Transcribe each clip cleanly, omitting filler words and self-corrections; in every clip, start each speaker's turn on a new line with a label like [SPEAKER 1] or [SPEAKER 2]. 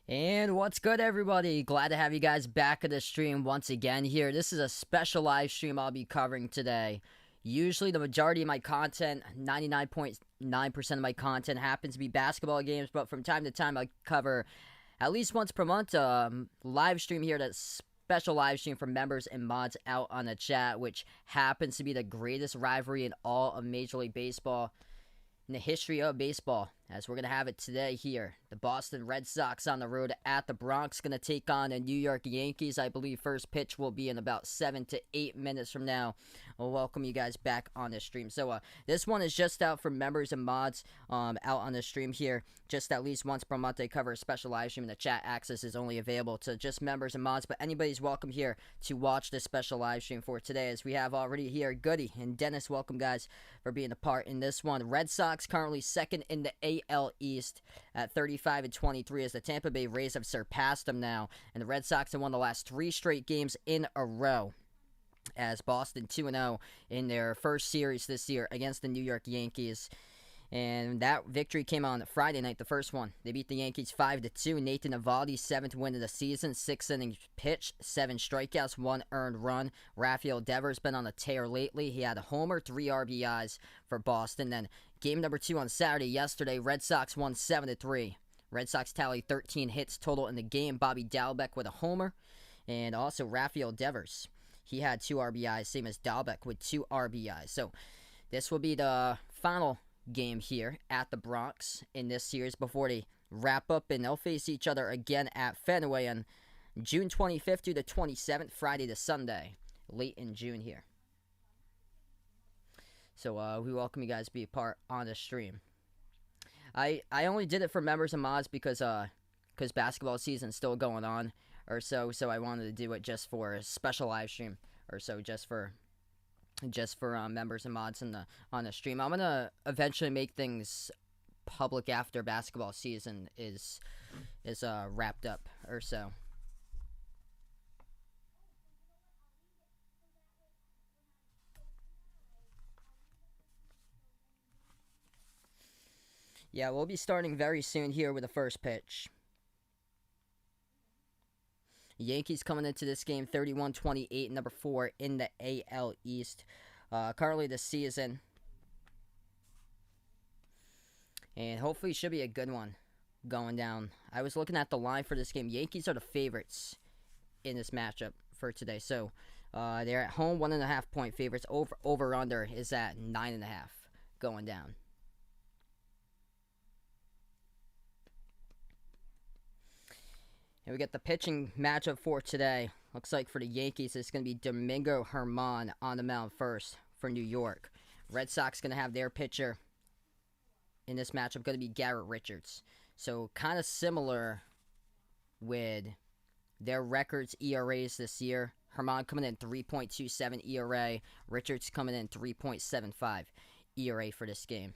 [SPEAKER 1] And what's good, everybody? Glad to have you guys back at the stream once again here. This is a special live stream I'll be covering today. Usually, the majority of my content, 99.9% of my content, happens to be basketball games, but from time to time, I cover at least once per month live stream here that's special live stream for members and mods out on the chat, which happens to be the greatest rivalry in all of Major League Baseball in the history of baseball, as we're going to have it today here. The Boston Red Sox on the road at the Bronx, going to take on the New York Yankees. I believe first pitch will be in about 7 to 8 minutes from now. I'll welcome you guys back on the stream. So this one is just out for members and mods out on the stream here. Just at least once per month, they cover a special live stream, and the chat access is only available to just members and mods, but anybody's welcome here to watch this special live stream for today, as we have already here Goody and Dennis. Welcome, guys, for being a part in this one. Red Sox currently second in the AL East at 35-23, as the Tampa Bay Rays have surpassed them now, and the Red Sox have won the last 3 straight games in a row, as Boston 2-0 in their first series this year against the New York Yankees. And that victory came on Friday night, the first one. They beat the Yankees 5-2. Nathan Eovaldi's 7th win of the season, 6 innings pitched, 7 strikeouts, 1 earned run. Rafael Devers been on a tear lately. He had a homer, 3 RBIs for Boston. Then game number 2 on Saturday yesterday, Red Sox won 7-3. Red Sox tallied 13 hits total in the game. Bobby Dalbec with a homer, and also Rafael Devers. He had 2 RBIs, same as Dalbec with 2 RBIs. So this will be the final game here at the Bronx in this series before they wrap up, and they'll face each other again at Fenway on June 25th through the 27th, Friday to Sunday, late in June here. So we welcome you guys to be a part on the stream. I only did it for members and mods because basketball season's still going on or so I wanted to do it just for a special live stream or so, just for members and mods on the stream. I'm gonna eventually make things public after basketball season is wrapped up or so. Yeah, we'll be starting very soon here with the first pitch. Yankees coming into this game 31-28, number 4 in the AL East. Currently this season. And hopefully it should be a good one going down. I was looking at the line for this game. Yankees are the favorites in this matchup for today. So they're at home, 1.5 point favorites. Over under is at 9.5 going down. And we get the pitching matchup for today. Looks like for the Yankees, it's going to be Domingo Germán on the mound first for New York. Red Sox going to have their pitcher in this matchup going to be Garrett Richards. So kind of similar with their records, ERAs this year. Germán coming in 3.27 ERA. Richards coming in 3.75 ERA for this game.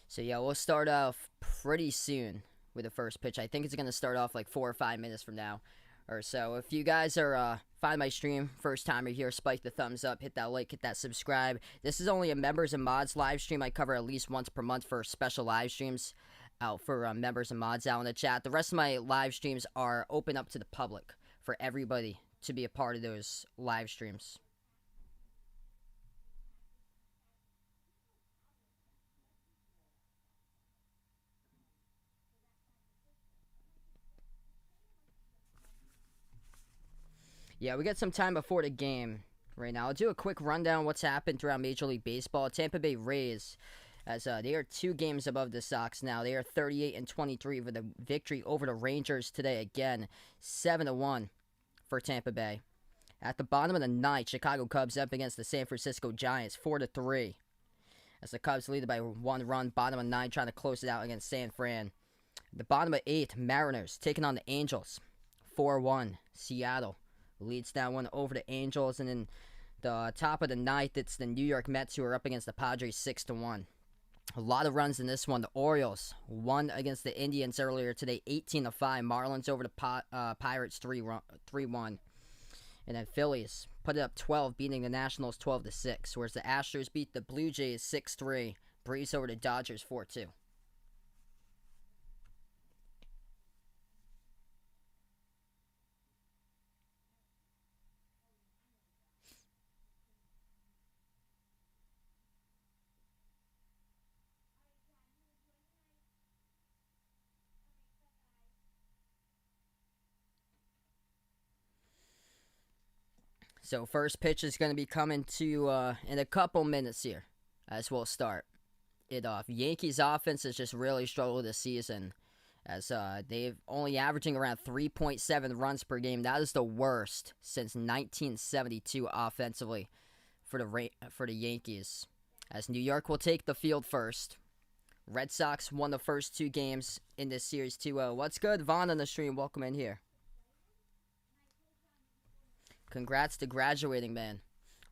[SPEAKER 1] So yeah, we'll start off pretty soon with the first pitch. I think it's going to start off like 4 or 5 minutes from now or so. If you guys are find my stream, first timer here, spike the thumbs up, hit that like, hit that subscribe. This is only a members and mods live stream. I cover at least once per month for special live streams out for members and mods out in the chat. The rest of my live streams are open up to the public for everybody to be a part of those live streams. Yeah, we got some time before the game right now. I'll do a quick rundown what's happened throughout Major League Baseball. Tampa Bay Rays, as they are 2 games above the Sox now. They are 38-23 with a victory over the Rangers today. Again, 7-1 for Tampa Bay. At the bottom of the ninth, Chicago Cubs up against the San Francisco Giants, 4-3. As the Cubs lead by 1 run, bottom of 9, trying to close it out against San Fran. The bottom of 8th, Mariners taking on the Angels, 4-1. Seattle leads that one over the Angels. And then the top of the ninth, it's the New York Mets who are up against the Padres 6-1. A lot of runs in this one. The Orioles won against the Indians earlier today, 18-5. Marlins over the Pirates 3-1. And then Phillies put it up 12, beating the Nationals 12-6, whereas the Astros beat the Blue Jays 6-3, breeze over the Dodgers 4-2. So first pitch is going to be coming to in a couple minutes here as we'll start it off. Yankees offense has just really struggled this season as they've only averaging around 3.7 runs per game. That is the worst since 1972 offensively for the Yankees. As New York will take the field first. Red Sox won the first 2 games in this series 2-0. What's good? Vaughn on the stream. Welcome in here. Congrats to graduating, man.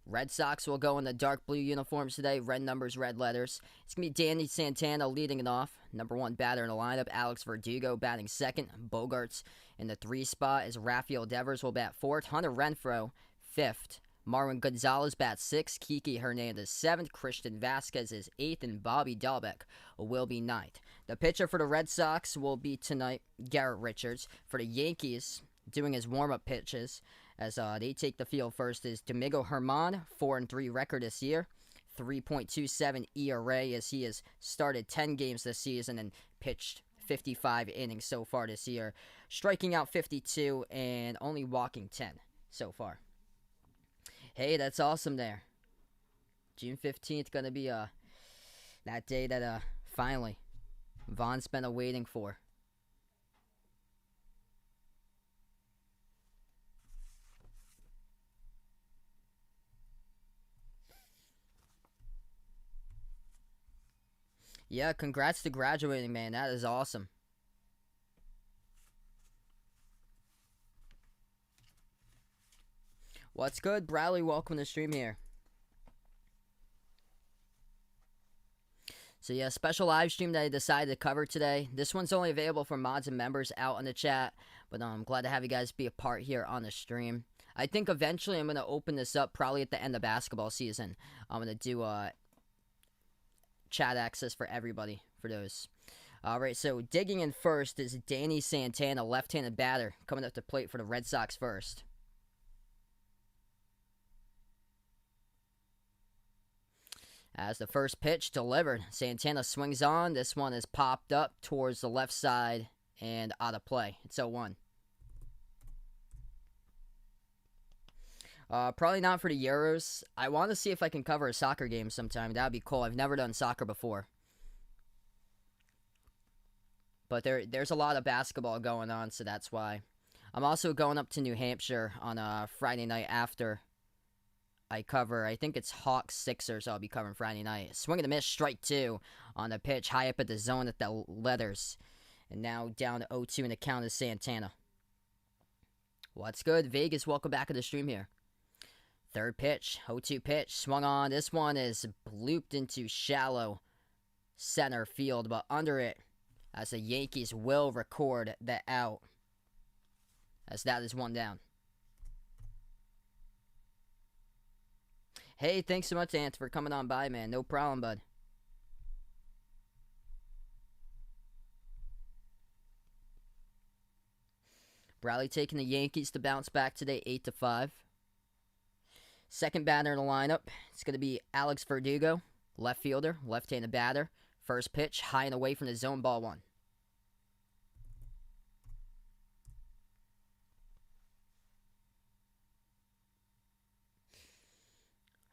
[SPEAKER 1] Red Sox will go in the dark blue uniforms today. Red numbers, red letters. It's going to be Danny Santana leading it off. Number 1 batter in the lineup. Alex Verdugo batting second. Bogarts in the 3 spot as Rafael Devers will bat 4th. Hunter Renfroe 5th. Marwin Gonzalez bats 6th. Kiki Hernandez 7th. Christian Vasquez is 8th. And Bobby Dahlbeck will be 9th. The pitcher for the Red Sox will be tonight Garrett Richards. For the Yankees, doing his warm-up pitches as they take the field first is Domingo Germán, 4-3 record this year, 3.27 ERA as he has started 10 games this season and pitched 55 innings so far this year, striking out 52 and only walking 10 so far. Hey, that's awesome there. June 15th going to be that day that finally Vaughn's been waiting for. Yeah, congrats to graduating, man. That is awesome. What's good? Bradley, welcome to the stream here. So yeah, special live stream that I decided to cover today. This one's only available for mods and members out in the chat, but I'm glad to have you guys be a part here on the stream. I think eventually I'm going to open this up probably at the end of basketball season. I'm going to do chat access for everybody for those. Alright, so digging in first is Danny Santana, left-handed batter, coming up to plate for the Red Sox first. As the first pitch delivered, Santana swings on. This one is popped up towards the left side and out of play. It's 0-1. Probably not for the Euros. I want to see if I can cover a soccer game sometime. That would be cool. I've never done soccer before. But there's a lot of basketball going on, so that's why. I'm also going up to New Hampshire on Friday night after I cover, I think it's Hawks Sixers I'll be covering Friday night. Swing and a miss, strike 2 on the pitch, high up at the zone at the letters. And now down to 0-2 in the count is Santana. What's good? Vegas, welcome back to the stream here. Third pitch, 0-2 pitch, swung on. This one is blooped into shallow center field, but under it, as the Yankees will record the out, as that is 1 down. Hey, thanks so much, Ant, for coming on by, man. No problem, bud. Bradley taking the Yankees to bounce back today, 8-5. Second batter in the lineup, it's going to be Alex Verdugo, left fielder, left-handed batter. First pitch, high and away from the zone, ball 1.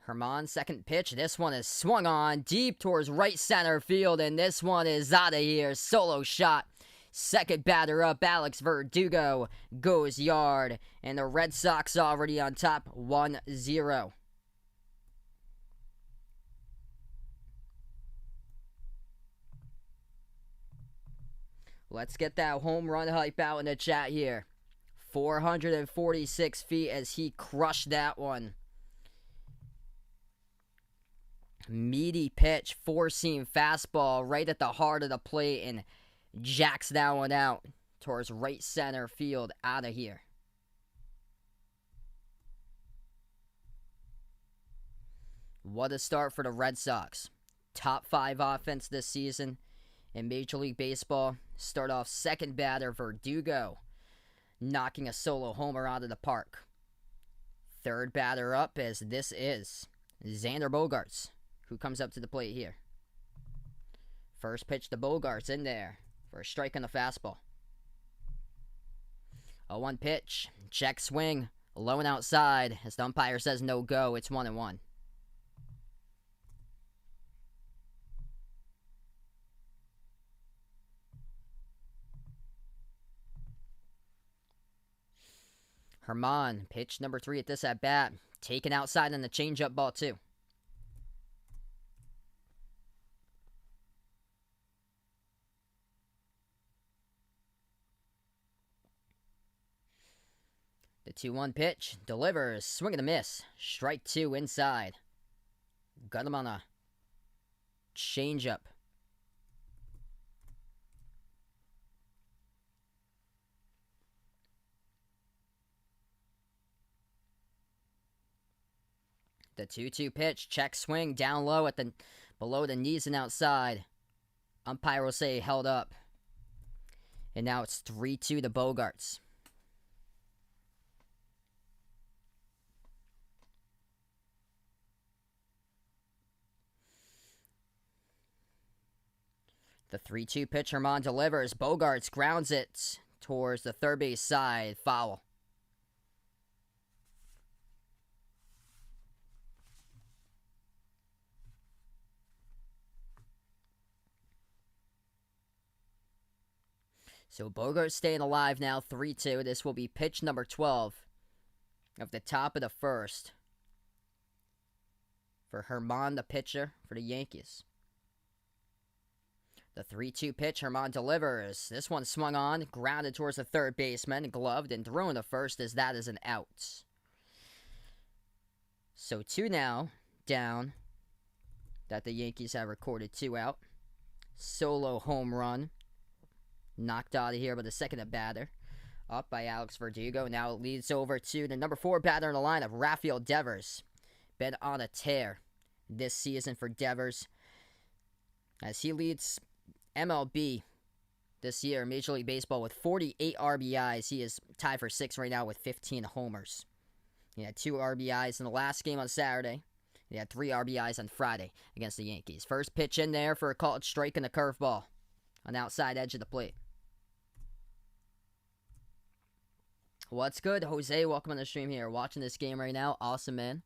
[SPEAKER 1] Germán, second pitch. This one is swung on deep towards right center field, and this one is out of here. Solo shot. Second batter up, Alex Verdugo goes yard, and the Red Sox already on top, 1-0. Let's get that home run hype out in the chat here. 446 feet as he crushed that one. Meaty pitch, 4-seam fastball right at the heart of the plate and jacks that one out towards right center field, out of here. What a start for the Red Sox. Top 5 offense this season in Major League Baseball. Start off second batter, Verdugo, knocking a solo homer out of the park. Third batter up, as this is Xander Bogaerts, who comes up to the plate here. First pitch to Bogaerts, in there for a strike on the fastball. 0-1 pitch, check swing, low and outside. As the umpire says no go, it's 1-1. Herman, pitch number 3 at this at bat. Taken outside on the changeup ball, too. The 2-1 pitch delivers. Swing and a miss. Strike 2 inside. Got him on a changeup. The 2-2 pitch, check swing, down low at the below the knees and outside. Umpire will say held up. And now it's 3-2 to Bogaerts. The 3-2 pitch, Herman delivers. Bogaerts grounds it towards the third base side. Foul. So Bogaerts staying alive now, 3-2. This will be pitch number 12 of the top of the first for Herman, the pitcher for the Yankees. The 3-2 pitch, Herman delivers. This one swung on, grounded towards the third baseman, gloved, and thrown to first as that is an out. So 2 now, down, that the Yankees have recorded 2 out. Solo home run. Knocked out of here by the second batter. Up by Alex Verdugo. Now it leads over to the number 4 batter in the lineup, Rafael Devers. Been on a tear this season for Devers, as he leads MLB this year in Major League Baseball with 48 RBIs. He is tied for 6th right now with 15 homers. He had 2 RBIs in the last game on Saturday. He had 3 RBIs on Friday against the Yankees. First pitch in there for a called strike and a curveball on the outside edge of the plate. What's good, Jose? Welcome on the stream here. Watching this game right now. Awesome, man.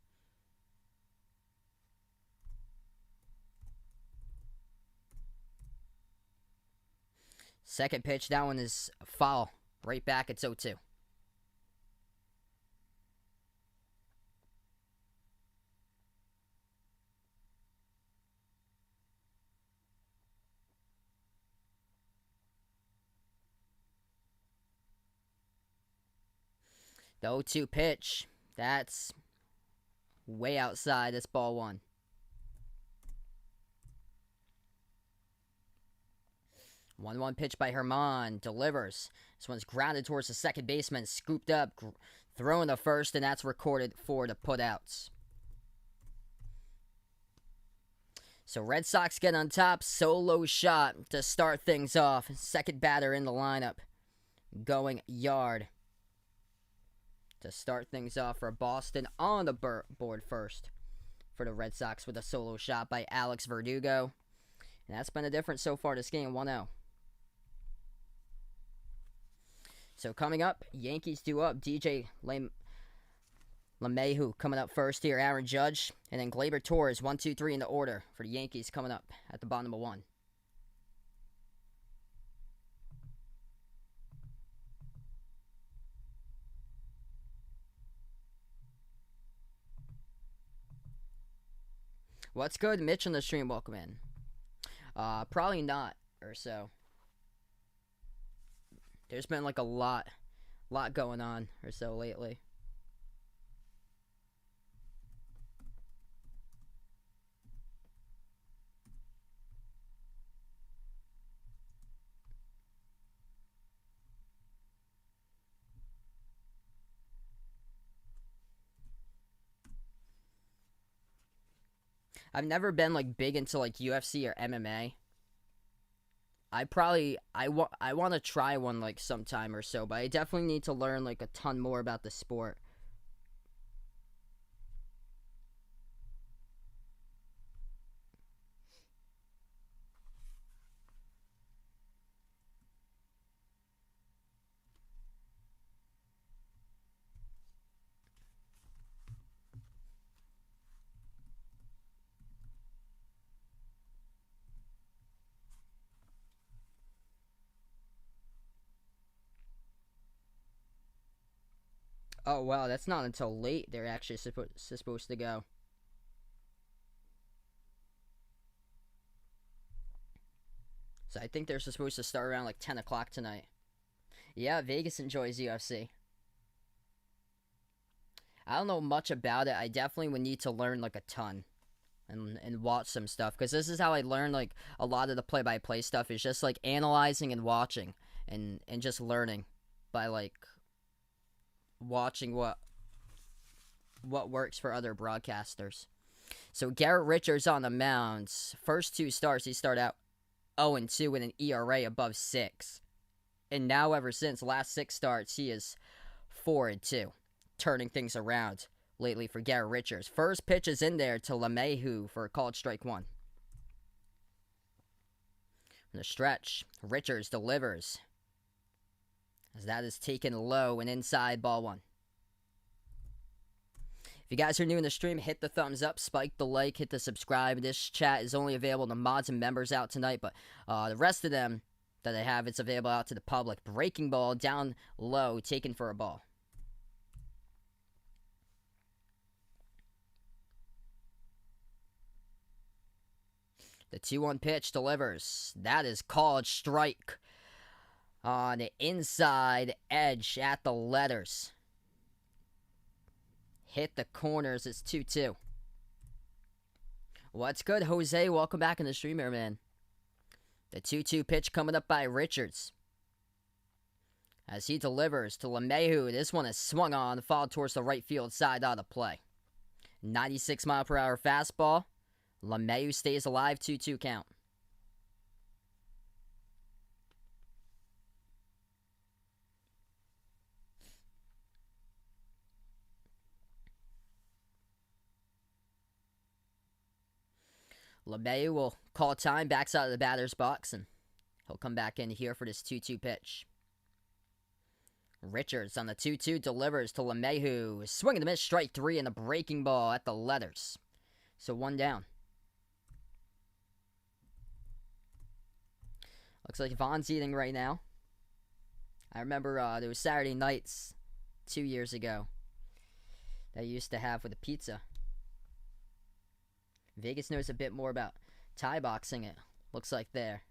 [SPEAKER 1] Second pitch, that one is foul. Right back, it's 0-2. The 0-2 pitch, that's way outside. This ball 1. One pitch by Herman, delivers. This one's grounded towards the second baseman, scooped up, thrown to first, and that's recorded for the putouts. So Red Sox get on top, solo shot to start things off. Second batter in the lineup, going yard to start things off for Boston on the board first for the Red Sox with a solo shot by Alex Verdugo. And that's been the difference so far this game, 1-0. So coming up, Yankees due up. DJ LeMahieu coming up first here. Aaron Judge. And then Gleyber Torres, 1, 2, 3 in the order for the Yankees coming up at the bottom of 1. What's good? Mitch on the stream, welcome in. Probably not, or so. There's been like a lot going on or so lately. I've never been like big into like UFC or MMA. I want to try one like sometime or so, but I definitely need to learn like a ton more about the sport. Oh wow, that's not until late they're actually supposed to go. So I think they're supposed to start around like 10 o'clock tonight. Yeah, Vegas enjoys UFC. I don't know much about it. I definitely would need to learn like a ton and watch some stuff, because this is how I learn like a lot of the play-by-play stuff, is just like analyzing and watching and just learning by like watching what works for other broadcasters. So Garrett Richards on the mounds. First two starts, he started out 0-2 with an ERA above 6. And now ever since last 6 starts, he is 4-2, turning things around lately for Garrett Richards. First pitch is in there to LeMahieu for a called strike 1. In the stretch, Richards delivers, as that is taken low and inside, ball 1. If you guys are new in the stream, hit the thumbs up, spike the like, hit the subscribe. This chat is only available to mods and members out tonight, but the rest of them that I have, it's available out to the public. Breaking ball down low, taken for a ball. The 2-1 pitch delivers. That is called strike on the inside edge at the letters. Hit the corners. It's 2-2. What's good, Jose? Welcome back in the stream here, man. The 2-2 pitch coming up by Richards, as he delivers to LeMahieu. This one is swung on, fouled towards the right field side out of play. 96-mile-per-hour fastball. LeMahieu stays alive, 2-2 count. LeMahieu will call time, backs out of the batter's box, and he'll come back in here for this 2-2 pitch. Richards on the 2-2 delivers to LeMahieu. Swing and a miss, strike 3, and the breaking ball at the letters. So 1 down. Looks like Vaughn's eating right now. I remember there was Saturday nights 2 years ago that I used to have with a pizza. Vegas knows a bit more about Thai boxing, it looks like there.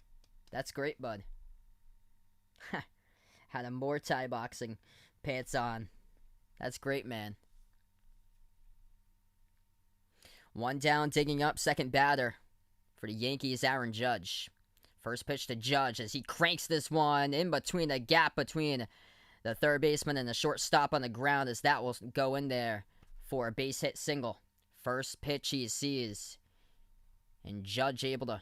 [SPEAKER 1] That's great, bud. Had a more Thai boxing pants on. That's great, man. 1 down, digging up, second batter for the Yankees, Aaron Judge. First pitch to Judge as he cranks this one in between the gap between the third baseman and the shortstop on the ground, as that will go in there for a base hit single. First pitch he sees, and Judge able to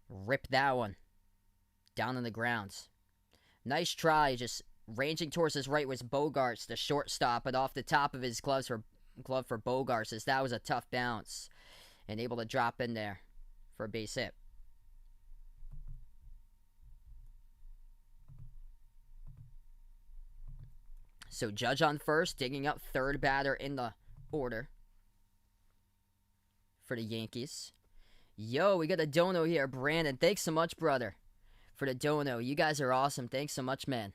[SPEAKER 1] rip that one down on the ground. Nice try, just ranging towards his right was Bogarts, the shortstop, but off the top of his glove for Bogarts, as that was a tough bounce, and able to drop in there for a base hit. So Judge on first, digging up third batter in the order for the Yankees. Yo, we got a dono here, Brandon. Thanks so much, brother, for the dono. You guys are awesome. Thanks so much, man.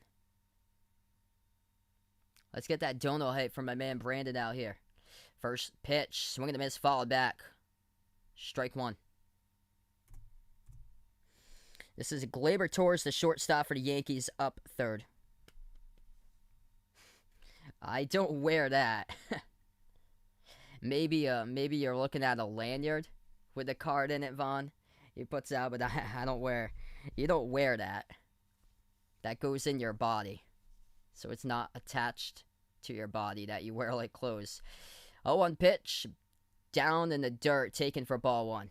[SPEAKER 1] Let's get that dono hype from my man Brandon out here. First pitch, swing and a miss, followed back. Strike 1. This is Gleyber Torres, the shortstop for the Yankees, up third. I don't wear that. maybe you're looking at a lanyard with a card in it, Vaughn. He puts out, but I don't wear. You don't wear that. That goes in your body, so it's not attached to your body that you wear like clothes. 0-1 pitch, down in the dirt, taken for ball 1.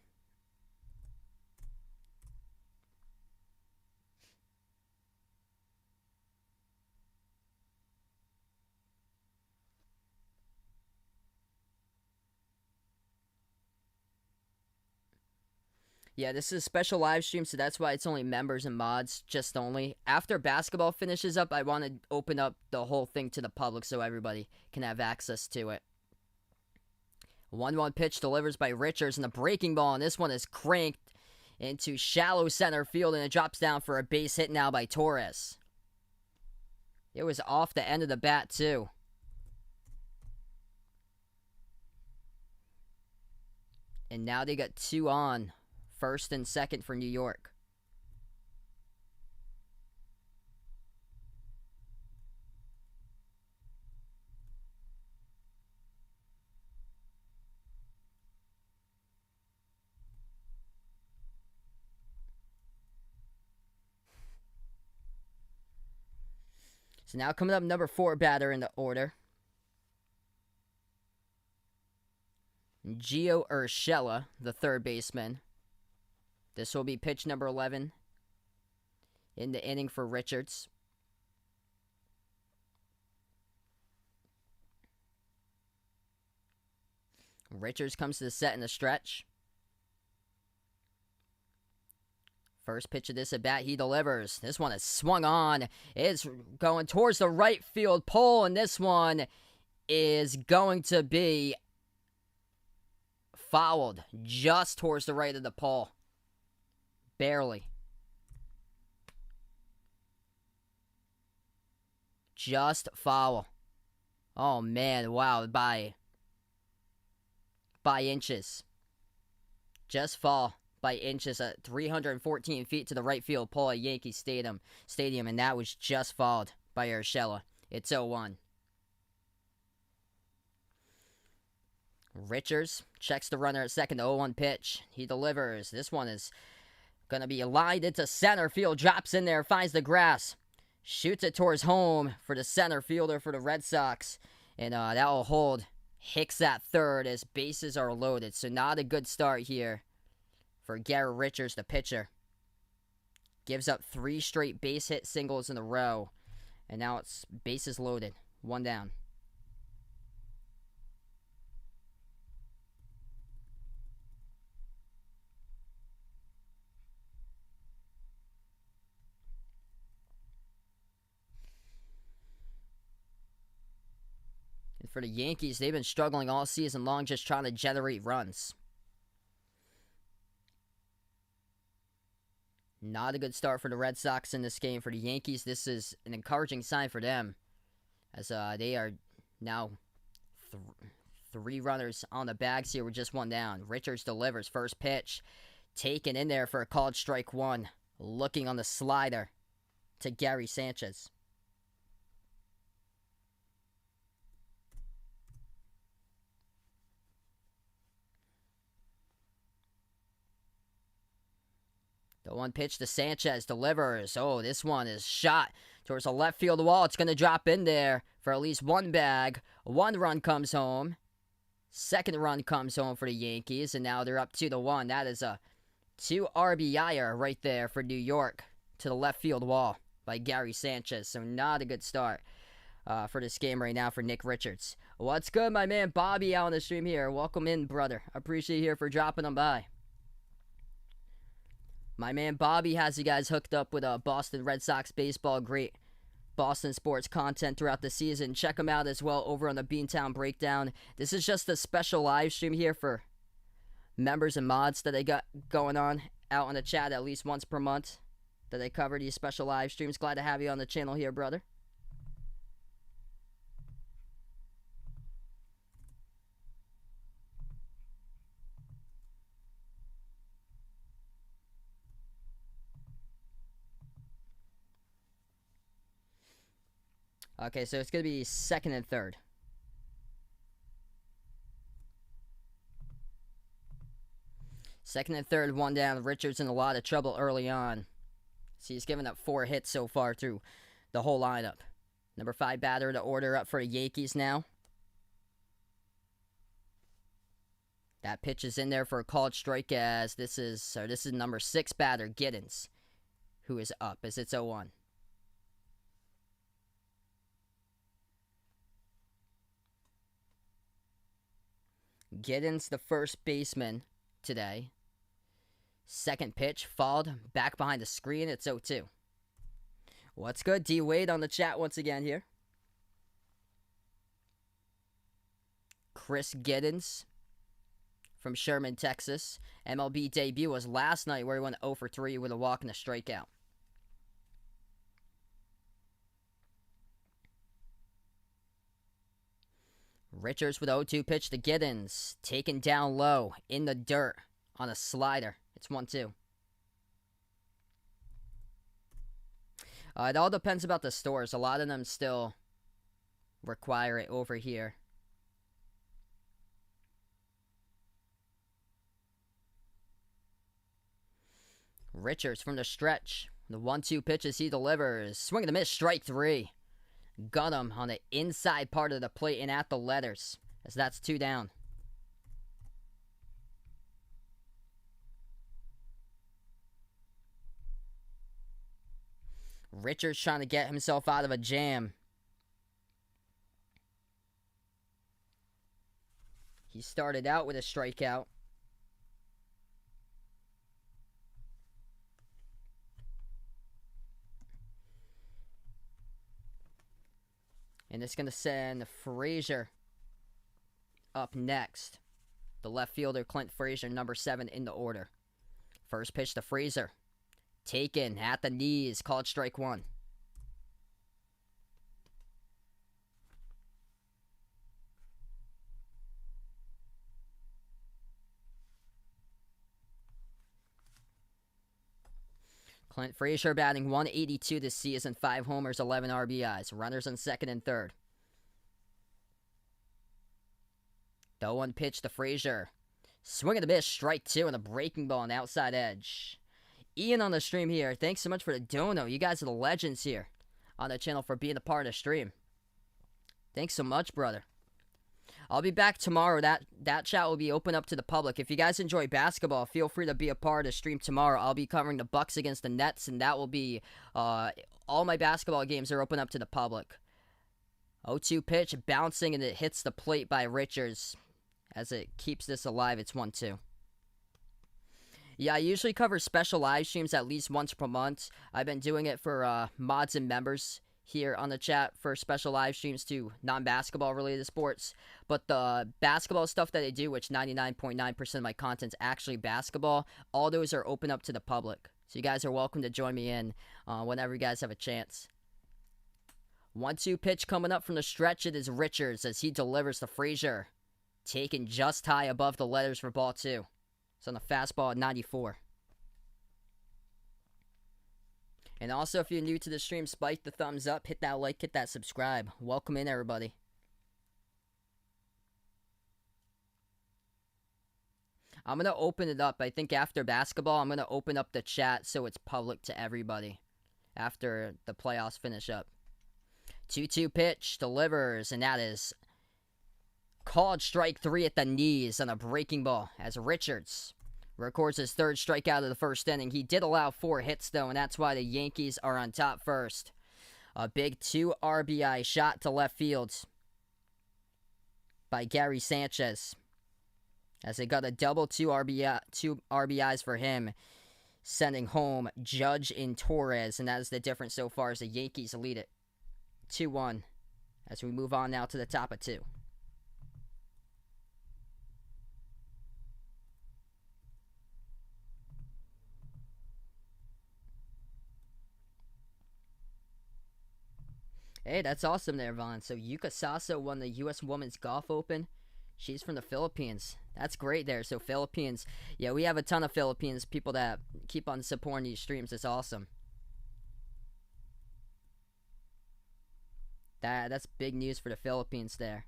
[SPEAKER 1] Yeah, this is a special live stream, so that's why it's only members and mods, just only. After basketball finishes up, I want to open up the whole thing to the public so everybody can have access to it. 1-1 pitch delivers by Richards, and the breaking ball, and this one is cranked into shallow center field, and it drops down for a base hit now by Torres. It was off the end of the bat, too. And now they got 2 on. First and second for New York. So now coming up, number 4 batter in the order. Gio Urshela, the third baseman. This will be pitch number 11 in the inning for Richards. Richards comes to the set in the stretch. First pitch of this at bat, he delivers. This one is swung on. It's going towards the right field pole, and this one is going to be fouled just towards the right of the pole. Barely. Just foul. Oh, man. Wow. By inches. Just fall by inches at 314 feet to the right field pole at Yankee Stadium. And that was just fouled by Urshela. It's 0-1. Richards checks the runner at second. 0-1 pitch. He delivers. This one is going to be lined into center field. Drops in there. Finds the grass. Shoots it towards home for the center fielder for the Red Sox. And that will hold Hicks at third as bases are loaded. So not a good start here for Garrett Richards, the pitcher. Gives up 3 straight base hit singles in a row. And now it's bases loaded. 1 down. And for the Yankees, they've been struggling all season long just trying to generate runs. Not a good start for the Red Sox in this game. For the Yankees, this is an encouraging sign for them, as they are now 3 runners on the bags here with just 1 down. Richards delivers. First pitch taken in there for a called strike 1. Looking on the slider to Gary Sanchez. The 1 pitch to Sanchez delivers. Oh, this one is shot towards the left field wall. It's going to drop in there for at least 1 bag. 1 run comes home. 2nd run comes home for the Yankees, and now they're up 2-1. That is a 2 RBI-er right there for New York to the left field wall by Gary Sanchez. So not a good start for this game right now for Nick Richards. What's good, my man Bobby out on the stream here? Welcome in, brother. Appreciate you here for dropping them by. My man Bobby has you guys hooked up with Boston Red Sox baseball. Great Boston sports content throughout the season. Check them out as well over on the Beantown Breakdown. This is just a special live stream here for members and mods that they got going on out on the chat at least once per month that they cover these special live streams. Glad to have you on the channel here, brother. Okay, so it's going to be 2nd and 3rd. Second and 3rd, 1 down. Richards in a lot of trouble early on. So he's given up 4 hits so far through the whole lineup. Number 5 batter to order up for the Yankees now. That pitch is in there for a called strike as this is number 6 batter, Giddens, who is up as it's 0-1. Giddens, the first baseman today. Second pitch, fouled, back behind the screen, it's 0-2. What's good? D. Wade on the chat once again here. Chris Giddens from Sherman, Texas. MLB debut was last night where he went 0 for 3 with a walk and a strikeout. Richards with 0-2 pitch to Giddens. Taken down low in the dirt on a slider. It's 1-2. It all depends about the stores. A lot of them still require it over here. Richards from the stretch. The 1-2 pitches he delivers. Swing and a miss, strike 3. Got him on the inside part of the plate and at the letters, as that's 2 down. Richards trying to get himself out of a jam. He started out with a strikeout. And it's going to send Frazier up next. The left fielder, Clint Frazier, number 7 in the order. First pitch to Frazier. Taken at the knees, called strike 1. Clint Frazier batting .182 this season, 5 homers, 11 RBIs. Runners on second and third. The 1 pitch to Frazier. Swing and a miss, strike 2 on a breaking ball on the outside edge. Ian on the stream here. Thanks so much for the dono. You guys are the legends here on the channel for being a part of the stream. Thanks so much, brother. I'll be back tomorrow. That chat will be open up to the public. If you guys enjoy basketball, feel free to be a part of the stream tomorrow. I'll be covering the Bucks against the Nets, and that will be all my basketball games are open up to the public. 0-2 pitch, bouncing, and it hits the plate by Richards as it keeps this alive. It's 1-2. Yeah, I usually cover special live streams at least once per month. I've been doing it for mods and members here on the chat for special live streams to non-basketball related sports. But the basketball stuff that I do, which 99.9% of my content's actually basketball, all those are open up to the public. So you guys are welcome to join me in whenever you guys have a chance. 1-2 pitch coming up from the stretch. It is Richards as he delivers to Frazier. Taken just high above the letters for ball 2. It's on the fastball at 94. And also, if you're new to the stream, spike the thumbs up, hit that like, hit that subscribe. Welcome in, everybody. I'm going to open it up. I think after basketball, I'm going to open up the chat so it's public to everybody after the playoffs finish up. 2-2 pitch, delivers, and that is called strike 3 at the knees on a breaking ball as Richards records his 3rd strikeout of the first inning. He did allow 4 hits, though, and that's why the Yankees are on top first. A big 2 RBI shot to left field by Gary Sanchez as they got a double 2 RBIs for him, sending home Judge and Torres, and that is the difference so far as the Yankees lead it 2-1 as we move on now to the top of 2. Hey, that's awesome there, Vaughn. So Yuka Saso won the U.S. Women's Golf Open. She's from the Philippines. That's great there. So Philippines, yeah, we have a ton of Philippines, people that keep on supporting these streams. It's awesome. That's big news for the Philippines there.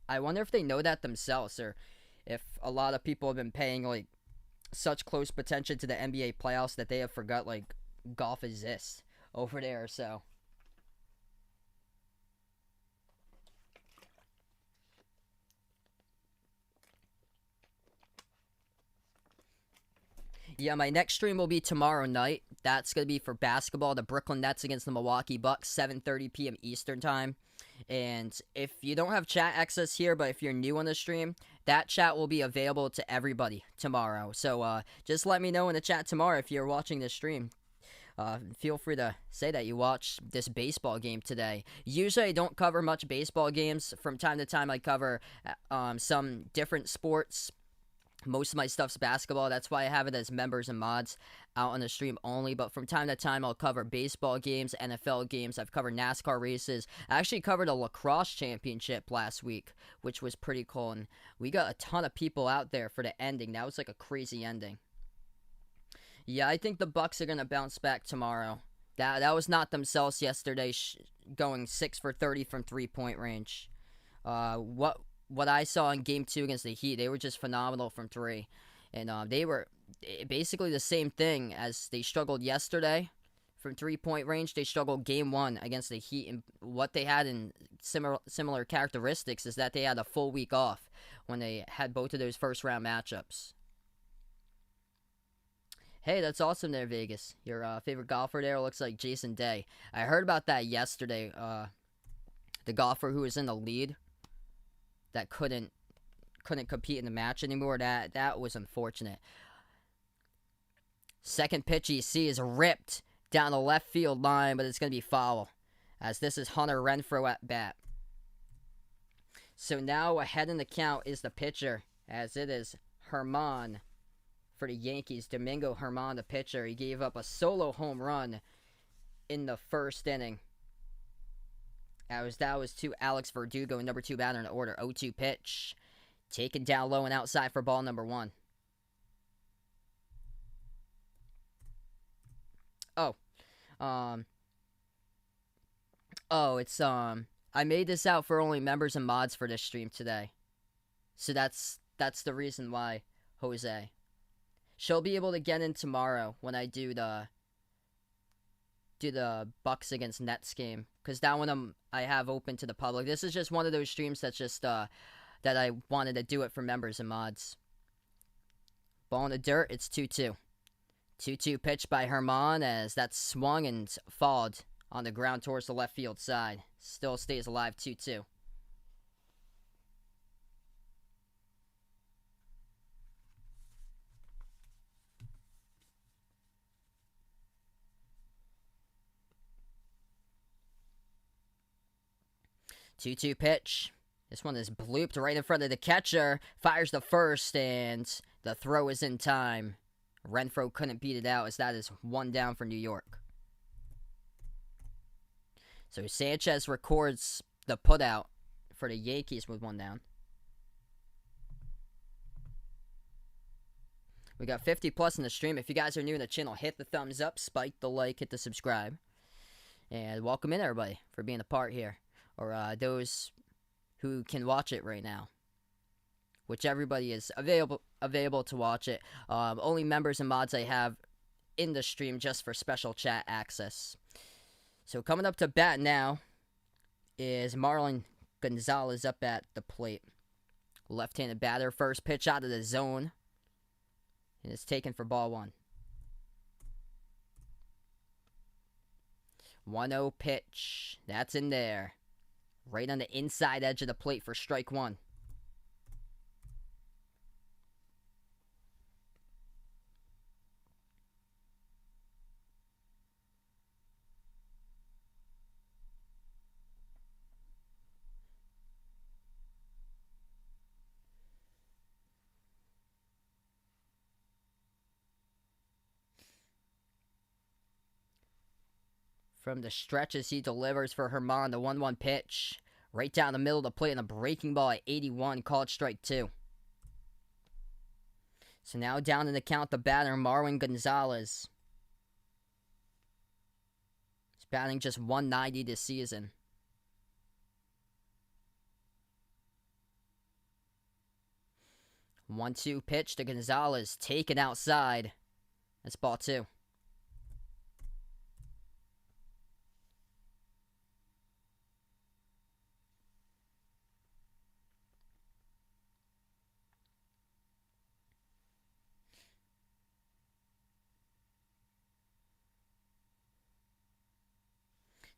[SPEAKER 1] I wonder if they know that themselves, or if a lot of people have been paying like such close attention to the NBA playoffs that they have forgot like golf exists over there. So Yeah, my next stream will be tomorrow night. That's going to be for basketball. The Brooklyn Nets against the Milwaukee Bucks, 7:30 p.m. Eastern Time. And if you don't have chat access here, but if you're new on the stream, that chat will be available to everybody tomorrow. So just let me know in the chat tomorrow if you're watching this stream. Feel free to say that you watched this baseball game today. Usually I don't cover much baseball games. From time to time I cover some different sports. Most of my stuff's basketball. That's why I have it as members and mods out on the stream only. But from time to time, I'll cover baseball games, NFL games. I've covered NASCAR races. I actually covered a lacrosse championship last week, which was pretty cool. And we got a ton of people out there for the ending. That was like a crazy ending. Yeah, I think the Bucks are going to bounce back tomorrow. That was not themselves yesterday, going 6 for 30 from three-point range. What I saw in Game 2 against the Heat, they were just phenomenal from three. And they were basically the same thing as they struggled yesterday from three-point range. They struggled Game 1 against the Heat. And what they had in similar characteristics is that they had a full week off when they had both of those first-round matchups. Hey, that's awesome there, Vegas. Your favorite golfer there looks like Jason Day. I heard about that yesterday. The golfer who was in the lead that couldn't compete in the match anymore. That was unfortunate. Second pitch you see is ripped down the left field line, but it's going to be foul, as this is Hunter Renfroe at bat. So now ahead in the count is the pitcher, as it is Herman for the Yankees. Domingo Herman, the pitcher. He gave up a solo home run in the first inning. That was to Alex Verdugo, number 2 batter in the order. 0-2 pitch. Taken down low and outside for ball number 1. I made this out for only members and mods for this stream today. So that's the reason why, Jose. She'll be able to get in tomorrow when I do the Bucks against Nets game, because that one I have open to the public. This is just one of those streams that's just that I wanted to do it for members and mods. Ball in the dirt. It's 2-2. 2-2 pitch by Herman, as that swung and fouled on the ground towards the left field side. Still stays alive. 2-2. Two-two pitch. This one is blooped right in front of the catcher. Fires the first, and the throw is in time. Renfroe couldn't beat it out, as that is 1 down for New York. So Sanchez records the putout for the Yankees with 1 down. We got 50 plus in the stream. If you guys are new to the channel, hit the thumbs up, spike the like, hit the subscribe. And welcome in, everybody, for being a part here. Or those who can watch it right now, which everybody is available to watch it. Only members and mods I have in the stream just for special chat access. So coming up to bat now is Marlon Gonzalez up at the plate. Left-handed batter, first pitch out of the zone. And it's taken for ball 1. 1-0 pitch. That's in there. Right on the inside edge of the plate for strike 1. From the stretches he delivers for Herman, the 1-1 pitch. Right down the middle of the plate, and a breaking ball at 81, called strike 2. So now down in the count, the batter, Marwin Gonzalez. He's batting just 190 this season. One-two pitch to Gonzalez, taken outside. That's ball 2.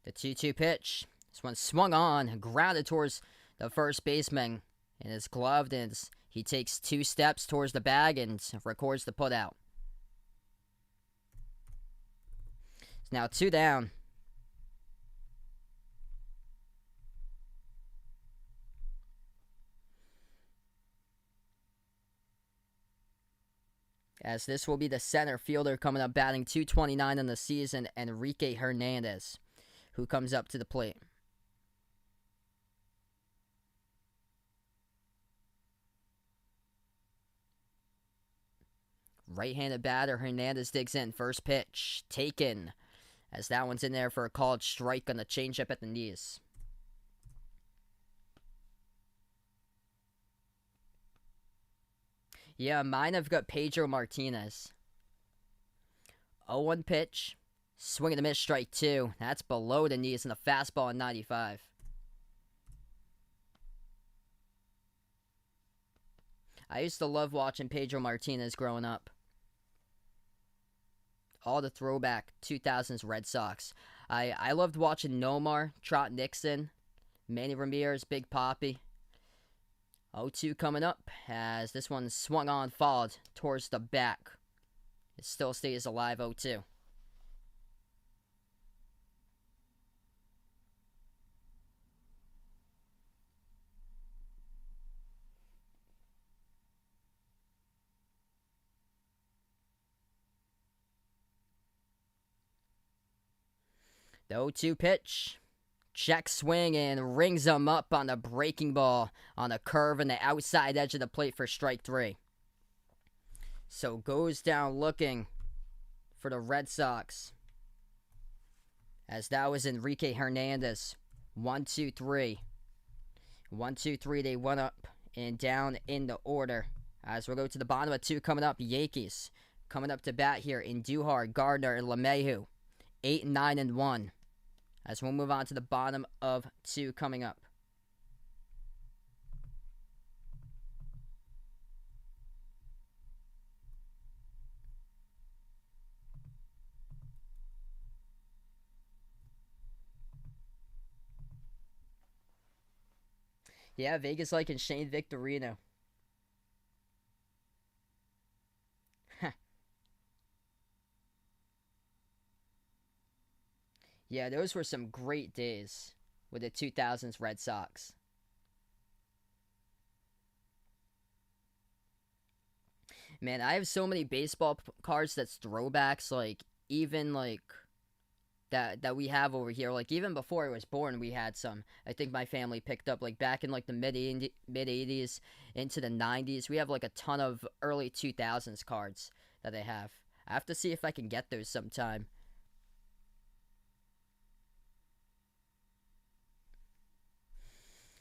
[SPEAKER 1] The 2-2 pitch. This one swung on, grounded towards the first baseman, and is gloved, and he takes 2 steps towards the bag and records the putout. It's now 2 down. As this will be the center fielder coming up batting .229 in the season, Enrique Hernandez, who comes up to the plate. Right-handed batter, Hernandez digs in. First pitch, taken. As that one's in there for a called strike on the changeup at the knees. Yeah, mine I've got Pedro Martinez. 0-1 pitch. Swing and a miss, strike 2. That's below the knees and a fastball in 95. I used to love watching Pedro Martinez growing up. All the throwback 2000s Red Sox. I loved watching Nomar, Trot Nixon, Manny Ramirez, Big Papi. 0-2 coming up as this one swung on, fouled towards the back. It still stays alive, 0-2. The 0-2 pitch. Check swing and rings him up on the breaking ball on a curve in the outside edge of the plate for strike 3. So goes down looking for the Red Sox. As that was Enrique Hernandez. 1-2-3. 1-2-3, they went up and down in the order. As we'll go to the bottom of 2 coming up, Yankees. Coming up to bat here in Duhar, Gardner, and LeMahieu. 8, 9, and 1. As we'll move on to the bottom of 2 coming up. Yeah, Vegas liking Shane Victorino. Yeah, those were some great days with the 2000s Red Sox. Man, I have so many baseball cards that's throwbacks, like, even, like, that we have over here. Like, even before I was born, we had some. I think my family picked up, like, back in, like, the mid-80s into the 90s. We have, like, a ton of early 2000s cards that they have. I have to see if I can get those sometime.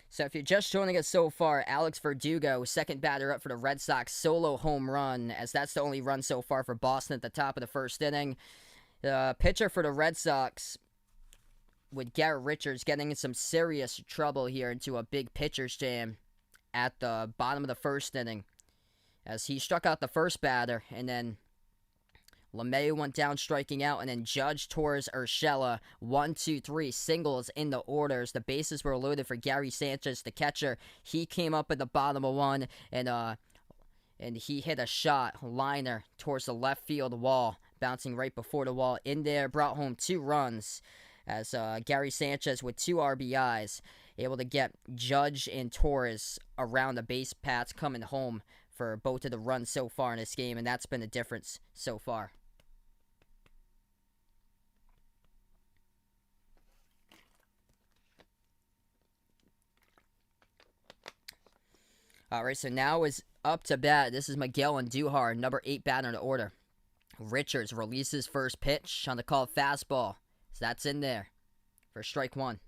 [SPEAKER 1] So if you're just joining us so far, Alex Verdugo, second batter up for the Red Sox, solo home run, as that's the only run so far for Boston at the top of the first inning. The pitcher for the Red Sox, with Garrett Richards getting in some serious trouble here into a big pitcher's jam at the bottom of the first inning, as he struck out the first batter, and then LeMahieu went down striking out, and then Judge, Torres, Urshela, 1-2-3 singles in the orders. The bases were loaded for Gary Sanchez, the catcher. He came up at the bottom of 1, and he hit a shot, liner, towards the left field wall, bouncing right before the wall. In there, brought home 2 runs, as Gary Sanchez with 2 RBIs, able to get Judge and Torres around the base paths coming home for both of the runs so far in this game, and that's been the difference so far. All right, so now is up to bat. This is Miguel Andujar, number 8 batter in the order. Richards releases first pitch on the called fastball. So that's in there for strike 1.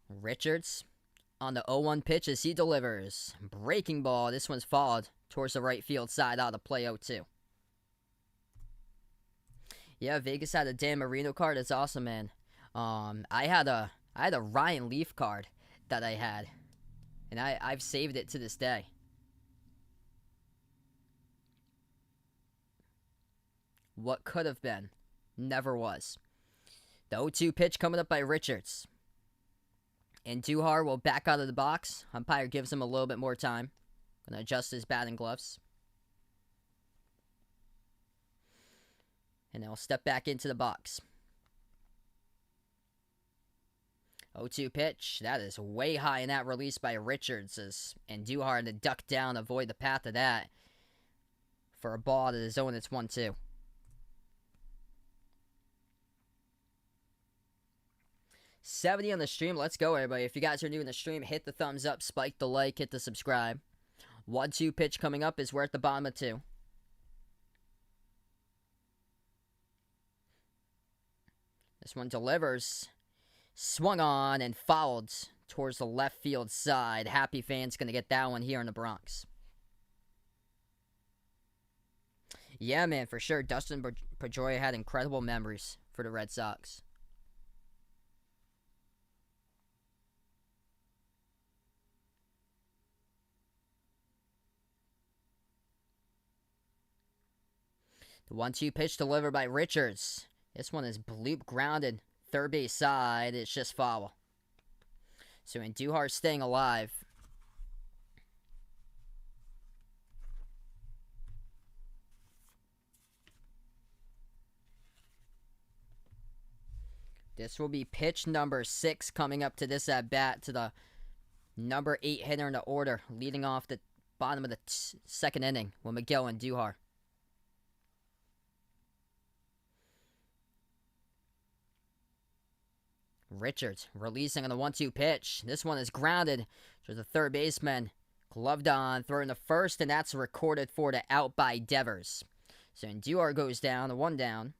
[SPEAKER 1] Richards on the 0-1 pitch as he delivers. Breaking ball. This one's fouled towards the right field side out of play 0-2. Yeah, Vegas had a Dan Marino card. It's awesome, man. I had a Ryan Leaf card that I had, and I've saved it to this day. What could have been, never was. The 0-2 pitch coming up by Richards. And Duhar will back out of the box. Umpire gives him a little bit more time. Gonna adjust his batting gloves. And he'll step back into the box. 0-2 pitch. That is way high in that release by Richards. And Duhar had to duck down, avoid the path of that. For a ball to the zone, it's 1-2. $70 on the stream. Let's go, everybody. If you guys are new in the stream, hit the thumbs up, spike the like, hit the subscribe. 1-2 pitch coming up is we're at the bottom of 2. This one delivers. Swung on and fouled towards the left field side. Happy fans going to get that one here in the Bronx. Yeah, man, for sure. Dustin Pedroia had incredible memories for the Red Sox. The 1-2 pitch delivered by Richards. This one is bloop grounded. Third base side. It's just foul. So Duhar staying alive. This will be pitch number 6 coming up to this at bat to the number 8 hitter in the order, leading off the bottom of the second inning with Miguel and Duhar. Richards releasing on the 1-2 pitch. This one is grounded to the third baseman. Gloved on, throwing the first, and that's recorded for the out by Devers. So Duhar goes down, the 1 down.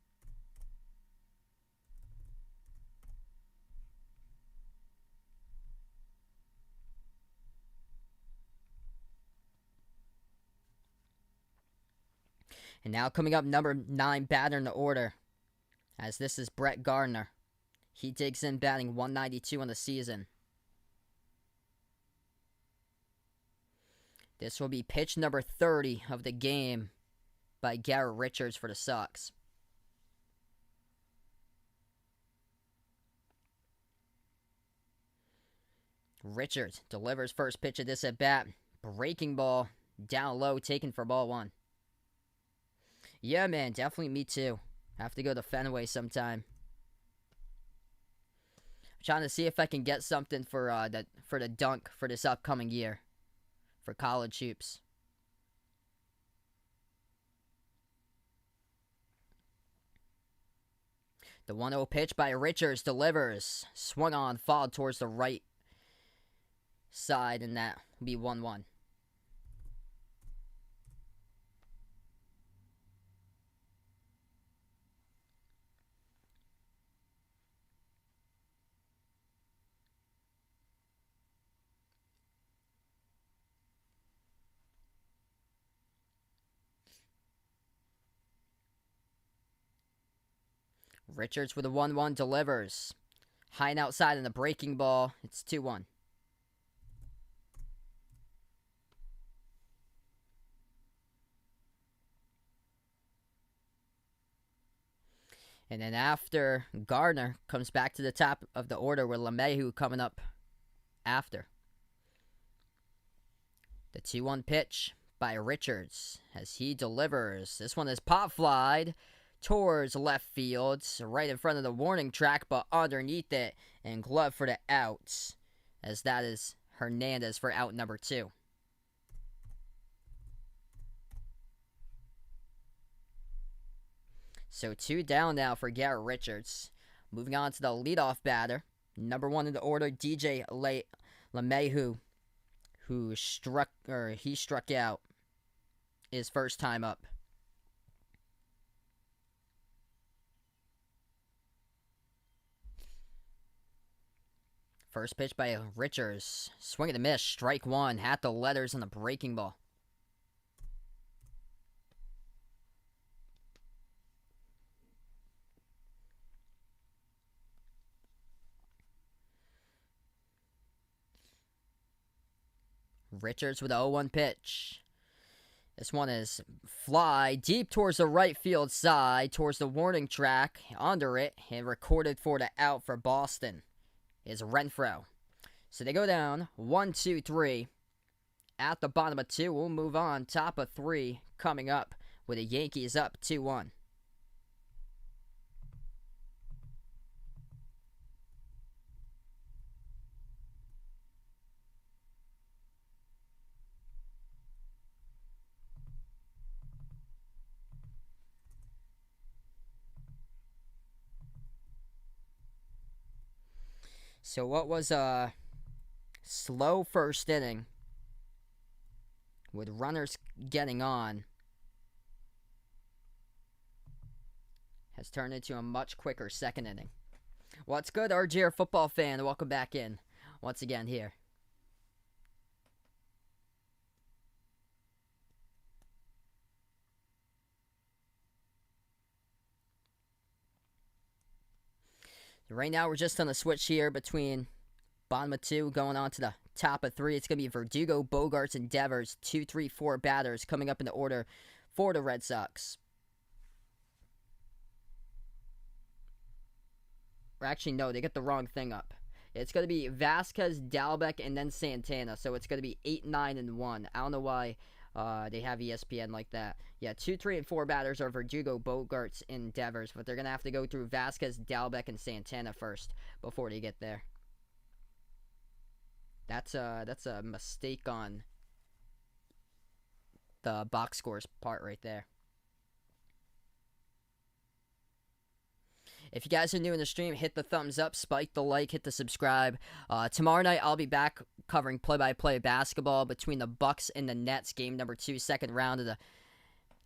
[SPEAKER 1] And now coming up, number 9 batter in the order, as this is Brett Gardner. He digs in, batting 192 on the season. This will be pitch number 30 of the game by Garrett Richards for the Sox. Richards delivers first pitch of this at bat. Breaking ball down low, taken for ball 1. Yeah, man, definitely me too. Have to go to Fenway sometime. Trying to see if I can get something for the dunk for this upcoming year for college hoops. The 1-0 pitch by Richards delivers. Swung on, fouled towards the right side, and that will be 1-1. Richards with a 1-1 delivers. High and outside in the breaking ball. It's 2-1. And then after, Gardner comes back to the top of the order with LeMahieu coming up after. The 2-1 pitch by Richards as he delivers. This one is pop flied towards left field, right in front of the warning track, but underneath it, and glove for the outs, as that is Hernandez for out number 2. So 2 down now for Garrett Richards. Moving on to the leadoff batter, number 1 in the order, DJ LeMahieu, who struck out his first time up. First pitch by Richards. Swing and a miss. Strike 1. Had the letters on the breaking ball. Richards with a 0-1 pitch. This one is fly deep towards the right field side, towards the warning track, under it, and recorded for the out for Boston is Renfroe. So they go down 1, 2, 3. At the bottom of 2, we'll move on. Top of 3 coming up with the Yankees up 2-1. So what was a slow first inning with runners getting on has turned into a much quicker second inning. What's good, RGR football fan? Welcome back in once again here. Right now, we're just on the switch here between bottom of 2 going on to the top of 3. It's going to be Verdugo, Bogarts, and Devers, 2, 3, 4 batters coming up in the order for the Red Sox. Or actually, no, they get the wrong thing up. It's going to be Vasquez, Dalbec, and then Santana. So it's going to be 8, 9, and 1. I don't know why they have ESPN like that. Yeah, 2, 3, and 4 batters are Verdugo, Bogarts, and Devers. But they're going to have to go through Vasquez, Dalbec, and Santana first before they get there. That's a mistake on the box scores part right there. If you guys are new in the stream, hit the thumbs up, spike the like, hit the subscribe. Tomorrow night, I'll be back covering play-by-play basketball between the Bucks and the Nets, game number 2, second round of the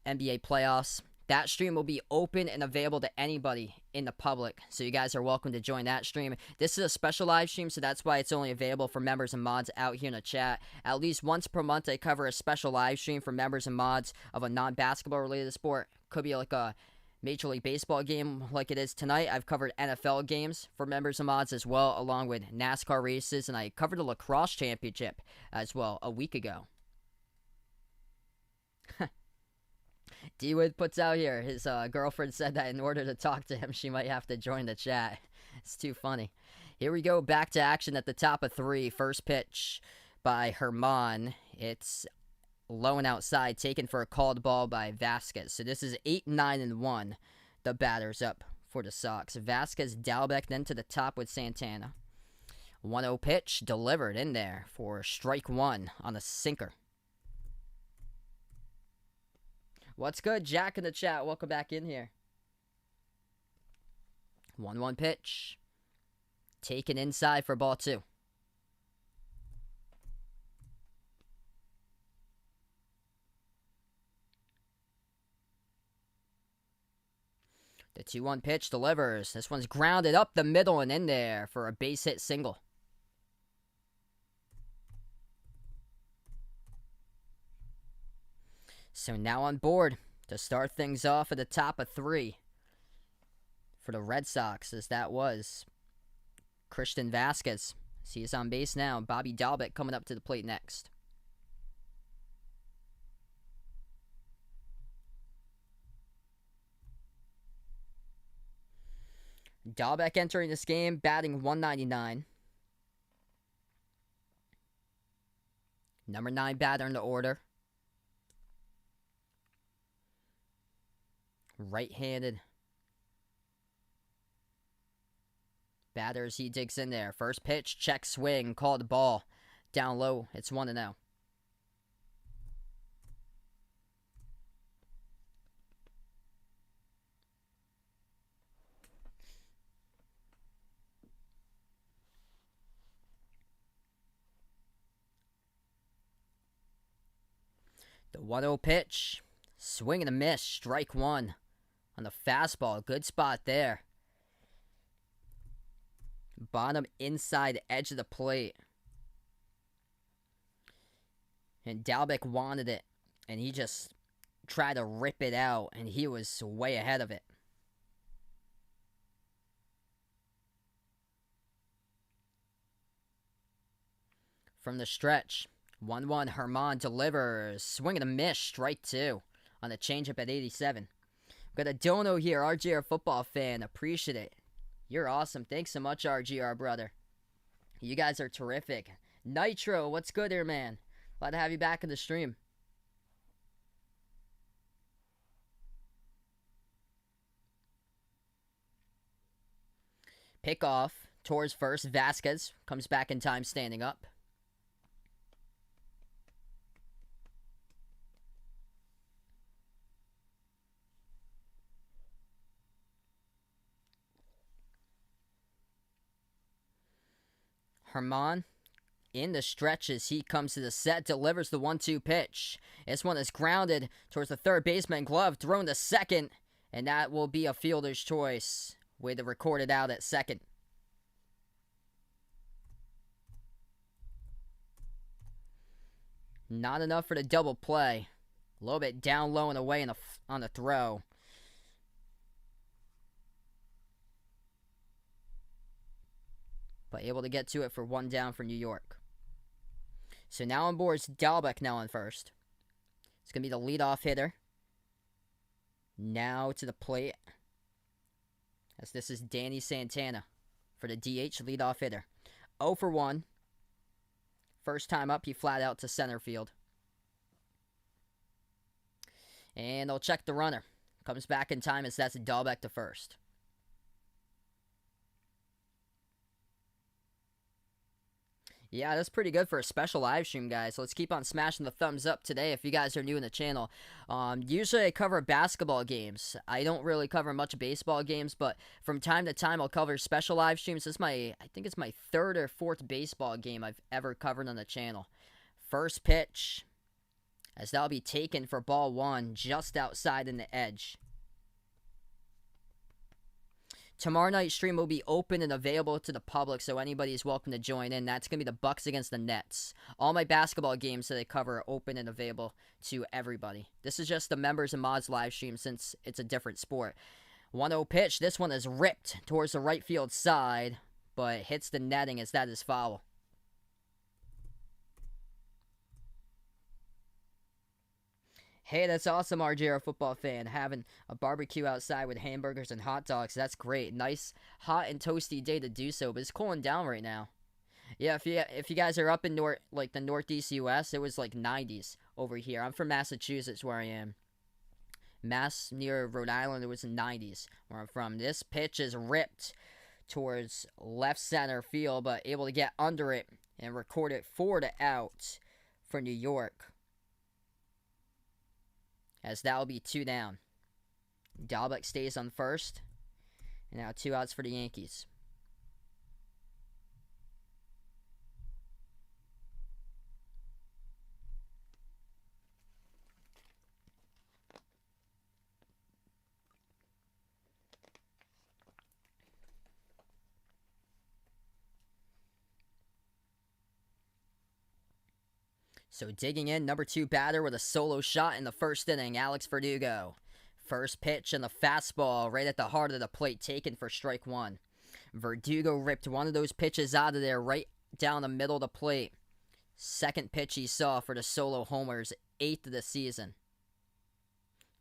[SPEAKER 1] NBA playoffs. That stream will be open and available to anybody in the public, so you guys are welcome to join that stream. This is a special live stream, so that's why it's only available for members and mods out here in the chat. At least once per month, I cover a special live stream for members and mods of a non-basketball related sport. Could be like a Major League Baseball game like it is tonight. I've covered NFL games for members and mods as well, along with NASCAR races, and I covered a lacrosse championship as well a week ago. D-Wood puts out here, his girlfriend said that in order to talk to him, she might have to join the chat. It's too funny. Here we go, back to action at the top of 3. First pitch by Herman. It's low and outside, taken for a called ball by Vasquez. So this is 8, 9, and 1. The batters up for the Sox. Vasquez, Dalbec, then to the top with Santana. 1-0 pitch delivered in there for strike 1 on a sinker. What's good, Jack in the chat? Welcome back in here. 1-1 pitch. Taken inside for ball 2. The 2-1 pitch delivers. This one's grounded up the middle and in there for a base hit single. So now on board to start things off at the top of 3 for the Red Sox, as that was Christian Vasquez. See us on base now. Bobby Dalbec coming up to the plate next. Dalbec entering this game, batting 199. Number 9 batter in the order. Right-handed batters, he digs in there. First pitch, check swing, called ball. Down low, it's 1-0. The 1-0 pitch, swing and a miss, strike 1 on the fastball. Good spot there. Bottom inside edge of the plate. And Dalbec wanted it, and he just tried to rip it out, and he was way ahead of it. From the stretch, 1-1. Herman delivers. Swing and a miss. Strike 2 on the changeup at 87. Got a dono here. RGR football fan. Appreciate it. You're awesome. Thanks so much, RGR, brother. You guys are terrific. Nitro, what's good here, man? Glad to have you back in the stream. Pick off towards first. Vasquez comes back in time standing up. Herman in the stretches. He comes to the set, delivers the 1-2 pitch. This one is grounded towards the third baseman glove, thrown to second, and that will be a fielder's choice. Way to record it out at second. Not enough for the double play. A little bit down low and away on the throw. But able to get to it for 1 down for New York. So now on board is Dalbec now on first. It's going to be the leadoff hitter. Now to the plate. As this is Danny Santana for the DH leadoff hitter. 0 for 1. First time up, he flat out to center field. And they'll check the runner. Comes back in time as that's Dalbec to first. Yeah, that's pretty good for a special live stream, guys. So let's keep on smashing the thumbs up today if you guys are new in the channel. Usually I cover basketball games. I don't really cover much baseball games, but from time to time I'll cover special live streams. This is I think it's my 3rd or 4th baseball game I've ever covered on the channel. First pitch, as that'll be taken for ball 1, just outside in the edge. Tomorrow night's stream will be open and available to the public, so anybody is welcome to join in. That's going to be the Bucks against the Nets. All my basketball games that I cover are open and available to everybody. This is just the members and mods live stream since it's a different sport. 1-0 pitch. This one is ripped towards the right field side, but hits the netting as that is foul. Hey, that's awesome, RJR football fan. Having a barbecue outside with hamburgers and hot dogs. That's great. Nice, hot and toasty day to do so, but it's cooling down right now. Yeah, if you guys are up in the Northeast U.S., it was like 90s over here. I'm from Massachusetts, where I am. Mass, near Rhode Island, it was the 90s where I'm from. This pitch is ripped towards left center field, but able to get under it and record it 4 out for New York. As that will be 2 down. Dalbec stays on first. And now 2 outs for the Yankees. So digging in, number 2 batter with a solo shot in the first inning, Alex Verdugo. First pitch and the fastball right at the heart of the plate, taken for strike 1. Verdugo ripped one of those pitches out of there right down the middle of the plate. Second pitch he saw for the solo homers, 8th of the season.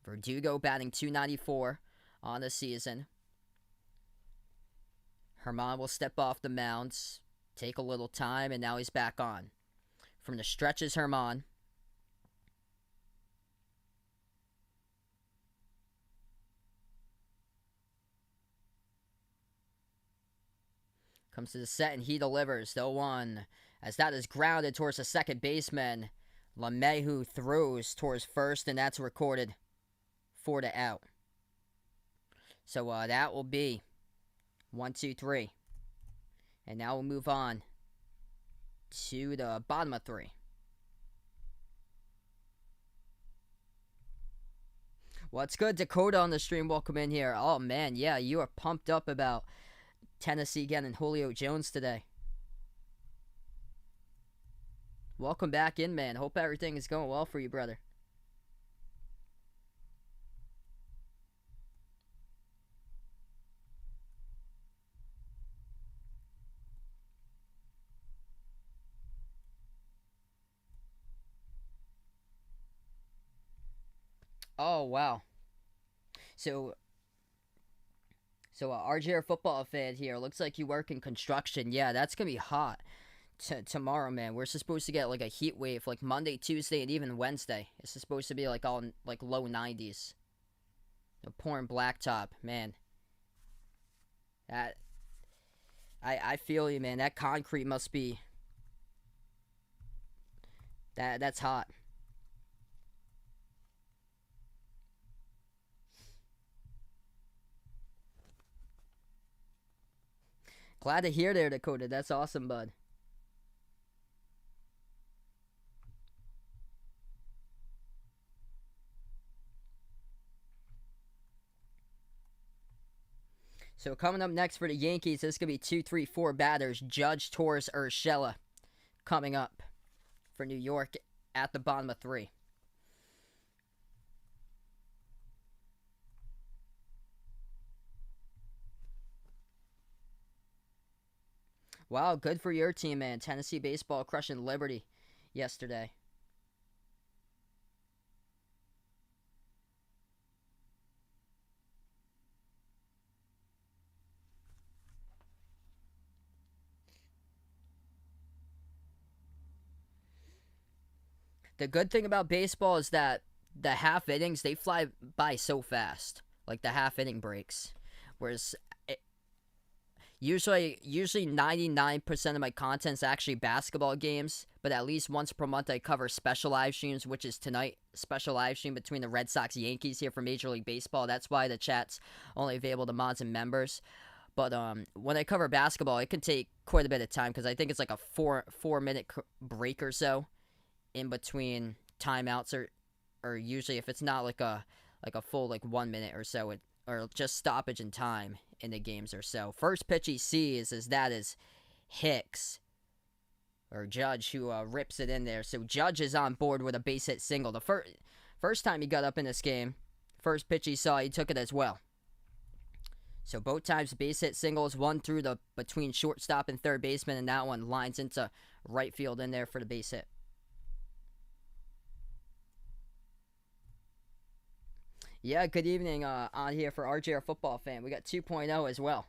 [SPEAKER 1] Verdugo batting .294 on the season. Herman will step off the mound, take a little time, and now he's back on. From the stretches, Herman. Comes to the set and he delivers. The 1. As that is grounded towards the second baseman. LeMahieu throws towards first, and that's recorded 4 out. So that will be 1, 2, 3. And now we'll move on to the bottom of 3. What's good, Dakota on the stream? Welcome in here. Oh man, yeah, you are pumped up about Tennessee getting Julio Jones today. Welcome back in, man. Hope everything is going well for you, brother. wow. So, RJ, football fan here. Looks like you work in construction. Yeah, that's gonna be hot tomorrow, man. We're supposed to get like a heat wave, like Monday, Tuesday, and even Wednesday. It's supposed to be like all like low 90s. Pouring blacktop, man. That I feel you, man. That concrete must be that's hot. Glad to hear there, Dakota. That's awesome, bud. So coming up next for the Yankees, this is gonna be 2-3-4 batters. Judge, Torres, Urshela coming up for New York at the bottom of 3. Wow, good for your team, man. Tennessee baseball crushing Liberty yesterday. The good thing about baseball is that the half innings, they fly by so fast. Like the half inning breaks. Whereas usually 99% of my content's actually basketball games, but at least once per month I cover special live streams, which is tonight. Special live stream between the Red Sox Yankees here for Major League Baseball. That's why the chat's only available to mods and members. But when I cover basketball, it can take quite a bit of time because I think it's like a 4 minute break or so in between timeouts, or usually if it's not like a full like 1 minute or so, or just stoppage in time in the games or so. First pitch he sees is Hicks or Judge, who rips it in there. So Judge is on board with a base hit single. The first time he got up in this game, first pitch he saw, he took it as well. So both times base hit singles, one through the between shortstop and third baseman, and that one lines into right field in there for the base hit. Yeah, good evening on here for RJR football fan. We got 2.0 as well.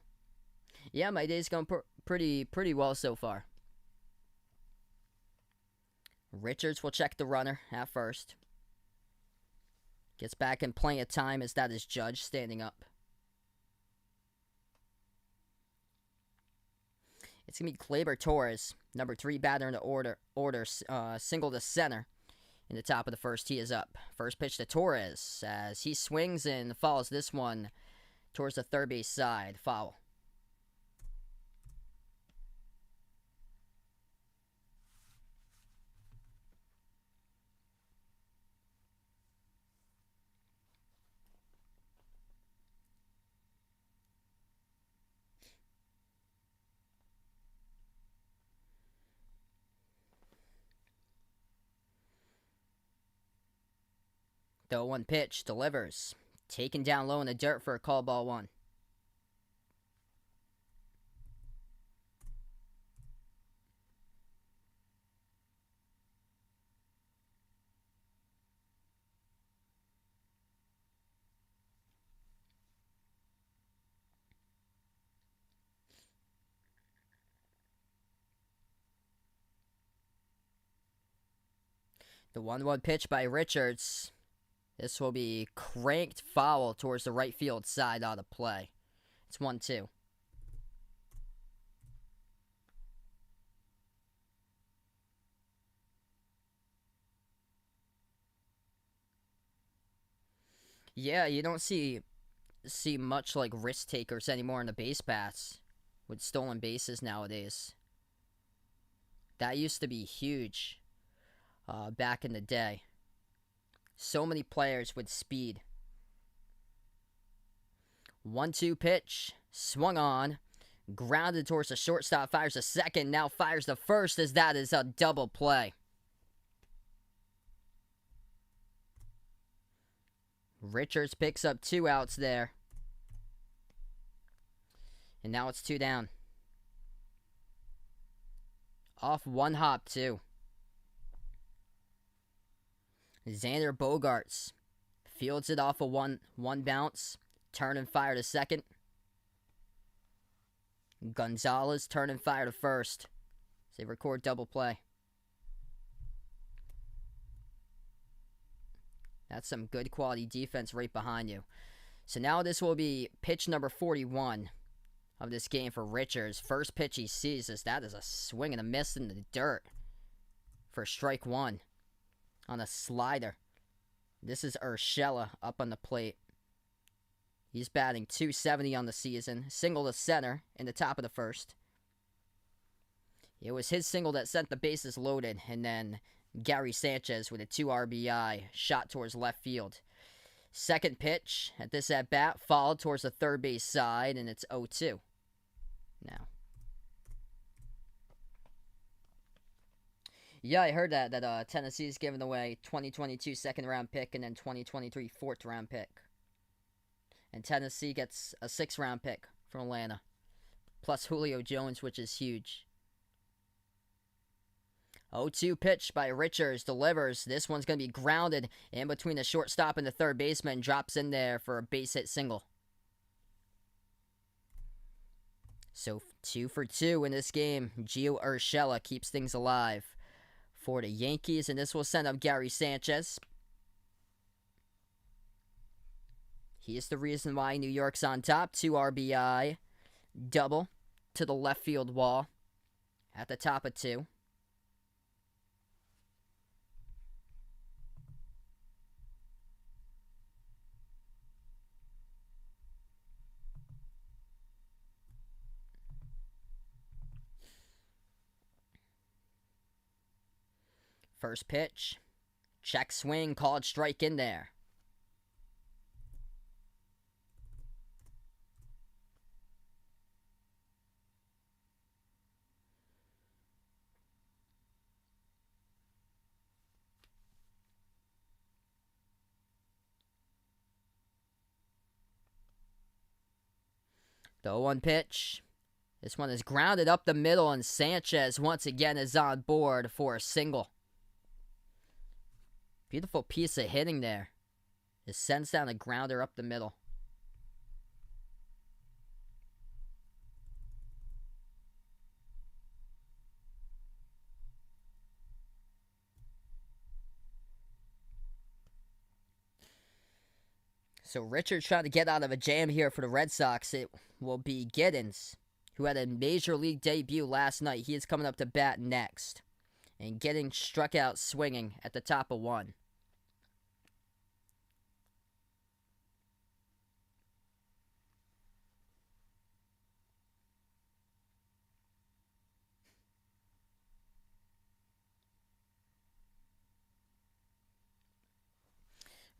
[SPEAKER 1] Yeah, my day's going pretty well so far. Richards will check the runner at first. Gets back in plenty of time as that is Judge standing up. It's going to be Gleyber Torres, number 3 batter in the order single to center. In the top of the first, he is up. First pitch to Torres as he swings and follows this one towards the third base side. Foul. The 1 pitch delivers. Taken down low in the dirt for a call ball 1. The 1-1 pitch by Richards. This will be cranked foul towards the right field side out of play. It's 1-2. Yeah, you don't see much like risk takers anymore in the base paths with stolen bases nowadays. That used to be huge back in the day. So many players with speed. 1-2 pitch. Swung on. Grounded towards the shortstop. Fires the second. Now fires the first as that is a double play. Richards picks up 2 outs there. And now it's 2 down. Off 1 hop too. Xander Bogaerts Fields it off a one bounce. Turn and fire to second. Gonzalez turn and fire to first. So they record double play. That's some good quality defense right behind you. So now this will be pitch number 41 of this game for Richards. First pitch he sees this. That is a swing and a miss in the dirt for strike one on a slider. This is Urshela up on the plate. He's batting .270 on the season. Single to center in the top of the first. It was his single that sent the bases loaded, and then Gary Sanchez with a 2 RBI shot towards left field. Second pitch at this at-bat followed towards the third base side, and it's 0-2 now. Yeah, I heard that Tennessee's giving away 2022 second-round pick and then 2023 fourth-round pick. And Tennessee gets a 6th-round pick from Atlanta, plus Julio Jones, which is huge. 0-2 pitch by Richards, delivers. This one's going to be grounded in between the shortstop and the third baseman. Drops in there for a base hit single. So 2 for 2 in this game. Gio Urshela keeps things alive for the Yankees, and this will send up Gary Sanchez. He is the reason why New York's on top. 2 RBI double to the left field wall at the top of 2. First pitch, check swing, called strike in there. The 0-1 pitch. This one is grounded up the middle, and Sanchez once again is on board for a single. Beautiful piece of hitting there. It sends down a grounder up the middle. So Richards trying to get out of a jam here for the Red Sox. It will be Giddens, who had a major league debut last night. He is coming up to bat next. And getting struck out swinging at the top of 1.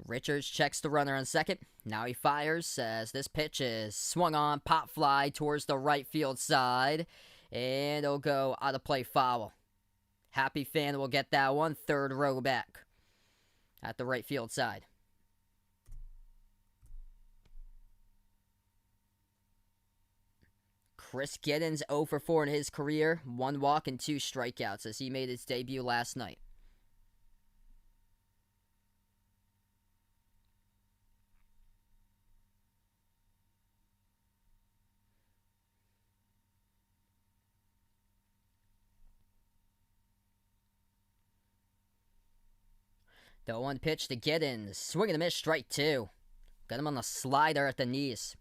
[SPEAKER 1] Richards checks the runner on second. Now he fires as this pitch is swung on, pop fly towards the right field side. And it'll go out of play foul. Happy fan will get that one. Third row back at the right field side. Chris Giddens 0 for 4 in his career. 1 walk and 2 strikeouts as he made his debut last night. The 0-1 pitch to Giddens. Swing and a miss, strike 2. Got him on the slider at the knees.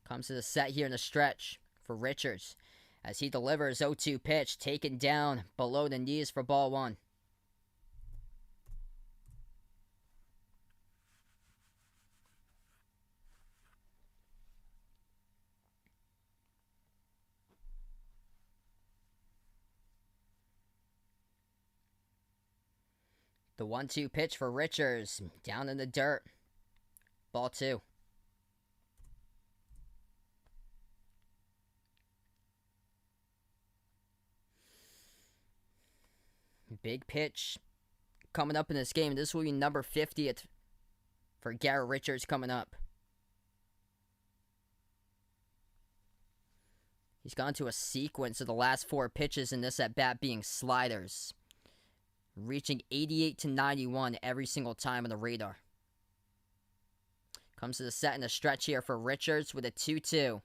[SPEAKER 1] Comes to the set here in the stretch for Richards as he delivers 0-2 pitch, taken down below the knees for ball 1. The 1-2 pitch for Richards, down in the dirt. Ball 2. Big pitch coming up in this game. This will be number 50 for Garrett Richards coming up. He's gone to a sequence of the last 4 pitches in this at-bat being sliders, reaching 88 to 91 every single time on the radar. Comes to the set and the stretch here for Richards with a 2-2.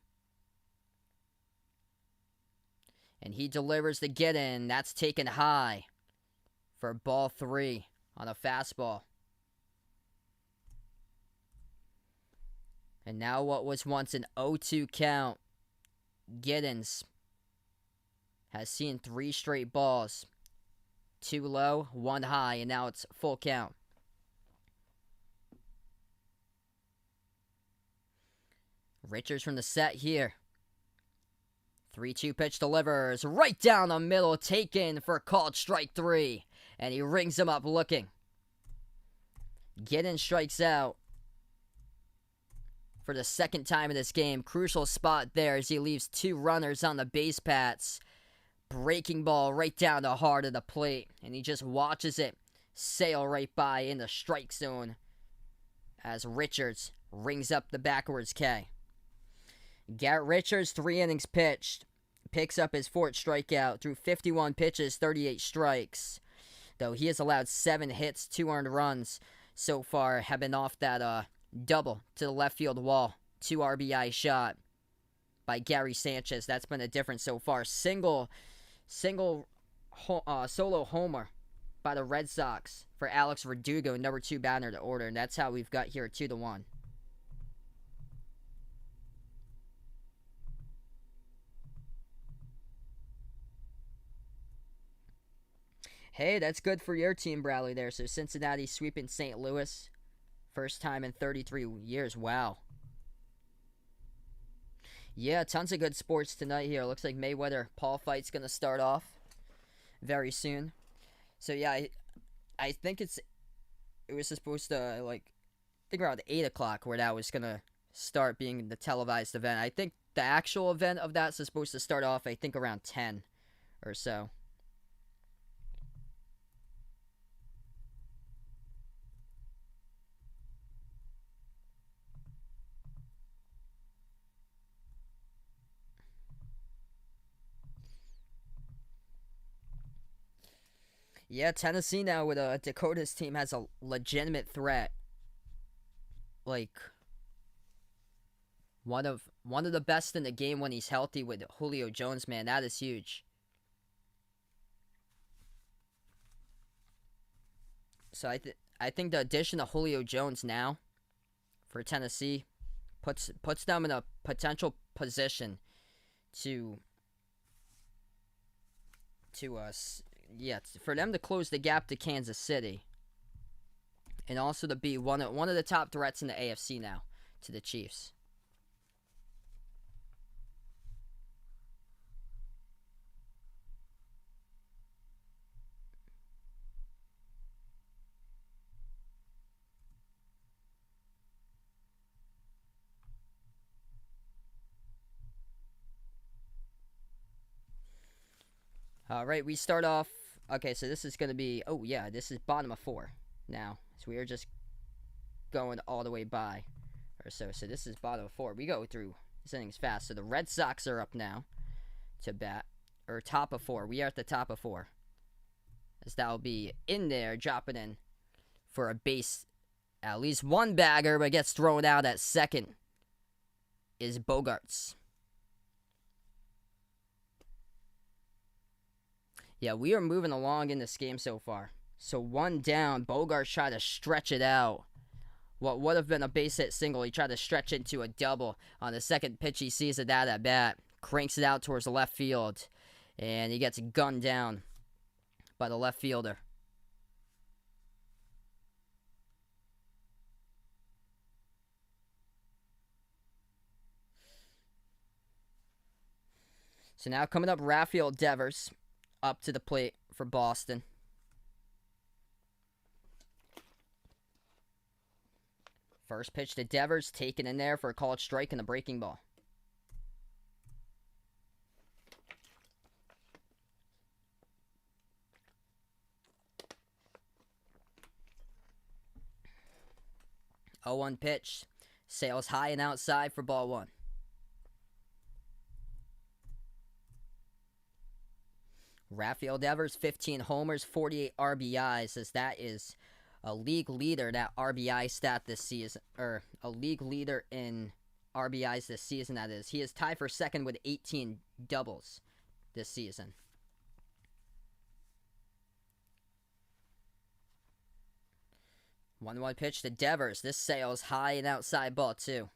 [SPEAKER 1] And he delivers the get-in. That's taken high for ball 3 on a fastball. And now what was once an 0-2 count, Giddens has seen 3 straight balls. 2 low, 1 high, and now it's full count. Richards from the set here. 3-2 pitch delivers right down the middle, taken for a called strike 3. And he rings him up looking. Giddens strikes out for the second time in this game. Crucial spot there as he leaves 2 runners on the base paths. Breaking ball right down the heart of the plate. And he just watches it sail right by in the strike zone as Richards rings up the backwards K. Garrett Richards, 3 innings pitched. Picks up his 4th strikeout through 51 pitches, 38 strikes. Though he has allowed 7 hits, 2 earned runs so far, have been off that double to the left field wall. 2 RBI shot by Gary Sanchez. That's been a difference so far. Solo homer by the Red Sox for Alex Verdugo, number 2 batter in the order. And that's how we've got here 2-1. Hey, that's good for your team, Bradley, there. So Cincinnati sweeping St. Louis. First time in 33 years. Wow. Yeah, tons of good sports tonight here. Looks like Mayweather-Paul fight's going to start off very soon. So, yeah, I think it was supposed to, I think around 8 o'clock where that was going to start being the televised event. I think the actual event of that's supposed to start off, I think, around 10 or so. Yeah, Tennessee now with Dakota's team has a legitimate threat. Like one of the best in the game when he's healthy with Julio Jones, man. That is huge. So I think the addition of Julio Jones now for Tennessee puts them in a potential position to for them to close the gap to Kansas City, and also to be one of the top threats in the AFC now to the Chiefs. All right, we start off. Okay, so this is going to be, this is bottom of 4 now. So we are just going all the way by or so. So this is bottom of 4. We go through this innings fast. So the Red Sox are up now to bat, or top of 4. We are at the top of 4. As that will be in there, dropping in for a base, at least 1 bagger, but gets thrown out at second is Bogarts. Yeah, we are moving along in this game so far. So 1 down, Bogarts tried to stretch it out. What would have been a base hit single, he tried to stretch it into a double on the second pitch he sees of that at bat. Cranks it out towards the left field. And he gets gunned down by the left fielder. So now coming up, Rafael Devers up to the plate for Boston. First pitch to Devers, taken in there for a called strike and a breaking ball. 0-1 pitch. Sails high and outside for ball 1. Rafael Devers, 15 homers, 48 RBIs, as that is a league leader, that RBI stat this season, or a league leader in RBIs this season, that is. He is tied for second with 18 doubles this season. One pitch to Devers. This sails high and outside ball 2.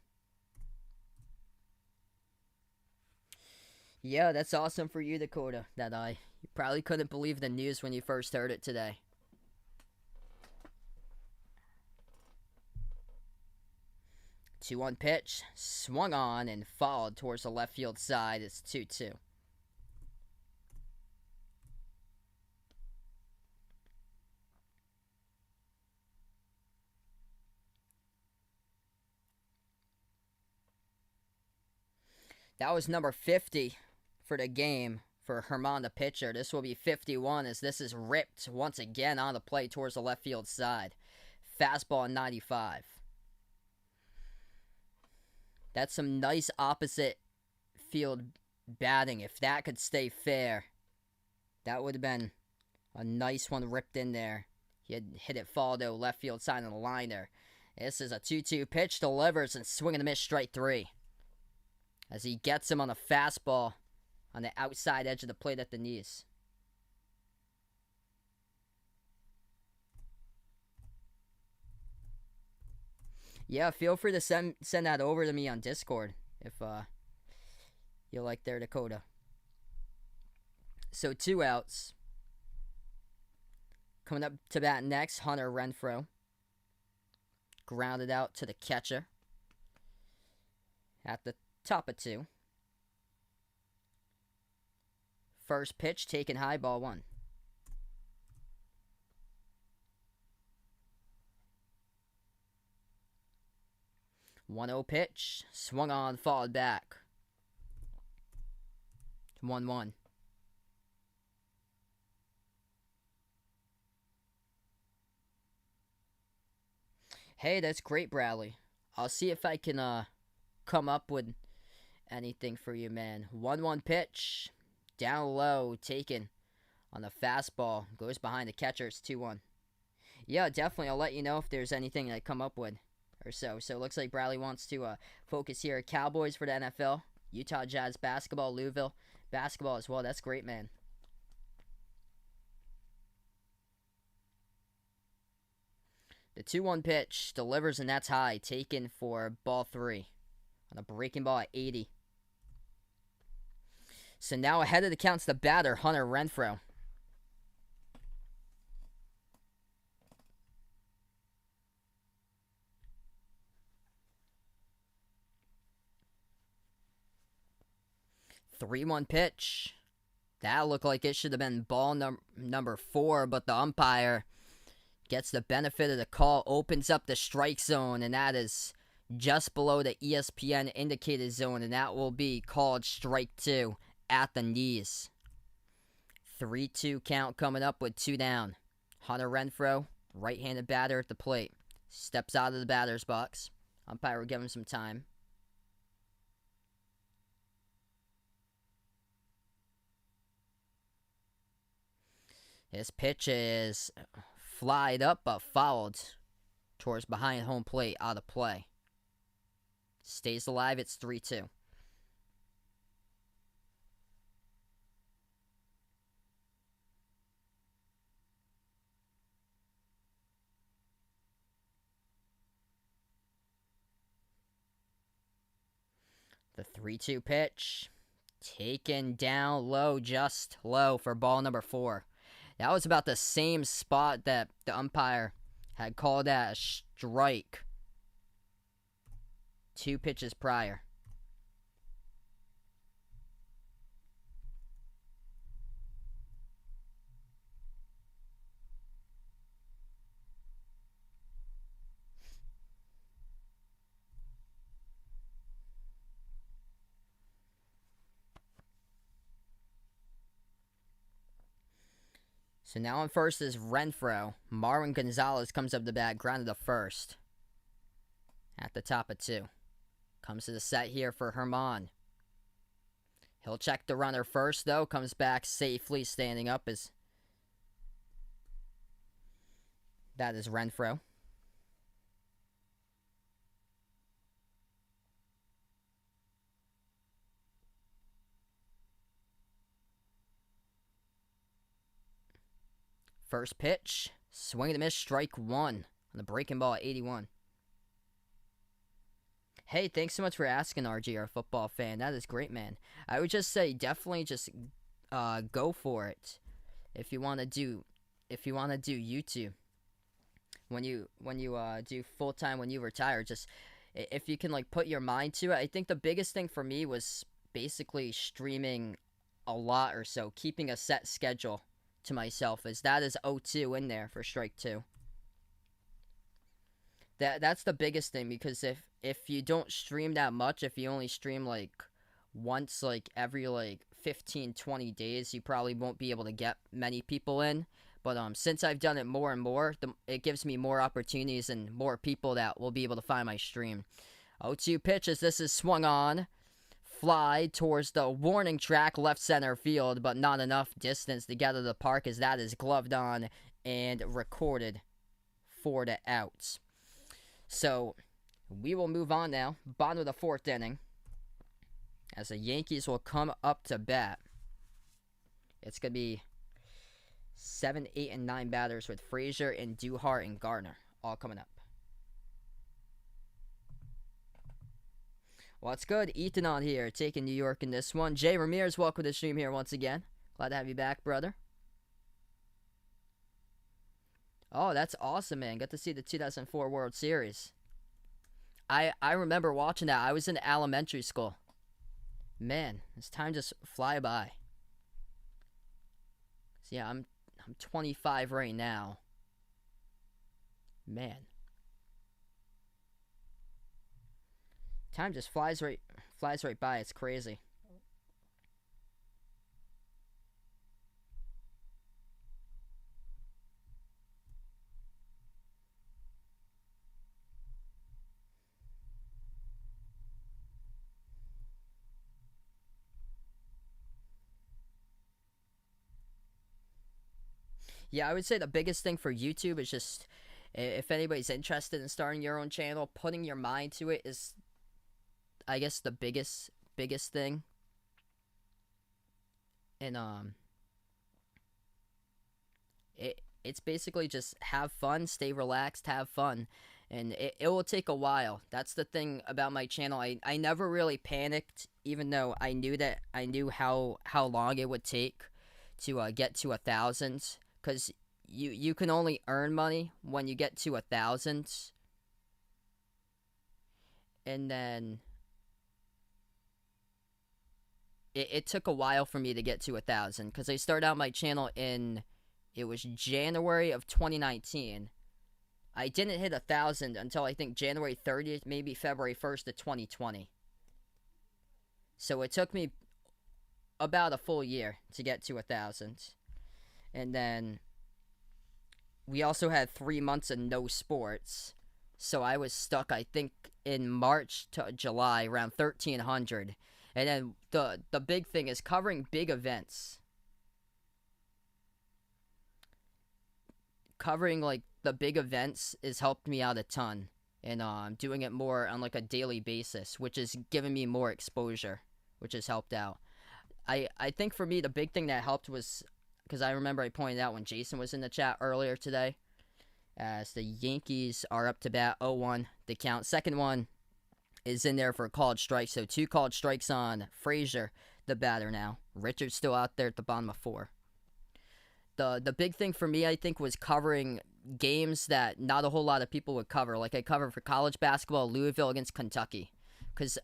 [SPEAKER 1] Yeah, that's awesome for you, Dakota. You probably couldn't believe the news when you first heard it today. Two-one pitch, swung on and fouled towards the left field side. It's 2-2. That was number 50 for the game for Herman, the pitcher. This will be 51 as this is ripped once again on the plate towards the left field side. Fastball 95. That's some nice opposite field batting. If that could stay fair, that would have been a nice one ripped in there. He had hit it fall to left field side of the liner. This is a 2-2 pitch, delivers, and swing and a miss, strike 3. As he gets him on a fastball on the outside edge of the plate at the knees. Yeah, feel free to send that over to me on Discord if you like there, Dakota. So 2 outs. Coming up to bat next, Hunter Renfroe. Grounded out to the catcher. At the top of 2. First pitch taken high, ball 1. 1-0 pitch, swung on, fouled back. 1-1. Hey, that's great, Bradley. I'll see if I can come up with anything for you, man. 1-1 pitch, down low, taken on the fastball. Goes behind the catcher. It's 2-1. Yeah, definitely. I'll let you know if there's anything I come up with or so. So it looks like Bradley wants to focus here. Cowboys for the NFL. Utah Jazz basketball. Louisville basketball as well. That's great, man. The 2-1 pitch delivers, and that's high. Taken for ball 3 on a breaking ball at 80. So now ahead of the count's the batter, Hunter Renfroe. Three-one pitch. That looked like it should have been ball number 4, but the umpire gets the benefit of the call, opens up the strike zone, and that is just below the ESPN indicated zone, and that will be called strike 2 at the knees. 3-2 count coming up with 2 down. Hunter Renfroe, right-handed batter at the plate, steps out of the batter's box. Umpire will give him some time. His pitch is flied up but fouled towards behind home plate, out of play. Stays alive, it's 3-2. The 3-2 pitch, taken down low, just low for ball number 4. That was about the same spot that the umpire had called at a strike 2 pitches prior. So now on first is Renfroe. Marwin Gonzalez comes up the bat, grounded to first. at the top of 2. Comes to the set here for Herman. He'll check the runner first, though. Comes back safely, standing up as that is Renfroe. First pitch, swing and a miss, strike 1 on the breaking ball at 81. Hey, thanks so much for asking, RG, our football fan. That is great, man. I would just say definitely just go for it if you want to do YouTube when you do full time when you retire. Just if you can like put your mind to it. I think the biggest thing for me was basically streaming a lot or so, keeping a set schedule to myself, as that is 0-2 in there for strike 2. That's the biggest thing, because if you don't stream that much, if you only stream like once like every like 15-20 days, you probably won't be able to get many people in. But since I've done it more and more, it gives me more opportunities and more people that will be able to find my stream. 0-2 pitches. This is swung on. Fly towards the warning track, left center field, but not enough distance to get to the park, as that is gloved on and recorded for the outs. So we will move on now. Bottom of the 4th inning, as the Yankees will come up to bat. It's going to be 7, 8, and 9 batters with Frazier and Duhart and Gardner all coming up. What's good? Ethan on here, taking New York in this one. Jay Ramirez, welcome to the stream here once again. Glad to have you back, brother. Oh, that's awesome, man. Got to see the 2004 World Series. I remember watching that. I was in elementary school. Man, this time just fly by. So yeah, I'm 25 right now. Man. Time just flies right by. It's crazy. Yeah, I would say the biggest thing for YouTube is just, if anybody's interested in starting your own channel, putting your mind to it is, I guess, the biggest thing. And it's basically just have fun, stay relaxed, have fun, and it will take a while. That's the thing about my channel. I never really panicked, even though I knew how long it would take to get to 1,000, because you can only earn money when you get to 1,000, and then it took a while for me to get to 1,000, because I started out my channel it was January of 2019. I didn't hit 1,000 until I think January 30th, maybe February 1st of 2020. So it took me about a full year to get to 1,000. And then we also had 3 months of no sports. So I was stuck, I think, in March to July, around 1,300. And then the big thing is covering big events. Covering, like, the big events has helped me out a ton. And doing it more on, like, a daily basis, which is giving me more exposure, which has helped out. I think for me, the big thing that helped was, because I remember I pointed out when Jason was in the chat earlier today, as the Yankees are up to bat 0-1, the count. Second one is in there for a called strike, so 2 called strikes on Frazier, the batter now. Richard's still out there at the bottom of 4. The big thing for me, I think, was covering games that not a whole lot of people would cover. Like I covered for college basketball, Louisville against Kentucky. Because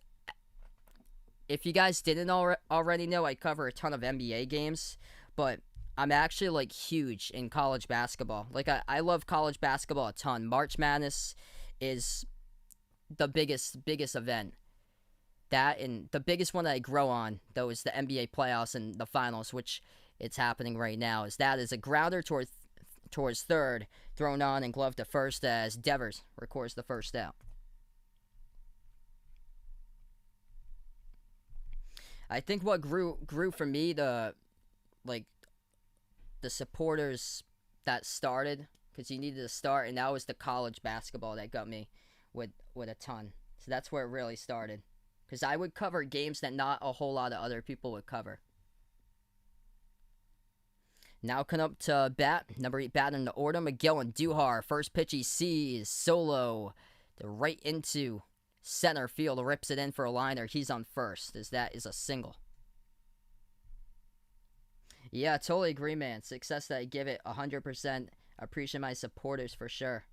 [SPEAKER 1] if you guys didn't already know, I cover a ton of NBA games, but I'm actually, like, huge in college basketball. Like, I love college basketball a ton. March Madness is the biggest event. That, and the biggest one that I grow on, though, is the NBA playoffs and the finals, which it's happening right now. That is a grounder towards third, thrown on and gloved to first as Devers records the first out. I think what grew for me, like the supporters that started, because you needed to start, and that was the college basketball that got me with a ton. So that's where it really started, because I would cover games that not a whole lot of other people would cover. Now coming up to bat, number 8 batter in the order, Miguel and Duhar. First pitch he sees, solo, right into center field, rips it in for a liner. He's on first, as that is a single. Yeah, totally agree, man. Success that I give it 100%. Appreciate my supporters for sure.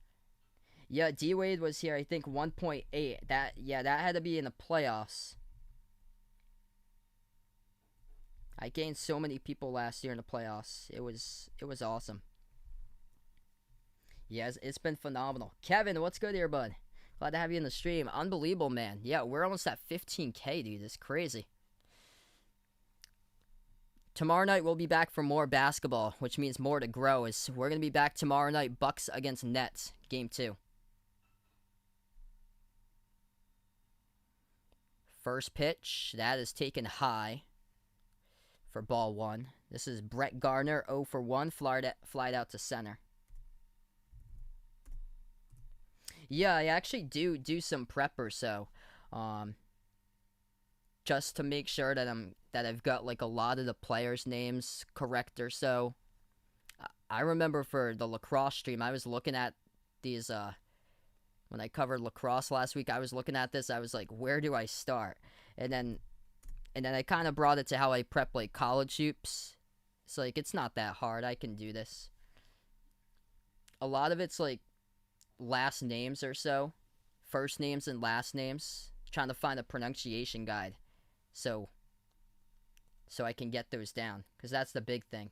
[SPEAKER 1] Yeah, D Wade was here, I think 1.8. That had to be in the playoffs. I gained so many people last year in the playoffs. It was awesome. Yeah, it's been phenomenal. Kevin, what's good here, bud? Glad to have you in the stream. Unbelievable, man. Yeah, we're almost at 15K, dude. It's crazy. Tomorrow night we'll be back for more basketball, which means more to grow. Is we're gonna be back tomorrow night. Bucks against Nets, game 2. First pitch, that is taken high for ball 1. This is Brett Gardner, 0 for 1, flied out to center. Yeah, I actually do some prep or so, just to make sure that I've got like a lot of the players' names correct or so. I remember for the lacrosse stream, I was looking at these when I covered lacrosse last week. I was looking at this. I was like, where do I start? And then I kind of brought it to how I prep like college hoops. It's like, it's not that hard. I can do this. A lot of it's like last names or so, first names and last names, trying to find a pronunciation guide so I can get those down, because that's the big thing.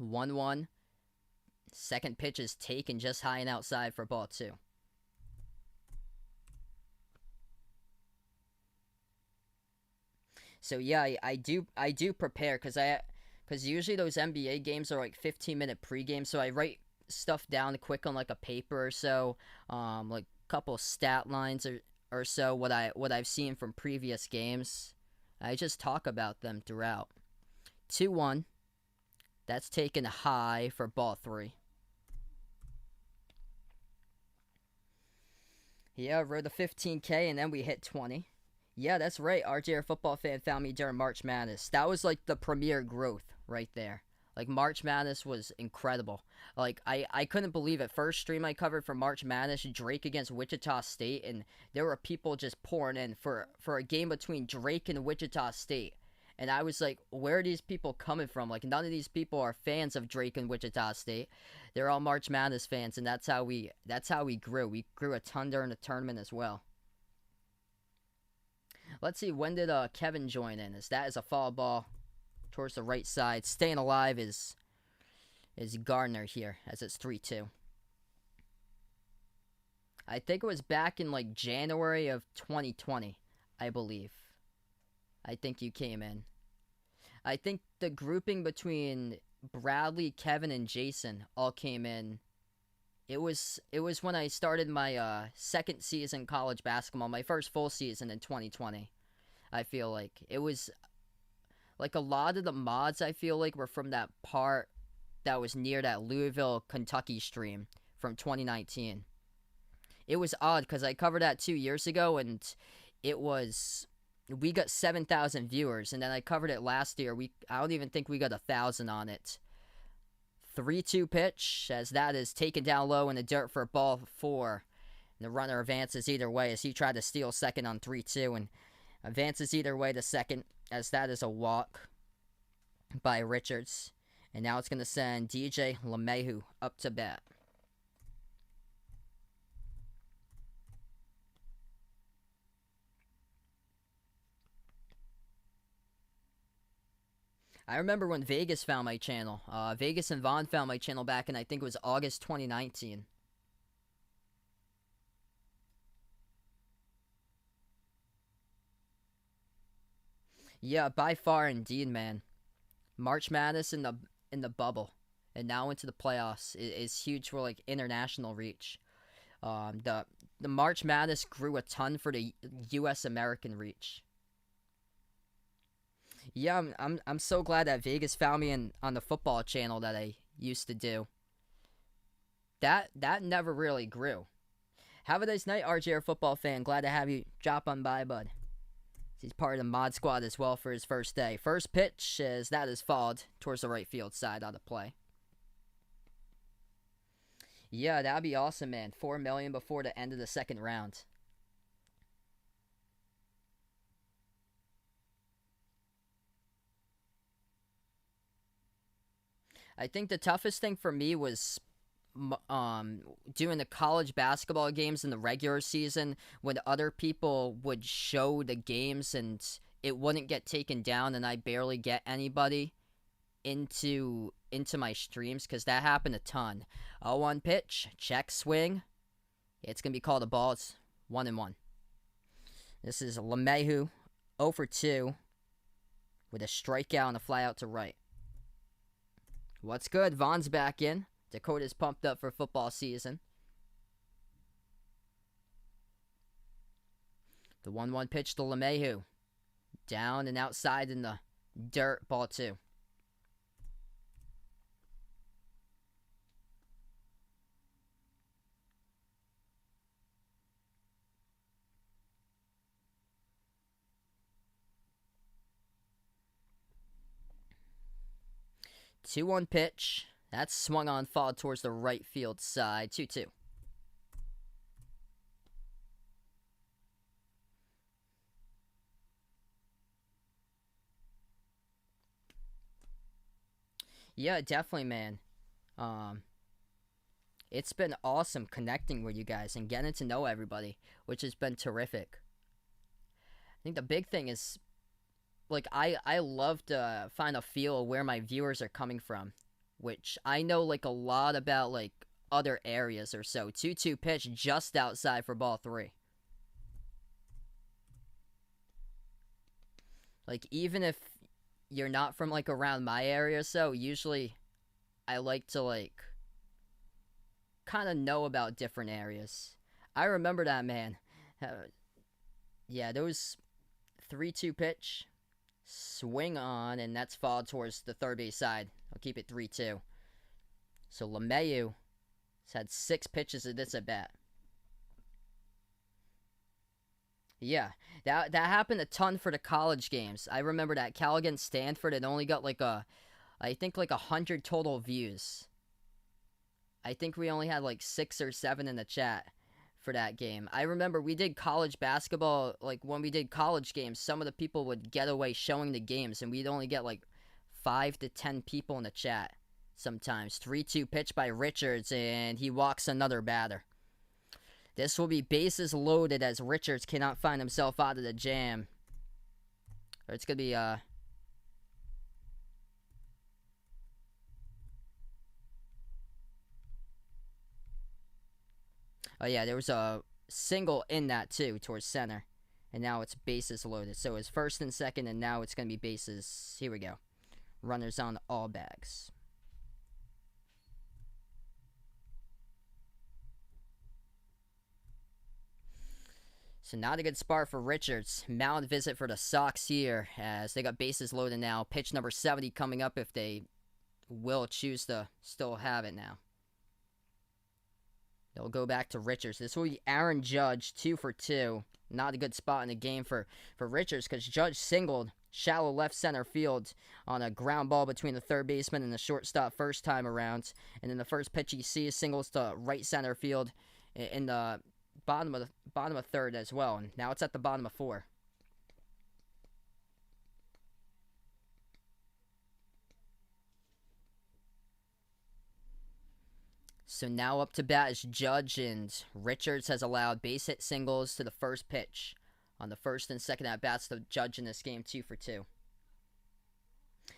[SPEAKER 1] 1-1. Second pitch is taken just high and outside for ball 2. So yeah, I do prepare, because usually those NBA games are like 15-minute pregame, so I write stuff down quick on like a paper or so, like a couple stat lines or so, what I've seen from previous games. I just talk about them throughout. 2-1. That's taken high for ball 3. Yeah, we're the 15K, and then we hit 20. Yeah, that's right. RJ, our football fan, found me during March Madness. That was like the premier growth right there. Like, March Madness was incredible. Like, I couldn't believe it. First stream I covered for March Madness, Drake against Wichita State, and there were people just pouring in for a game between Drake and Wichita State. And I was like, where are these people coming from? Like, none of these people are fans of Drake and Wichita State. They're all March Madness fans, and that's how we grew. We grew a ton during the tournament as well. Let's see, when did Kevin join in? That is a foul ball towards the right side. Staying alive is Gardner here, as it's 3-2. I think it was back in like January of 2020, I believe. I think you came in. I think the grouping between Bradley, Kevin, and Jason all came in. It was when I started my second season college basketball, my first full season in 2020. I feel like it was like a lot of the mods, I feel like, were from that part that was near that Louisville, Kentucky stream from 2019. It was odd because I covered that 2 years ago, and we got 7,000 viewers, and then I covered it last year. I don't even think we got 1,000 on it. 3-2 pitch, as that is taken down low in the dirt for ball 4. And the runner advances either way, as he tried to steal second on 3-2, and advances either way to second, as that is a walk by Richards. And now it's going to send DJ LeMahieu up to bat. I remember when Vegas found my channel. Vegas and Vaughn found my channel back in, I think it was August 2019. Yeah, by far indeed, man. March Madness in the bubble, and now into the playoffs is huge for like international reach. The March Madness grew a ton for the U.S. American reach. Yeah, I'm so glad that Vegas found me on the football channel that I used to do. That never really grew. Have a nice night, RJ, football fan. Glad to have you drop on by, bud. He's part of the mod squad as well for his first day. First pitch is that is fouled towards the right field side on the play. Yeah, that'd be awesome, man. 4 million before the end of the second round. I think the toughest thing for me was doing the college basketball games in the regular season when other people would show the games and it wouldn't get taken down and I barely get anybody into my streams because that happened a ton. 0-1 pitch, check swing. It's gonna be called a ball. It's 1-1. This is LeMahieu, 0 for 2, with a strikeout and a fly out to right. What's good? Vaughn's back in. Dakota's pumped up for football season. The 1-1 pitch to LeMahieu. Down and outside in the dirt, ball 2. Two one pitch. That's swung on, fouled towards the right field side. 2-2. Yeah, definitely, man. It's been awesome connecting with you guys and getting to know everybody, which has been terrific. I think the big thing is, like, I love to find a feel of where my viewers are coming from, which I know, like, a lot about, like, other areas or so. 2-2 pitch just outside for ball 3. Like, even if you're not from, like, around my area or so, usually I like to, like, kind of know about different areas. I remember that, man. Yeah, those 3-2 pitch, swing on, and that's fouled towards the third base side. I'll keep it 3-2. So LeMahieu has had 6 pitches of this at bat. Yeah, that happened a ton for the college games. I remember that Cal against Stanford, it only got like I think like 100 total views. I think we only had like 6 or 7 in the chat for that game. I remember we did college basketball, like when we did college games, some of the people would get away showing the games, and we'd only get like 5 to 10 people in the chat sometimes. 3-2 pitch by Richards, and he walks another batter. This will be bases loaded as Richards cannot find himself out of the jam. Or it's going to be, oh yeah, there was a single in that too towards center. And now it's bases loaded. So it's first and second, and now it's going to be bases. Here we go. Runners on all bags. So not a good start for Richards. Mound visit for the Sox here as they got bases loaded now. Pitch number 70 coming up if they will choose to still have it now. They'll go back to Richards. This will be Aaron Judge, 2 for 2. Not a good spot in the game for Richards because Judge singled shallow left center field on a ground ball between the third baseman and the shortstop first time around. And then the first pitch he sees singles to right center field in the bottom of third as well, and now it's at the bottom of 4. So now up to bat is Judge, and Richards has allowed base hit singles to the first pitch on the first and second at bats to Judge in this game. 2 for 2.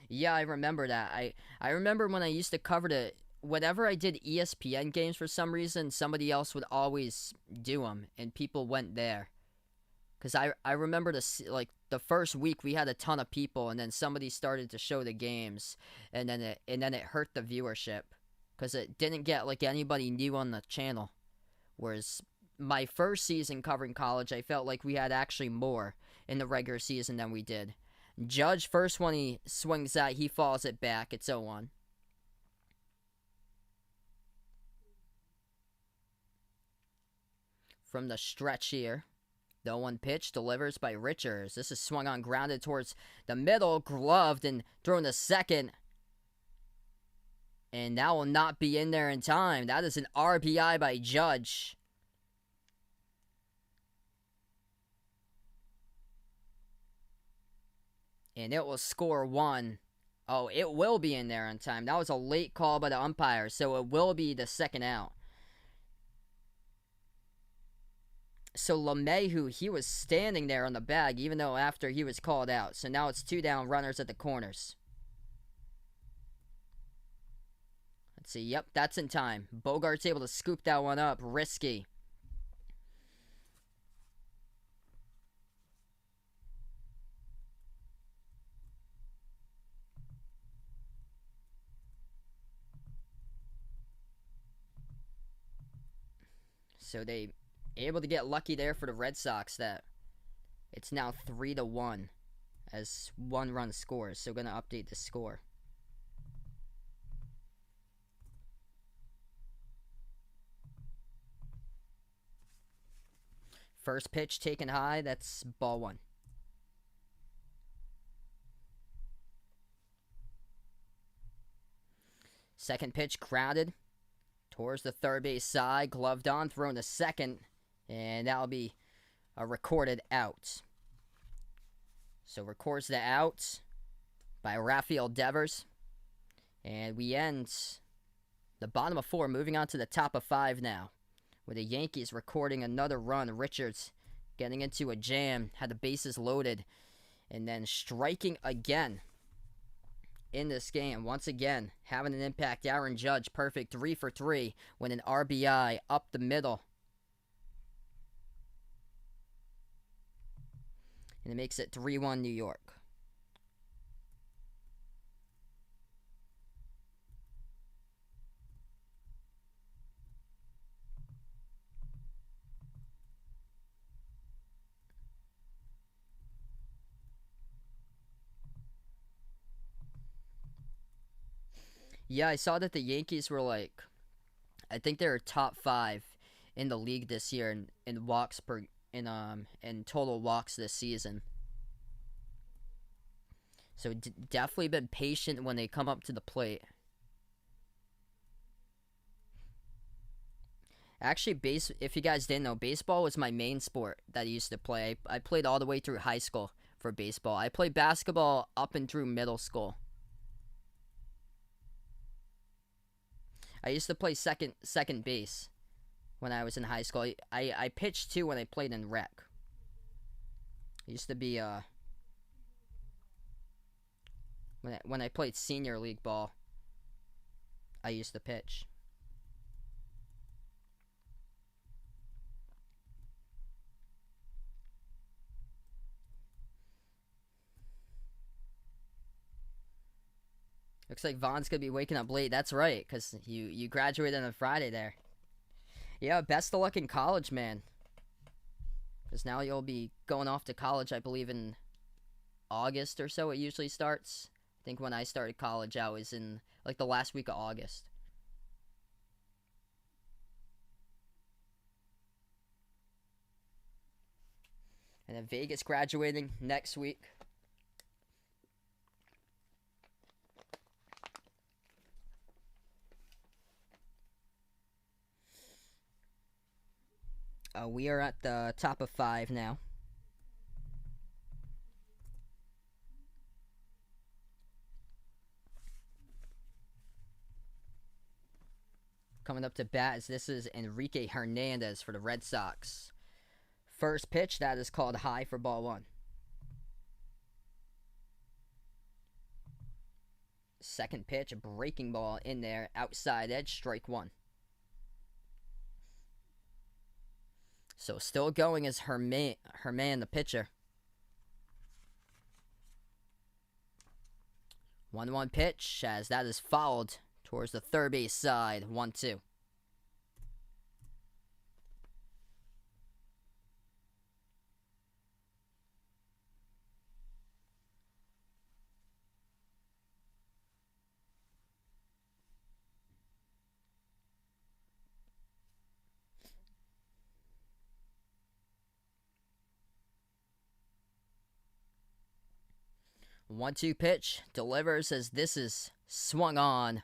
[SPEAKER 1] Yeah, I remember that. I remember when I used to cover the whenever I did ESPN games for some reason, somebody else would always do them, and people went there. Because I remember the first week we had a ton of people, and then somebody started to show the games, and then it hurt the viewership because it didn't get like anybody new on the channel. Whereas my first season covering college, I felt like we had actually more in the regular season than we did. Judge, first one he swings at, he falls it back. It's 0-1. From the stretch here. The 0-1 pitch delivers by Richards. This is swung on, grounded towards the middle, gloved and thrown to second. And that will not be in there in time. That is an RBI by Judge. And it will score 1. Oh, it will be in there in time. That was a late call by the umpire, so it will be the second out. So LeMahieu, he was standing there on the bag even though after he was called out. So now it's 2 down, runners at the corners. Let's see. Yep, that's in time. Bogart's able to scoop that one up. Risky. So they able to get lucky there for the Red Sox that it's now 3-1 as 1 run scores. So going to update the score. First pitch taken high. That's ball 1. Second pitch grounded towards the third base side. Gloved on, thrown to second. And that'll be a recorded out. So records the out by Rafael Devers. And we end the bottom of 4, moving on to the top of 5 now. With the Yankees recording another run. Richards getting into a jam, had the bases loaded, and then striking again in this game. Once again, having an impact. Aaron Judge, perfect 3 for 3 with an RBI up the middle. And it makes it 3-1 New York. Yeah, I saw that the Yankees were like, I think they were top 5 in the league this year in walks per in total walks this season. So definitely been patient when they come up to the plate. Actually, if you guys didn't know, baseball was my main sport that I used to play. I played all the way through high school for baseball. I played basketball up and through middle school. I used to play second base when I was in high school. I pitched too when I played in rec. I used to be when I played senior league ball, I used to pitch. Looks like Vaughn's gonna be waking up late. That's right, because you graduated on a Friday there. Yeah, best of luck in college, man. Because now you'll be going off to college, I believe, in August or so. It usually starts. I think when I started college, I was in like the last week of August. And then Vegas graduating next week. We are at the top of 5 now. Coming up to bat as this is Enrique Hernandez for the Red Sox. First pitch, that is called high for ball 1. Second pitch, a breaking ball in there, outside edge, strike 1. So still going as Herman, the pitcher. 1-1 pitch as that is fouled towards the third base side. 1-2. 1-2 pitch. Delivers as this is swung on.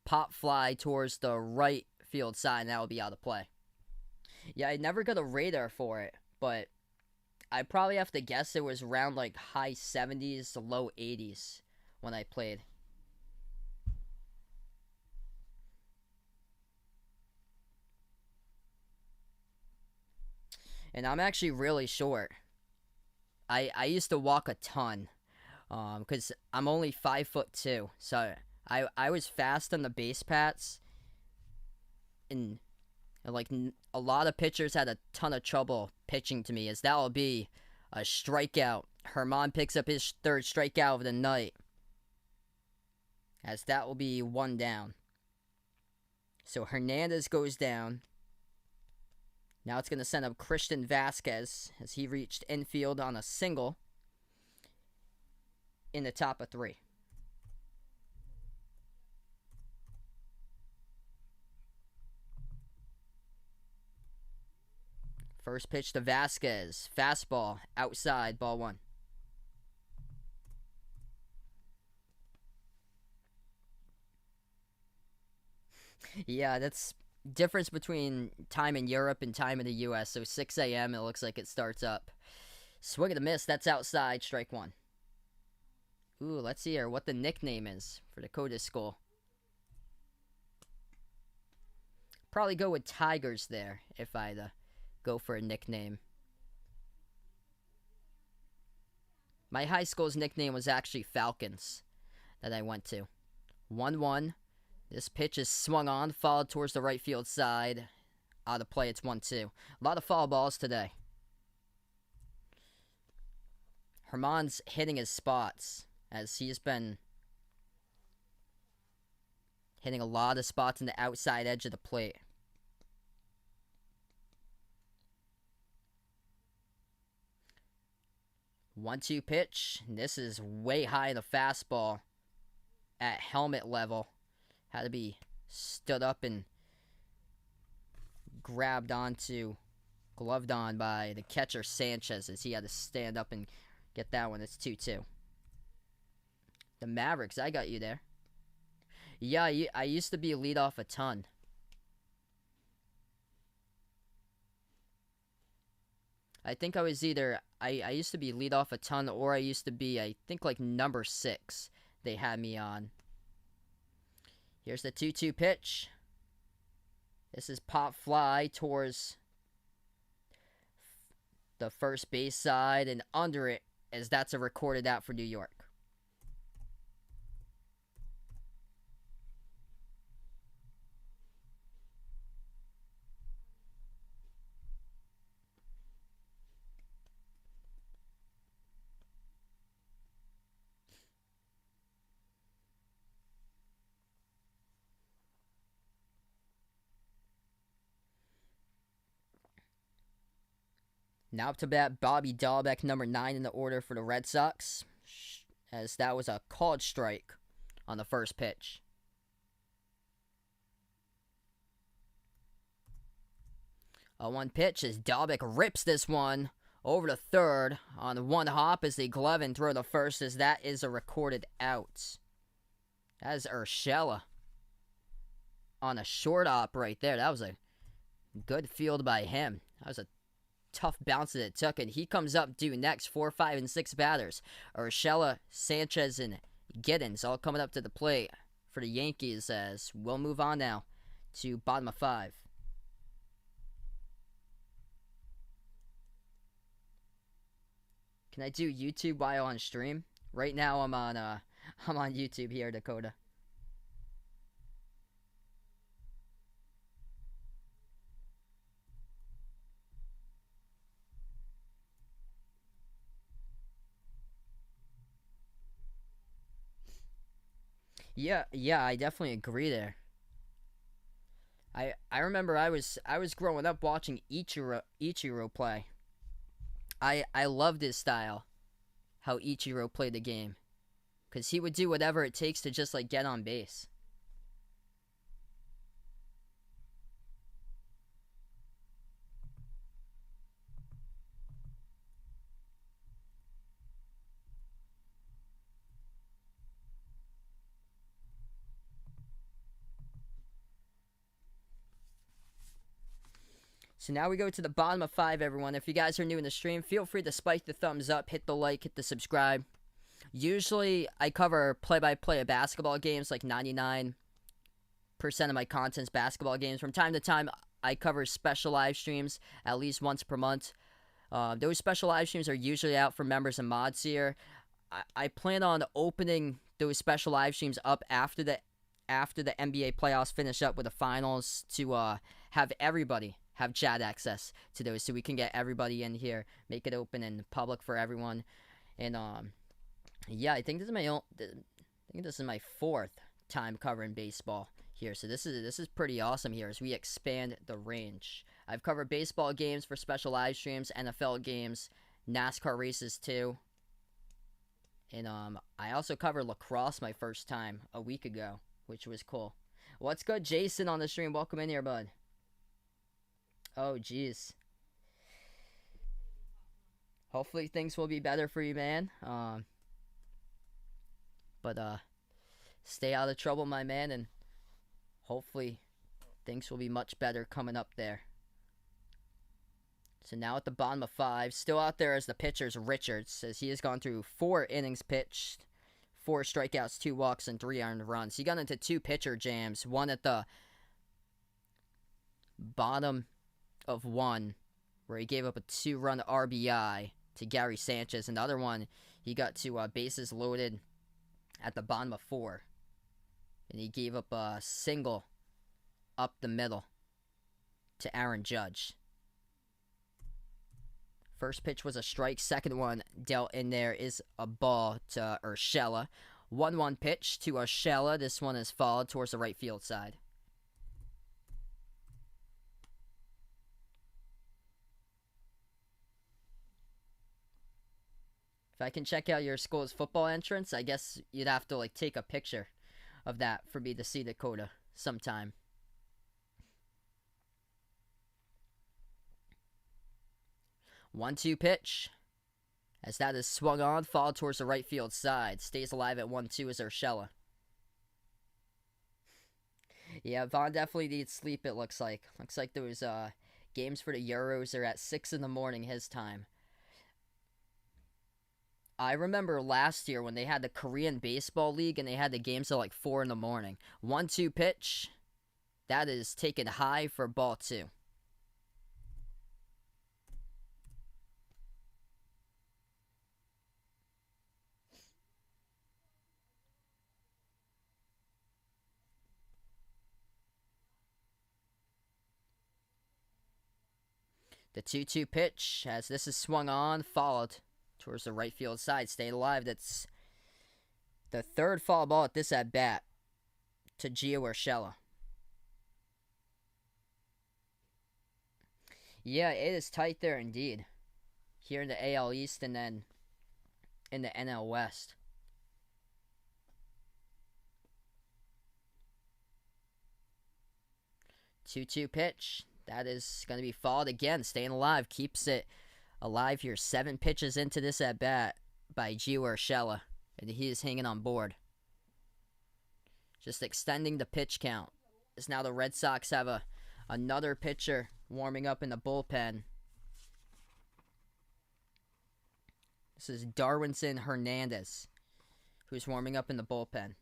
[SPEAKER 1] Pop fly towards the right field side, and that will be out of play. Yeah, I never got a radar for it, but I probably have to guess it was around like high 70s to low 80s when I played. And I'm actually really short. I used to walk a ton, because I'm only 5'2", so I was fast on the base paths, and like a lot of pitchers had a ton of trouble pitching to me, as that will be a strikeout. Herman picks up his third strikeout of the night, as that will be 1 down. So Hernandez goes down. Now it's going to send up Christian Vasquez as he reached infield on a single in the top of 3. First pitch to Vasquez. Fastball outside, ball 1. Yeah, that's difference between time in Europe and time in the U.S. So 6 a.m. it looks like it starts up. Swing and a miss. That's outside. Strike 1. Ooh, let's see here what the nickname is for Dakota's school. Probably go with Tigers there if I'd go for a nickname. My high school's nickname was actually Falcons that I went to. 1-1. This pitch is swung on, fouled towards the right field side. Out of play, it's 1-2. A lot of foul balls today. Herman's hitting his spots, as he's been hitting a lot of spots in the outside edge of the plate. One-two pitch. This is way high in the fastball at helmet level. Had to be stood up and grabbed onto, gloved on by the catcher Sanchez, as he had to stand up and get that one. It's 2-2. The Mavericks, I got you there. Yeah, I used to be a leadoff a ton. I think I was either, I used to be leadoff a ton, or I used to be, I think, like number 6 they had me on. Here's the 2-2 pitch. This is pop fly towards the first base side and under it, as that's a recorded out for New York. Now up to bat, Bobby Dahlbeck, number 9 in the order for the Red Sox, as that was a called strike on the first pitch. A 1 pitch as Dahlbeck rips this one over to third on 1 hop as they glove and throw the first, as that is a recorded out. That is Urshela on a short hop right there. That was a good field by him. That was a tough bounce that it took, and he comes up due next. 4, 5, and 6 batters. Urshela, Sanchez, and Giddens all coming up to the plate for the Yankees, as we'll move on now to bottom of 5. Can I do YouTube while on stream? Right now I'm on YouTube here, Dakota. Yeah, I definitely agree there. I remember I was growing up watching Ichiro play. I loved his style, how Ichiro played the game, because he would do whatever it takes to just like get on base. So now we go to the bottom of 5, everyone. If you guys are new in the stream, feel free to spike the thumbs up, hit the like, hit the subscribe. Usually, I cover play-by-play of basketball games, like 99% of my content's basketball games. From time to time, I cover special live streams at least once per month. Those special live streams are usually out for members and mods here. I plan on opening those special live streams up after the NBA playoffs finish up with the finals to have everybody have chat access to those, so we can get everybody in here, make it open and public for everyone. And yeah, I think this is my 4th time covering baseball here, so this is pretty awesome here as we expand the range. I've covered baseball games for special live streams, NFL games, NASCAR races too. And I also covered lacrosse my first time a week ago, which was cool. What's good, Jason, on the stream? Welcome in here, bud. Oh, jeez. Hopefully things will be better for you, man. But stay out of trouble, my man, and hopefully things will be much better coming up there. So now at the bottom of 5, still out there as the pitcher's Richards, as he has gone through 4 innings pitched, 4 strikeouts, 2 walks, and 3 earned runs. He got into 2 pitcher jams, one at the bottom of 1, where he gave up a 2-run RBI to Gary Sanchez, and the other one, he got to bases loaded at the bottom of 4, and he gave up a single up the middle to Aaron Judge. First pitch was a strike. Second one dealt in there is a ball to Urshela. 1-1 pitch to Urshela. This one is fouled towards the right field side. If I can check out your school's football entrance, I guess you'd have to take a picture of that for me to see, Dakota, sometime. 1-2 pitch. As that is swung on, fouled towards the right field side. Stays alive at 1-2 as Urshela. Yeah, Vaughn definitely needs sleep, it looks like. Looks like those games for the Euros are at 6 in the morning his time. I remember last year when they had the Korean Baseball League and they had the games at 4 in the morning. 1-2 pitch. That is taken high for ball 2. The 2-2 pitch, as this is swung on, fouled towards the right field side. Staying alive. That's the 3rd foul ball at this at-bat to Gio Urshela. Yeah, it is tight there indeed. Here in the AL East and then in the NL West. 2-2 pitch. That is going to be fouled again. Staying alive. Keeps it alive here. 7 pitches into this at-bat by Gio Urshela. And he is hanging on board. Just extending the pitch count. As now the Red Sox have another pitcher warming up in the bullpen. This is Darwinson Hernandez, who's warming up in the bullpen.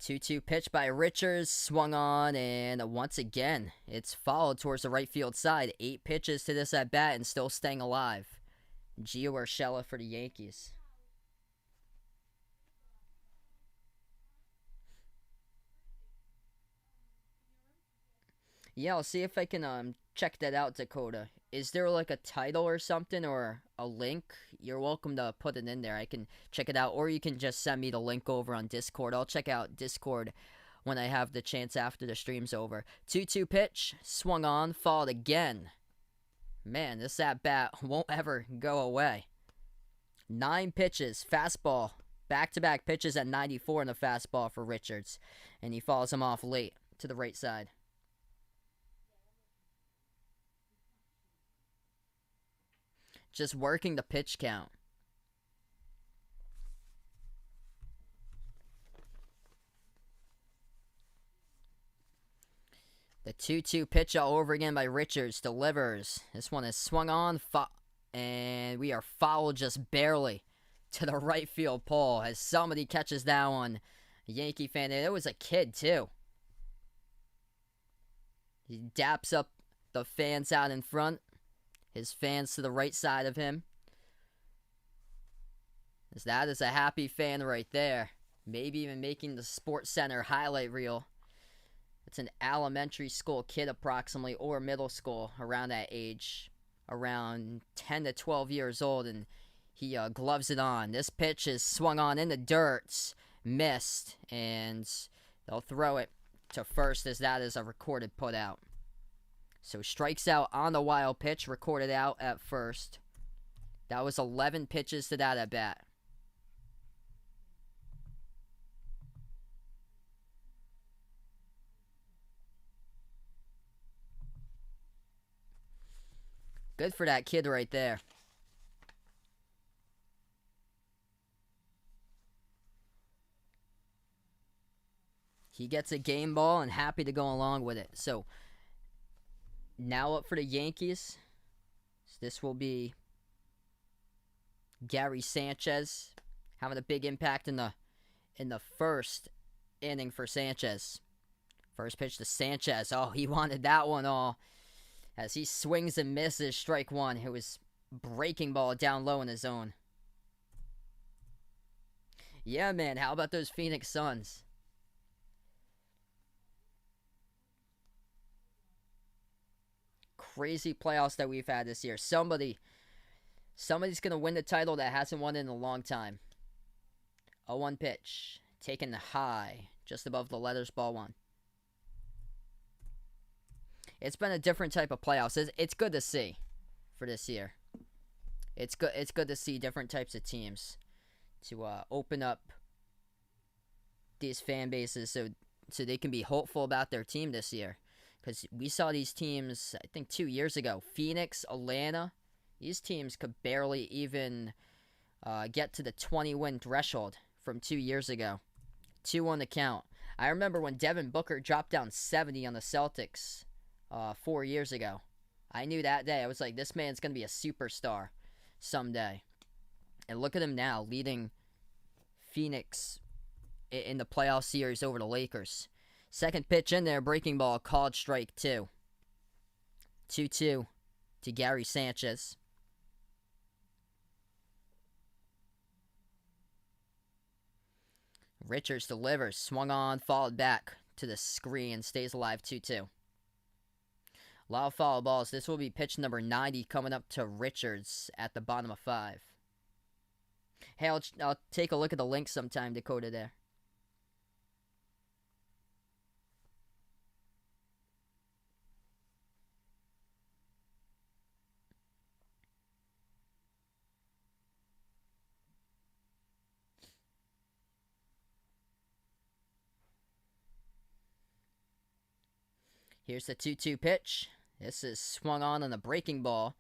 [SPEAKER 1] 2-2 pitch by Richards, swung on, and once again, it's fouled towards the right field side. 8 pitches to this at-bat and still staying alive. Gio Urshela for the Yankees. Yeah, I'll see if I can check that out, Dakota. Is there a title or something or a link? You're welcome to put it in there. I can check it out, or you can just send me the link over on Discord. I'll check out Discord when I have the chance after the stream's over. 2-2 pitch, swung on, fouled again. Man, this at-bat won't ever go away. 9 pitches, fastball, back-to-back pitches at 94 in the fastball for Richards, and he fouls him off late to the right side. Just working the pitch count. The 2-2 pitch all over again by Richards. Delivers. This one is swung on. And we are fouled just barely to the right field pole as somebody catches that one. A Yankee fan. It was a kid, too. He daps up the fans out in front. His fans to the right side of him. As that is a happy fan right there. Maybe even making the Sports Center highlight reel. It's an elementary school kid approximately, or middle school around that age. Around 10 to 12 years old, and he gloves it on. This pitch is swung on in the dirt. Missed, and they'll throw it to first as that is a recorded putout. So strikes out on the wild pitch, recorded out at first. That was 11 pitches to that at bat. Good for that kid right there. He gets a game ball and happy to go along with it. So now up for the Yankees. This will be Gary Sanchez having a big impact in the first inning for Sanchez. First pitch to Sanchez. Oh, he wanted that one all. As he swings and misses strike one. It was breaking ball down low in the zone. Yeah, man. How about those Phoenix Suns? Crazy playoffs that we've had this year. Somebody's going to win the title that hasn't won in a long time. 0-1 pitch. Taken high. Just above the letters, ball one. It's been a different type of playoffs. It's good to see for this year. It's good to see different types of teams to open up these fan bases so they can be hopeful about their team this year. Because we saw these teams, I think 2 years ago, Phoenix, Atlanta. These teams could barely even get to the 20-win threshold from 2 years ago. 2 on the count. I remember when Devin Booker dropped down 70 on the Celtics 4 years ago. I knew that day. I was like, this man's going to be a superstar someday. And look at him now, leading Phoenix in the playoff series over the Lakers. Second pitch in there, breaking ball, called strike 2. 2-2 to Gary Sanchez. Richards delivers, swung on, followed back to the screen, stays alive 2-2. A lot of foul balls. This will be pitch number 90 coming up to Richards at the bottom of 5. Hey, I'll take a look at the link sometime, Dakota, there. Here's the 2-2 pitch. This is swung on the breaking ball.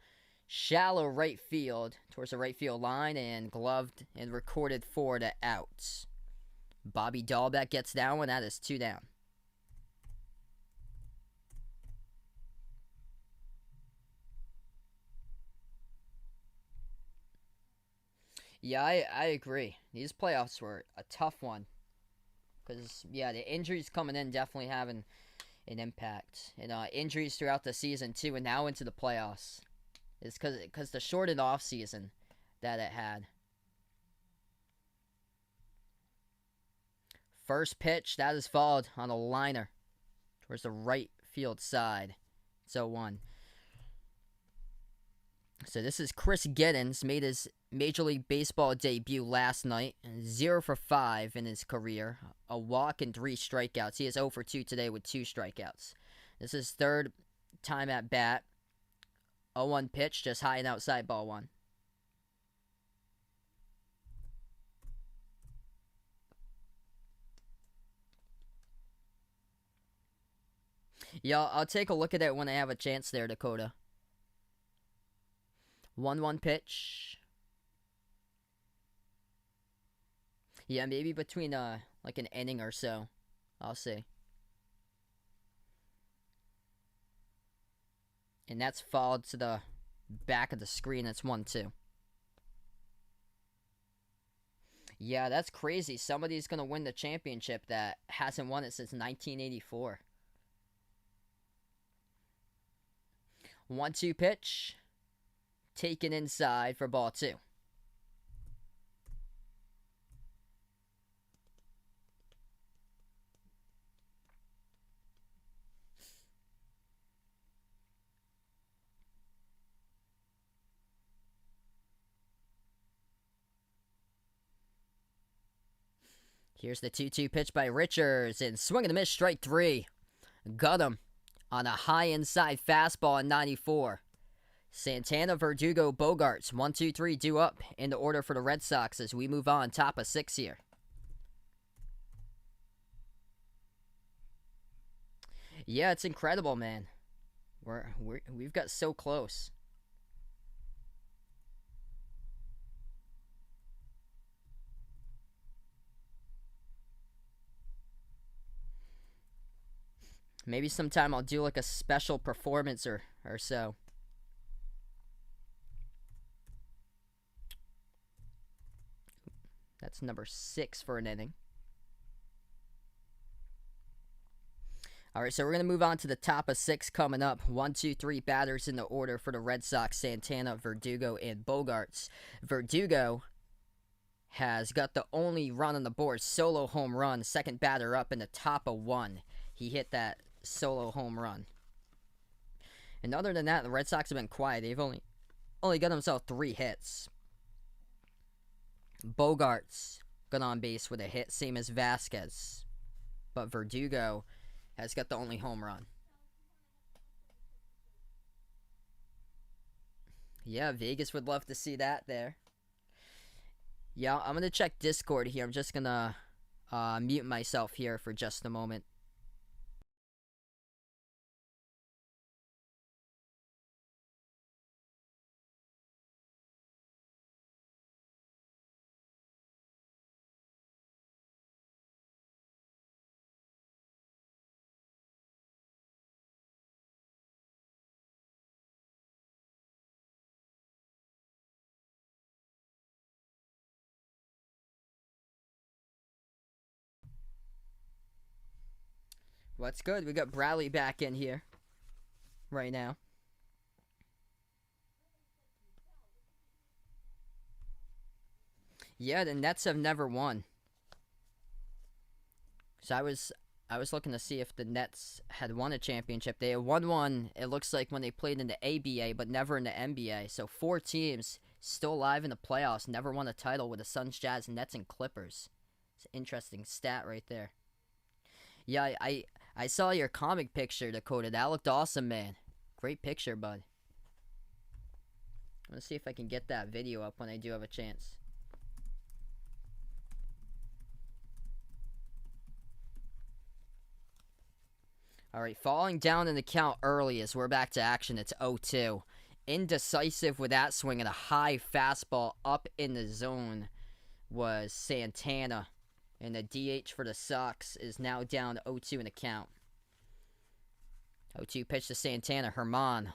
[SPEAKER 1] Shallow right field towards the right field line and gloved and recorded for the outs. Bobby Dahlbeck gets that one. That is 2 down. Yeah, I agree. These playoffs were a tough one. Because, yeah, the injuries coming in definitely having an impact. And injuries throughout the season, too, and now into the playoffs. It's because the shortened off season that it had. First pitch, that is fouled on a liner towards the right field side. It's 0-1. So this is Chris Giddens, made his Major League Baseball debut last night. 0 for 5 in his career. A walk and 3 strikeouts. He is 0 for 2 today with 2 strikeouts. This is third time at bat. 0-1 pitch, just high and outside, ball 1. Yeah, I'll take a look at it when I have a chance there, Dakota. 1-1 pitch. Yeah, maybe between like an inning or so. I'll see. And that's followed to the back of the screen. It's 1-2. Yeah, that's crazy. Somebody's going to win the championship that hasn't won it since 1984. 1-2 pitch. Taken inside for ball 2. Here's the 2-2 pitch by Richards, and swing and a miss, strike 3. Got him on a high inside fastball in 94. Santana, Verdugo, Bogarts, 1, 2, 3 due up in the order for the Red Sox as we move on, top of 6 here. Yeah, it's incredible, man. We've got so close. Maybe sometime I'll do like a special performance or so. That's number 6 for an inning. All right, so we're going to move on to the top of 6 coming up. 1, 2, 3 batters in the order for the Red Sox: Santana, Verdugo, and Bogarts. Verdugo has got the only run on the board, solo home run, second batter up in the top of 1. He hit that solo home run. And other than that, the Red Sox have been quiet. They've only got themselves 3 hits. Bogarts got on base with a hit, same as Vasquez. But Verdugo has got the only home run. Yeah, Vegas would love to see that there. Yeah, I'm going to check Discord here. I'm just going to mute myself here for just a moment. What's good? We got Bradley back in here right now. Yeah, the Nets have never won. So I was looking to see if the Nets had won a championship. They had won one, it looks like, when they played in the ABA, but never in the NBA. So 4 teams still alive in the playoffs, never won a title with the Suns, Jazz, Nets, and Clippers. It's an interesting stat right there. Yeah, I saw your comic picture, Dakota. That looked awesome, man. Great picture, bud. I'm going to see if I can get that video up when I do have a chance. Alright, falling down in the count early as we're back to action. It's 0-2. Indecisive with that swing and a high fastball up in the zone was Santana. And the DH for the Sox is now down 0-2 in the count. 0-2 pitch to Santana. Herman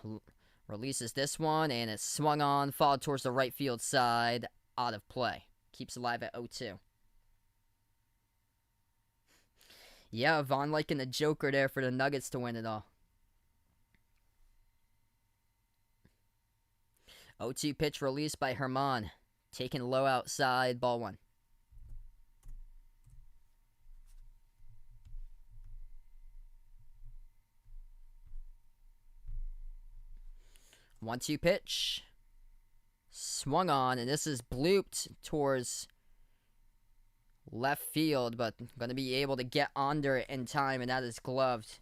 [SPEAKER 1] releases this one, and it's swung on, followed towards the right field side, out of play. Keeps alive at 0-2. Yeah, Von liking the Joker there for the Nuggets to win it all. 0-2 pitch released by Herman. Taken low outside, ball 1. 1-2 pitch. Swung on, and this is blooped towards left field, but going to be able to get under it in time, and that is gloved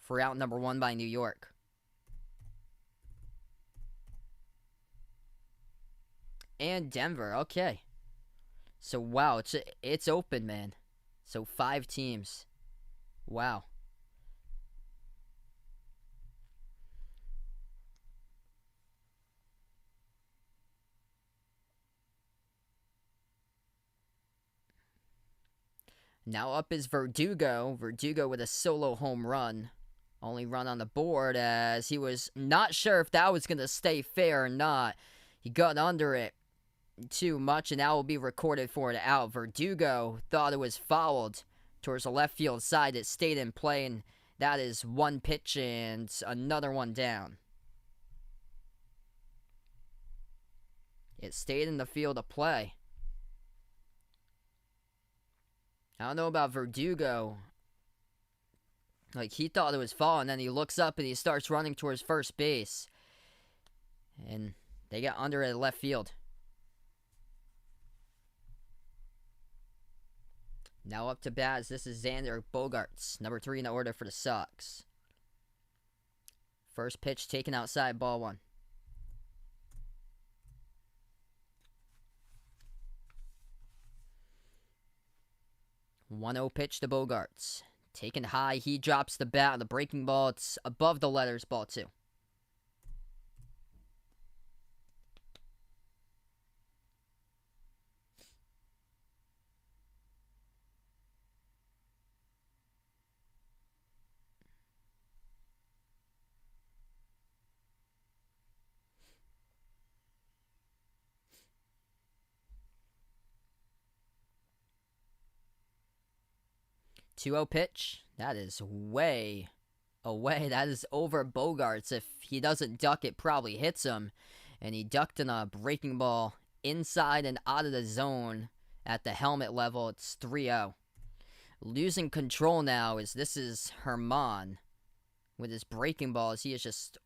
[SPEAKER 1] for out number 1 by New York. And Denver, okay. So, wow, it's open, man. So, 5 teams. Wow. Now up is Verdugo. Verdugo with a solo home run. Only run on the board, as he was not sure if that was going to stay fair or not. He got under it too much, and that will be recorded for an out. Verdugo thought it was fouled towards the left field side. It stayed in play, and that is one pitch and another one down. It stayed in the field of play. I don't know about Verdugo. Like, he thought it was foul, and then he looks up and he starts running towards first base. And they got under it at left field. Now up to bat, this is Xander Bogaerts, number 3 in the order for the Sox. First pitch taken outside, ball 1. 1-0 pitch to Bogaerts. Taken high, he drops the bat on the breaking ball. It's above the letters, ball 2. Two-0 pitch. That is way away. That is over Bogaerts. If he doesn't duck, it probably hits him. And he ducked in a breaking ball inside and out of the zone at the helmet level. It's 3-0. Losing control now is this is Herman with his breaking balls. He is just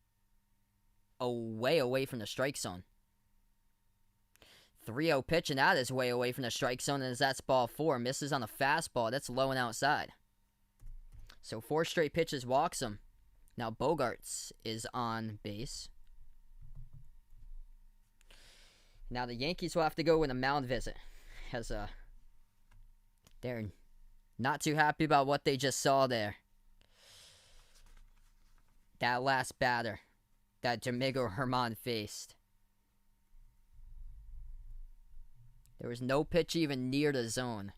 [SPEAKER 1] way away from the strike zone. 3-0 pitch, and that is way away from the strike zone, and that's ball 4. Misses on the fastball. That's low and outside. So 4 straight pitches walks him. Now Bogaerts is on base. Now the Yankees will have to go with a mound visit. As they're not too happy about what they just saw there. That last batter that Domingo Herman faced. There was no pitch even near the zone.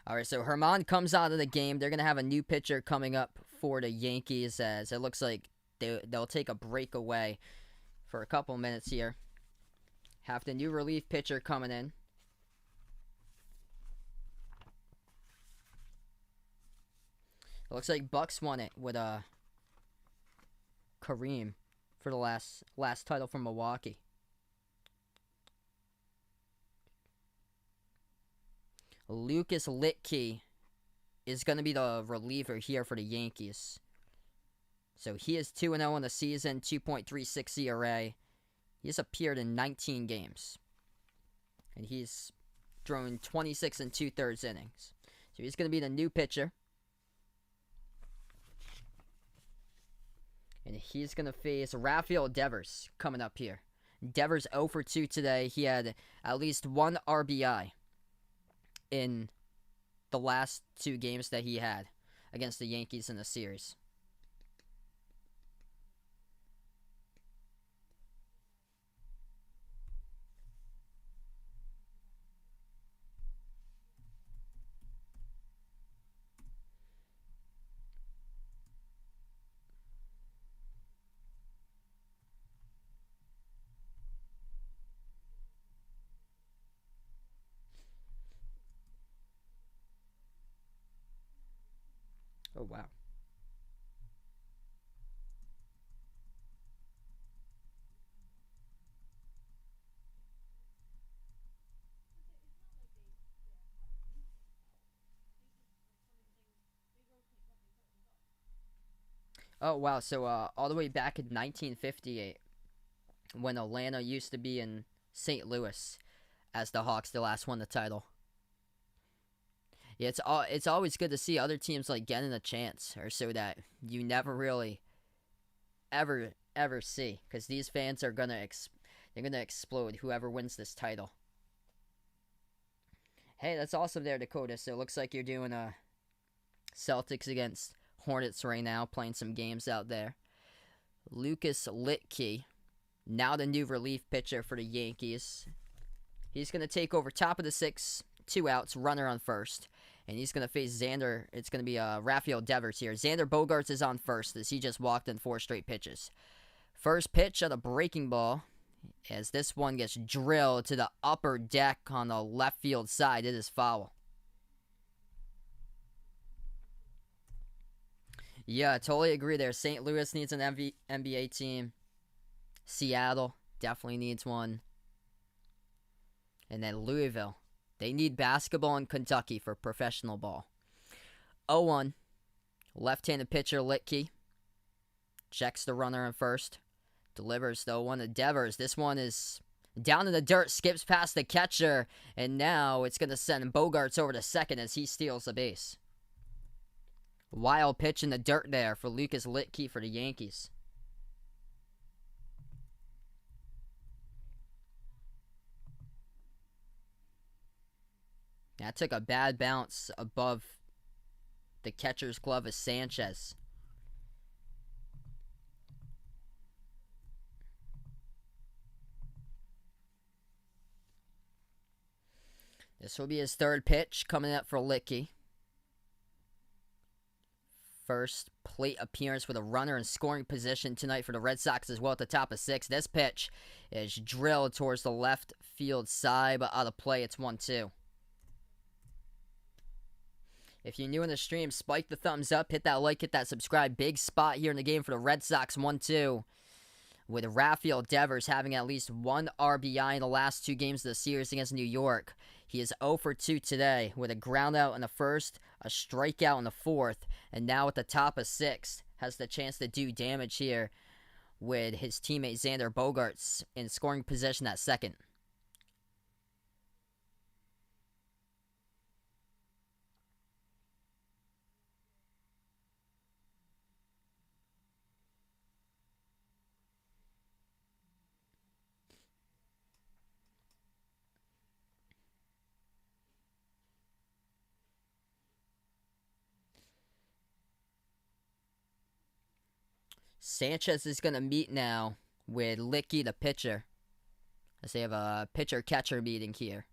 [SPEAKER 1] Alright, so Herman comes out of the game. They're going to have a new pitcher coming up for the Yankees, as it looks like they'll take a break away for a couple minutes here. Have the new relief pitcher coming in. It looks like Bucks won it with Kareem for the last title from Milwaukee. Lucas Litke is going to be the reliever here for the Yankees. So he is 2-0 in the season, 2.36 ERA. He has appeared in 19 games. And he's thrown 26 2/3 innings. So he's going to be the new pitcher. And he's going to face Rafael Devers coming up here. Devers 0 for 2 today. He had at least 1 RBI in the last 2 games that he had against the Yankees in the series. Oh, wow. Oh, wow. So, all the way back in 1958, when Atlanta used to be in St. Louis, as the Hawks still last won the title. Yeah, it's always good to see other teams like getting a chance, or so that you never really ever see, because these fans are gonna explode whoever wins this title. Hey, that's awesome there, Dakota. So it looks like you're doing Celtics against Hornets right now, playing some games out there. Lucas Litke, now the new relief pitcher for the Yankees. He's gonna take over top of the 6, 2 outs, runner on first. And he's going to face Xander. It's going to be Rafael Devers here. Xander Bogaerts is on first as he just walked in 4 straight pitches. First pitch on a breaking ball as this one gets drilled to the upper deck on the left field side. It is foul. Yeah, I totally agree there. St. Louis needs an NBA team. Seattle definitely needs one. And then Louisville. They need basketball in Kentucky for professional ball. 0-1. Left-handed pitcher Litke. Checks the runner in first. Delivers the 0-1 to Devers. This one is down in the dirt. Skips past the catcher. And now it's going to send Bogaerts over to second as he steals the base. Wild pitch in the dirt there for Lucas Litke for the Yankees. That took a bad bounce above the catcher's glove of Sanchez. This will be his third pitch coming up for Litke. First plate appearance with a runner in scoring position tonight for the Red Sox as well at the top of 6. This pitch is drilled towards the left field side, but out of play. It's 1-2. If you're new in the stream, spike the thumbs up, hit that like, hit that subscribe. Big spot here in the game for the Red Sox, 1-2. With Rafael Devers having at least 1 RBI in the last 2 games of the series against New York. He is 0 for 2 today with a ground out in the first, a strikeout in the fourth, and now at the top of 6 has the chance to do damage here with his teammate Xander Bogaerts in scoring position at second. Sanchez is going to meet now with Litke, the pitcher, as they have a pitcher-catcher meeting here.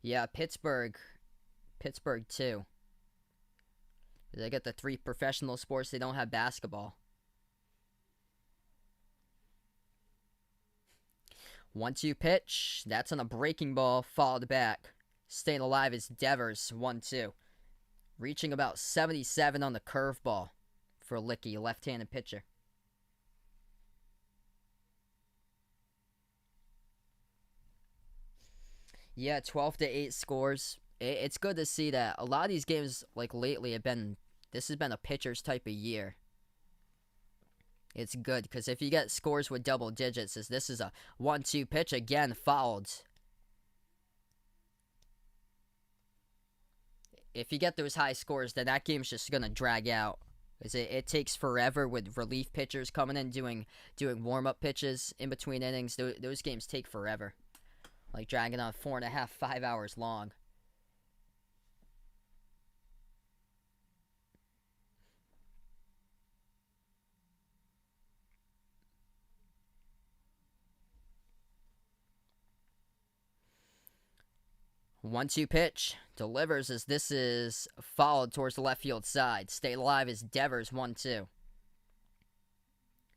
[SPEAKER 1] Yeah, Pittsburgh too. They got the 3 professional sports. They don't have basketball. 1-2 pitch. That's on a breaking ball, fouled back. Staying alive is Devers, 1-2. Reaching about 77 on the curveball for Litke, left-handed pitcher. Yeah, 12-8 scores. It's good to see that. A lot of these games, like lately, this has been a pitcher's type of year. It's good, because if you get scores with double digits, this is a 1-2 pitch, again, fouled. If you get those high scores, then that game's just going to drag out. Because it takes forever with relief pitchers coming in, doing warm-up pitches in between innings. Those games take forever. Like dragging on 4.5, 5 hours long. One-two pitch. Delivers as this is followed towards the left field side. Stay alive is Devers, 1-2.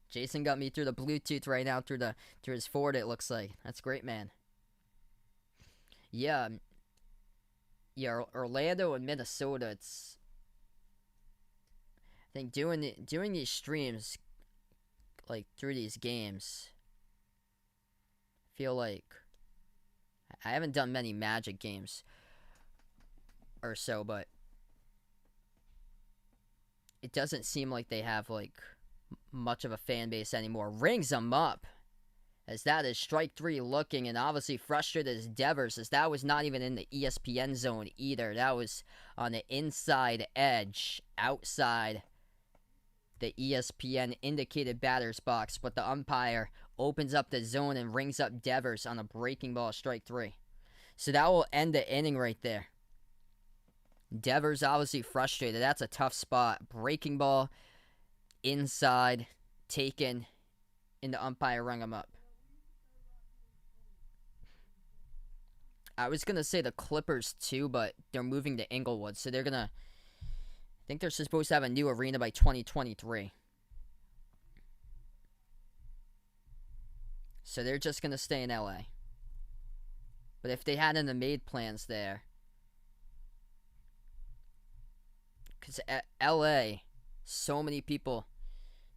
[SPEAKER 1] Jason got me through the Bluetooth right now through his Ford, it looks like. That's great, man. Yeah, Orlando and Minnesota, it's... I think doing these streams, like, through these games, I feel like... I haven't done many Magic games or so, but it doesn't seem like they have, like, much of a fan base anymore. Rings them up, as that is strike 3 looking, and obviously frustrated as Devers, as that was not even in the ESPN zone either. That was on the inside edge, outside the ESPN indicated batter's box, but the umpire opens up the zone and rings up Devers on a breaking ball, strike 3. So that will end the inning right there. Devers obviously frustrated. That's a tough spot. Breaking ball, inside, taken, and the umpire rung him up. I was gonna say the Clippers too, but they're moving to Inglewood, so they're gonna. I think they're supposed to have a new arena by 2023. So they're just gonna stay in LA. But if they hadn't made plans there, because LA, so many people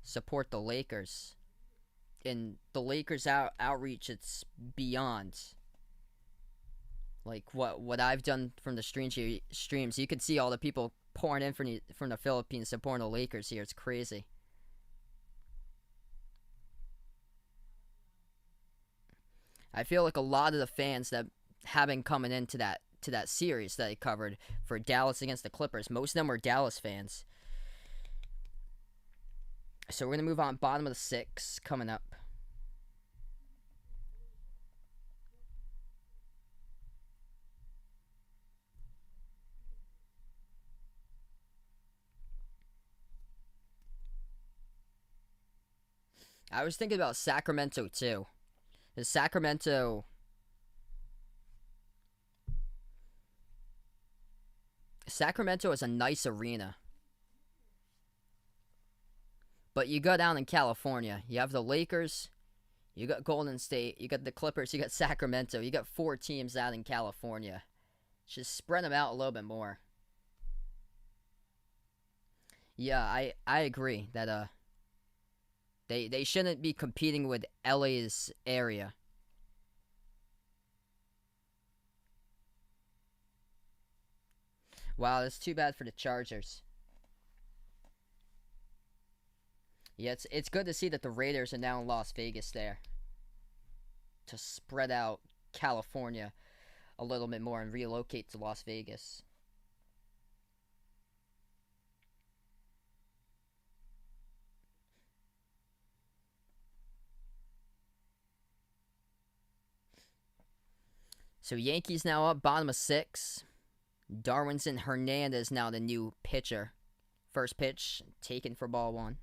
[SPEAKER 1] support the Lakers, and the Lakers outreach, it's beyond. Like what I've done from the streams, you can see all the people pouring in from the Philippines supporting the Lakers here. It's crazy. I feel like a lot of the fans that have been coming into that series that I covered for Dallas against the Clippers, most of them were Dallas fans. So we're gonna move on. Bottom of the 6 coming up. I was thinking about Sacramento too. Is Sacramento is a nice arena. But you go down in California, you have the Lakers, you got Golden State, you got the Clippers, you got Sacramento, you got 4 teams out in California. Just spread them out a little bit more. Yeah, I agree that they shouldn't be competing with LA's area. Wow, that's too bad for the Chargers. Yeah, it's good to see that the Raiders are now in Las Vegas there. To spread out California a little bit more and relocate to Las Vegas. So Yankees now up, bottom of 6. Darwinson Hernandez now the new pitcher. First pitch taken for ball 1.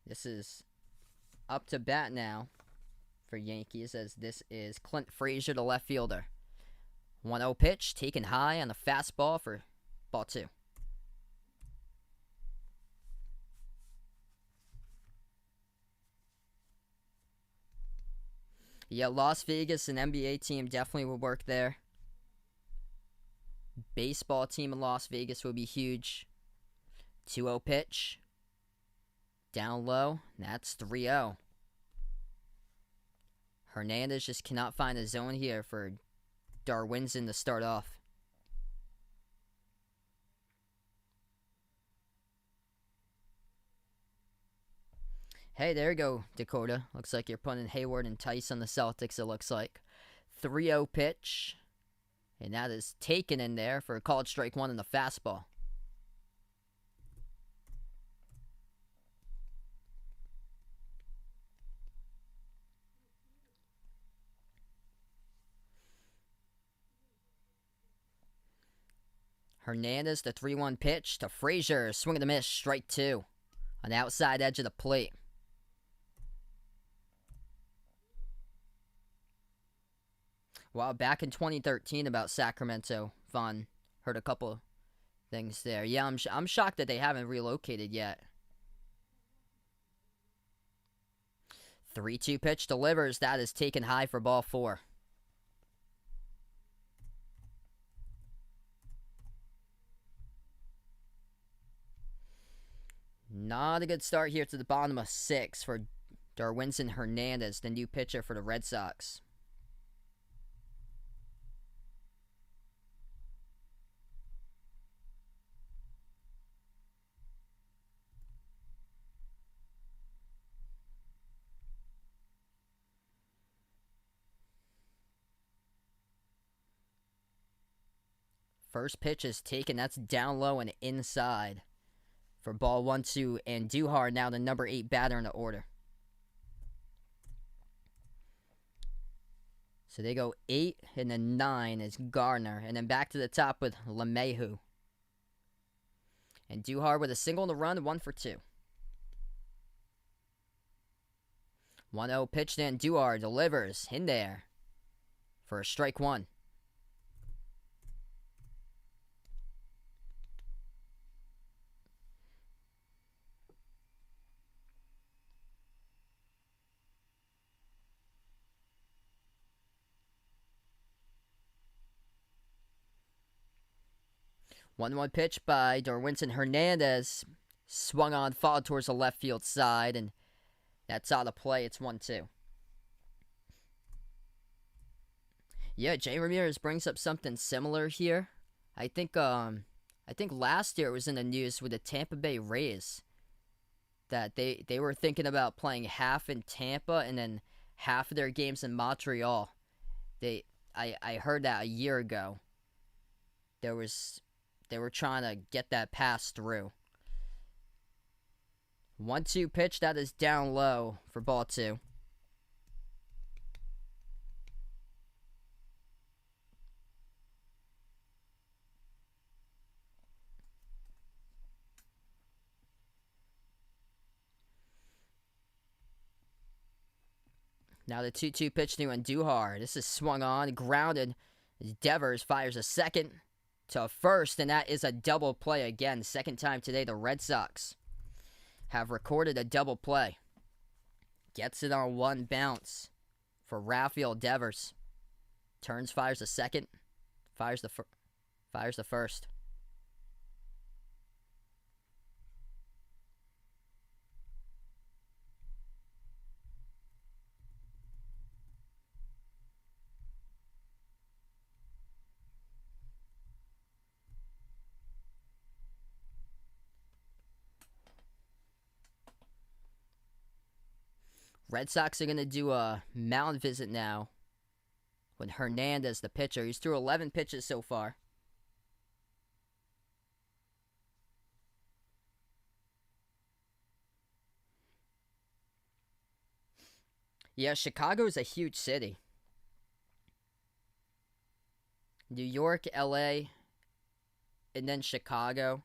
[SPEAKER 1] This is up to bat now for Yankees, as this is Clint Frazier, the left fielder. 1-0 pitch taken high on the fastball for ball 2. Yeah, Las Vegas, an NBA team definitely would work there. Baseball team in Las Vegas would be huge. 2-0 pitch. Down low. That's 3-0. Hernandez just cannot find a zone here for Darwinson to start off. Hey, there you go, Dakota. Looks like you're putting Hayward and Tice on the Celtics, it looks like. 3-0 pitch. And that is taken in there for a called strike 1 in the fastball. Hernandez, the 3-1 pitch to Frazier. Swing and a miss, strike 2. On the outside edge of the plate. Wow, back in 2013 about Sacramento, Vaughn heard a couple things there. Yeah, I'm shocked that they haven't relocated yet. 3-2 pitch delivers. That is taken high for ball 4. Not a good start here to the bottom of 6 for Darwinson Hernandez, the new pitcher for the Red Sox. First pitch is taken. That's down low and inside for ball 1-2. And Duhar now the number 8 batter in the order. So they go 8, and then 9 is Gardner. And then back to the top with LeMahieu. And Duhar with a single in the run, 1 for 2. 1-0 pitch to Andujar, delivers in there for a strike one. One pitch by Darwinson Hernandez. Swung on, fouled towards the left field side, and that's out of play. It's 1-2. Yeah, Jay Ramirez brings up something similar here. I think last year it was in the news with the Tampa Bay Rays that they were thinking about playing half in Tampa and then half of their games in Montreal. I heard that a year ago. They were trying to get that pass through. 1-2 pitch, that is down low for ball two. Now the 2-2 pitch to Andujar. This is swung on, grounded. Devers fires a second to first, and that is a double play again. Second time today the Red Sox have recorded a double play. Gets it on one bounce for Rafael Devers. Turns, fires a second, fires the first. Red Sox are going to do a mound visit now with Hernandez, the pitcher. He's threw 11 pitches so far. Yeah, Chicago is a huge city. New York, LA, and then Chicago.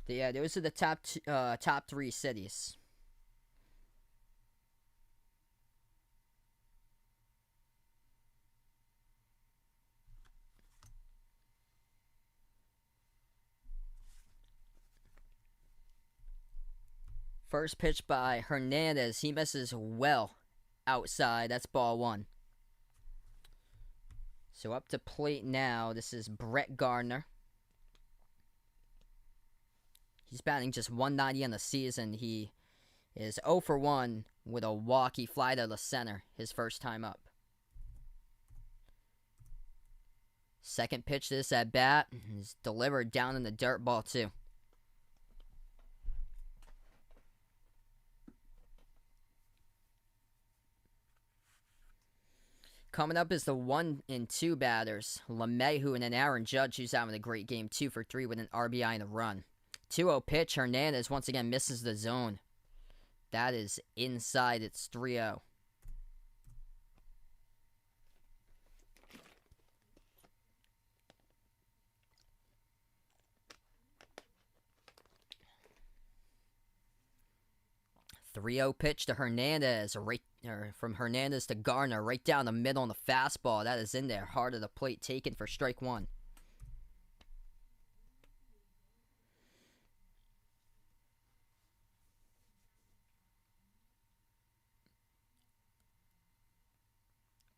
[SPEAKER 1] Yeah, those are the top three cities. First pitch by Hernandez. He misses well outside. That's ball one. So up to plate now. This is Brett Gardner. He's batting just 190 on the season. He is 0 for 1 with a walk. He flied out of center his first time up. Second pitch to this at bat is delivered down in the dirt, ball two. Coming up is the 1 and 2 batters, LeMahieu and then Aaron Judge, who's having a great game, 2 for 3 with an RBI and a run. 2-0 pitch, Hernandez once again misses the zone. That is inside, it's 3-0. Pitch to Hernandez, from Hernandez to Gardner, right down the middle on the fastball. That is in there, hard of the plate, taken for strike one.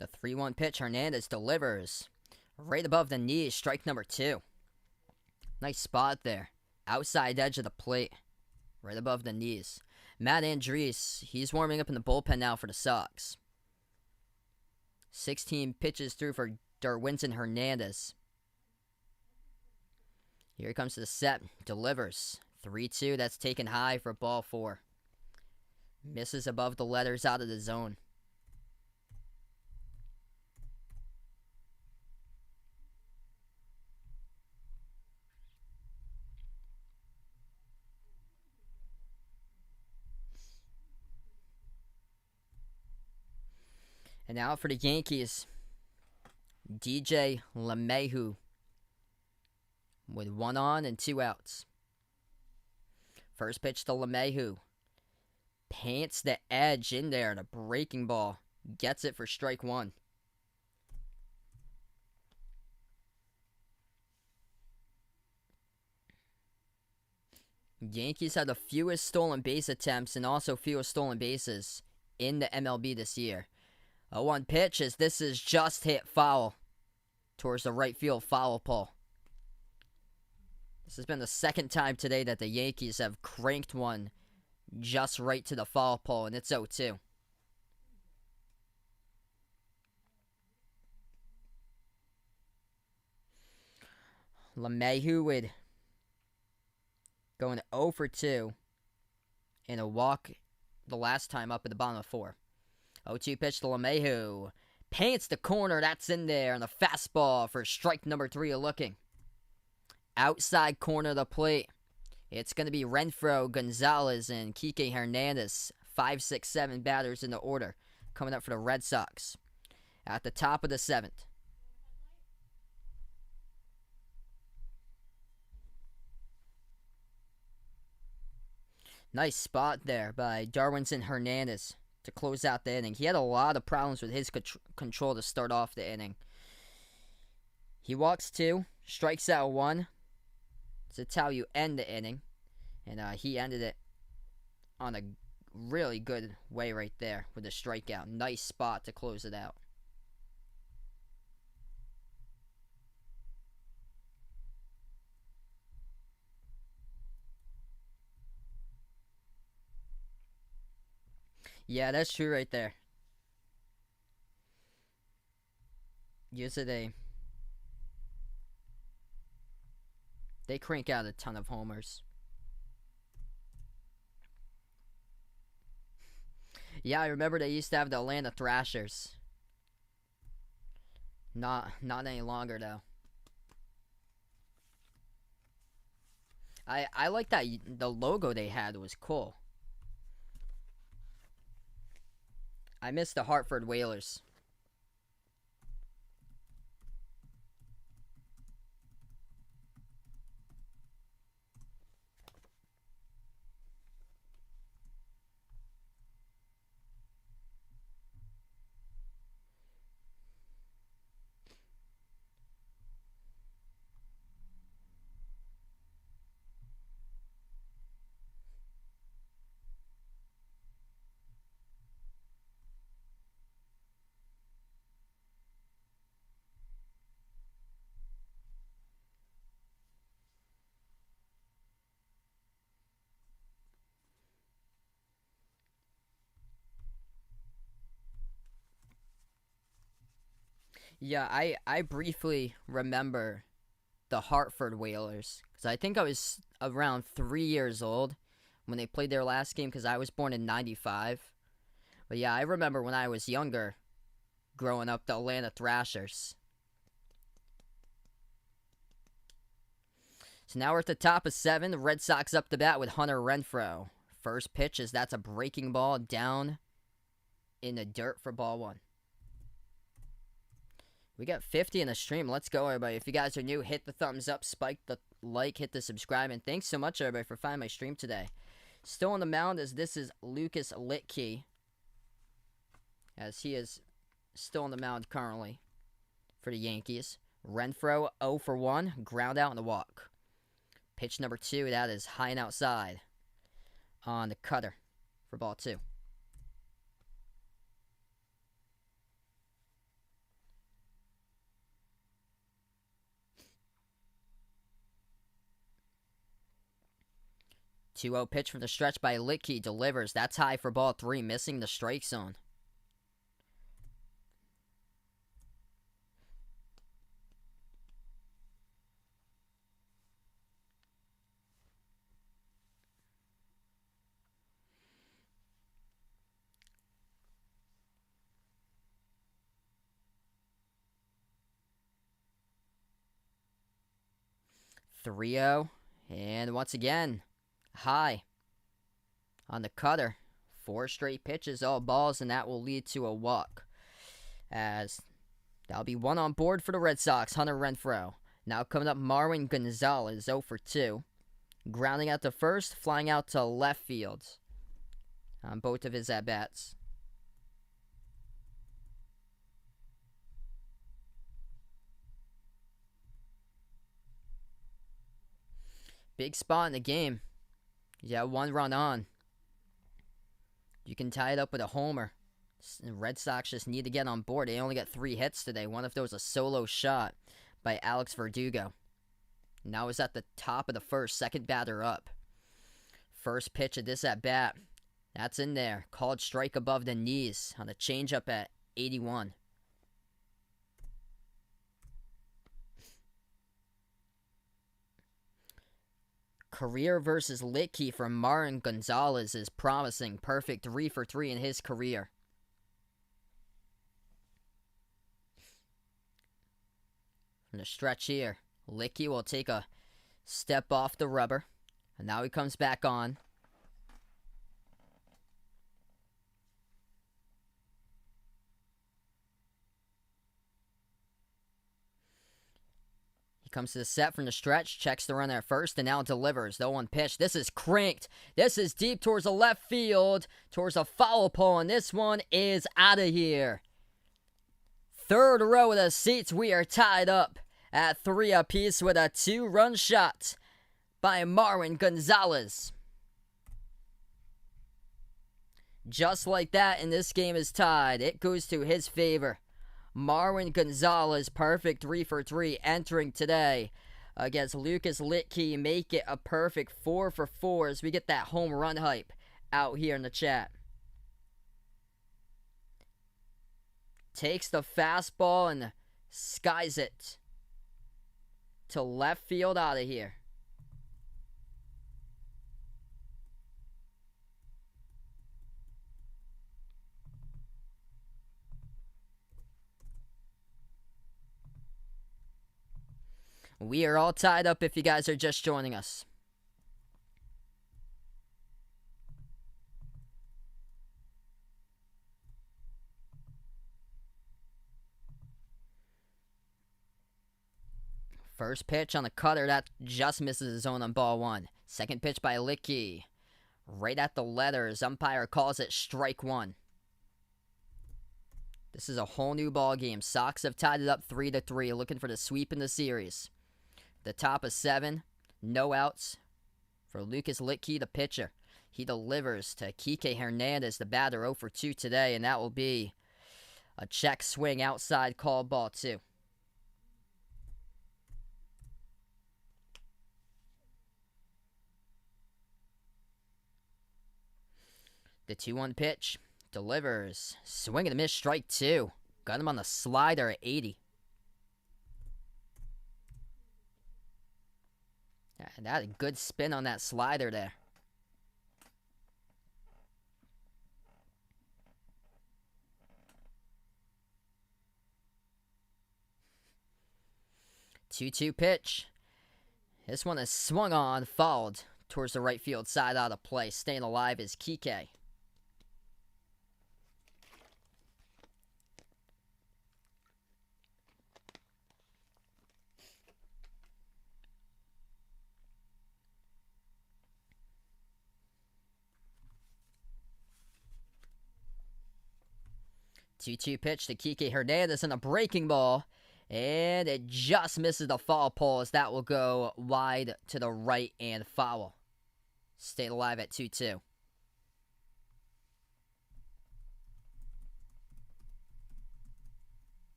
[SPEAKER 1] The 3-1 pitch, Hernandez delivers right above the knees, strike number 2. Nice spot there. Outside edge of the plate, right above the knees. Matt Andriese, he's warming up in the bullpen now for the Sox. 16 pitches through for Darwinson Hernandez. Here he comes to the set, delivers. 3-2, that's taken high for ball 4. Misses above the letters, out of the zone. And out for the Yankees, DJ LeMahieu with 1 on and 2 outs. First pitch to LeMahieu. Paints the edge in there, and a breaking ball. Gets it for strike 1. Yankees had the fewest stolen base attempts and also fewest stolen bases in the MLB this year. 0-1 pitch as this is just hit foul towards the right field foul pole. This has been the second time today that the Yankees have cranked one just right to the foul pole, and it's 0-2. LeMahieu with going 0 for 2 and a walk the last time up at the bottom of 4. 0-2 pitch to LeMahieu. Paints the corner. That's in there. And the fastball for strike number 3 looking. Outside corner of the plate. It's going to be Renfroe, Gonzalez, and Kike Hernandez. 5, 6, 7 batters in the order coming up for the Red Sox at the top of the 7th. Nice spot there by Darwinson Hernandez to close out the inning. He had a lot of problems with his control to start off the inning. He walks 2, strikes out 1. That's how you end the inning. And he ended it on a really good way right there with a strikeout. Nice spot to close it out. Yeah, that's true right there. Yesterday, they crank out a ton of homers. Yeah, I remember they used to have the Atlanta Thrashers. Not any longer though. I like that the logo they had was cool. I miss the Hartford Whalers. Yeah, I briefly remember the Hartford Whalers because I think I was around 3 years old when they played their last game because I was born in 95. But yeah, I remember when I was younger growing up, the Atlanta Thrashers. So now we're at the top of 7. The Red Sox up to bat with Hunter Renfroe. First pitch is that's a breaking ball down in the dirt for ball 1. We got 50 in the stream. Let's go, everybody. If you guys are new, hit the thumbs up, spike the like, hit the subscribe, and thanks so much, everybody, for finding my stream today. Still on the mound as this is Lucas Litke, as he is still on the mound currently for the Yankees. Renfroe 0 for 1, ground out and a walk. Pitch number 2, that is high and outside on the cutter for ball 2. Two-0 pitch from the stretch by Litke delivers. That's high for ball 3, missing the strike zone. Three-0, and once again, high on the cutter. 4 straight pitches, all balls, and that will lead to a walk. as that'll be one on board for the Red Sox, Hunter Renfroe. Now coming up, Marwin Gonzalez, 0 for 2. Grounding out to first, flying out to left field on both of his at-bats. Big spot in the game. You have 1 run on. You can tie it up with a homer. The Red Sox just need to get on board. They only got 3 hits today. One of those a solo shot by Alex Verdugo. Now it's at the top of the first, second batter up. First pitch of this at bat. That's in there. Called strike above the knees on a changeup at 81. Career versus Litke from Marwin Gonzalez is promising. Perfect 3 for 3 in his career. From the stretch here, Litke will take a step off the rubber. And now he comes back on. Comes to the set from the stretch, checks the runner at first, and now delivers. The 1 pitch. This is cranked. This is deep towards the left field, towards a foul pole, and this one is out of here. Third row of the seats, we are tied up at 3 apiece with a 2-run shot by Marwin Gonzalez. Just like that, and this game is tied. It goes to his favor. Marwin Gonzalez, perfect 3 for 3 entering today against Lucas Litke. Make it a perfect 4 for 4 as we get that home run hype out here in the chat. Takes the fastball and skies it to left field out of here. We are all tied up if you guys are just joining us. First pitch on the cutter, that just misses the zone on ball 1. Second pitch by Litke. Right at the letters, umpire calls it strike 1. This is a whole new ball game. Sox have tied it up 3-3, looking for the sweep in the series. The top of 7, no outs for Lucas Litke, the pitcher. He delivers to Kike Hernandez, the batter, 0 for 2 today, and that will be a check swing outside, called ball 2. The 2-1 pitch delivers. Swing and a miss, strike 2. Got him on the slider at 80. And that a good spin on that slider there. Two-two pitch. This one is swung on, fouled towards the right field side out of play. Staying alive is Kike. Two-two pitch to Kike Hernandez and a breaking ball. And it just misses the foul pole as that will go wide to the right and foul. Stayed alive at 2-2.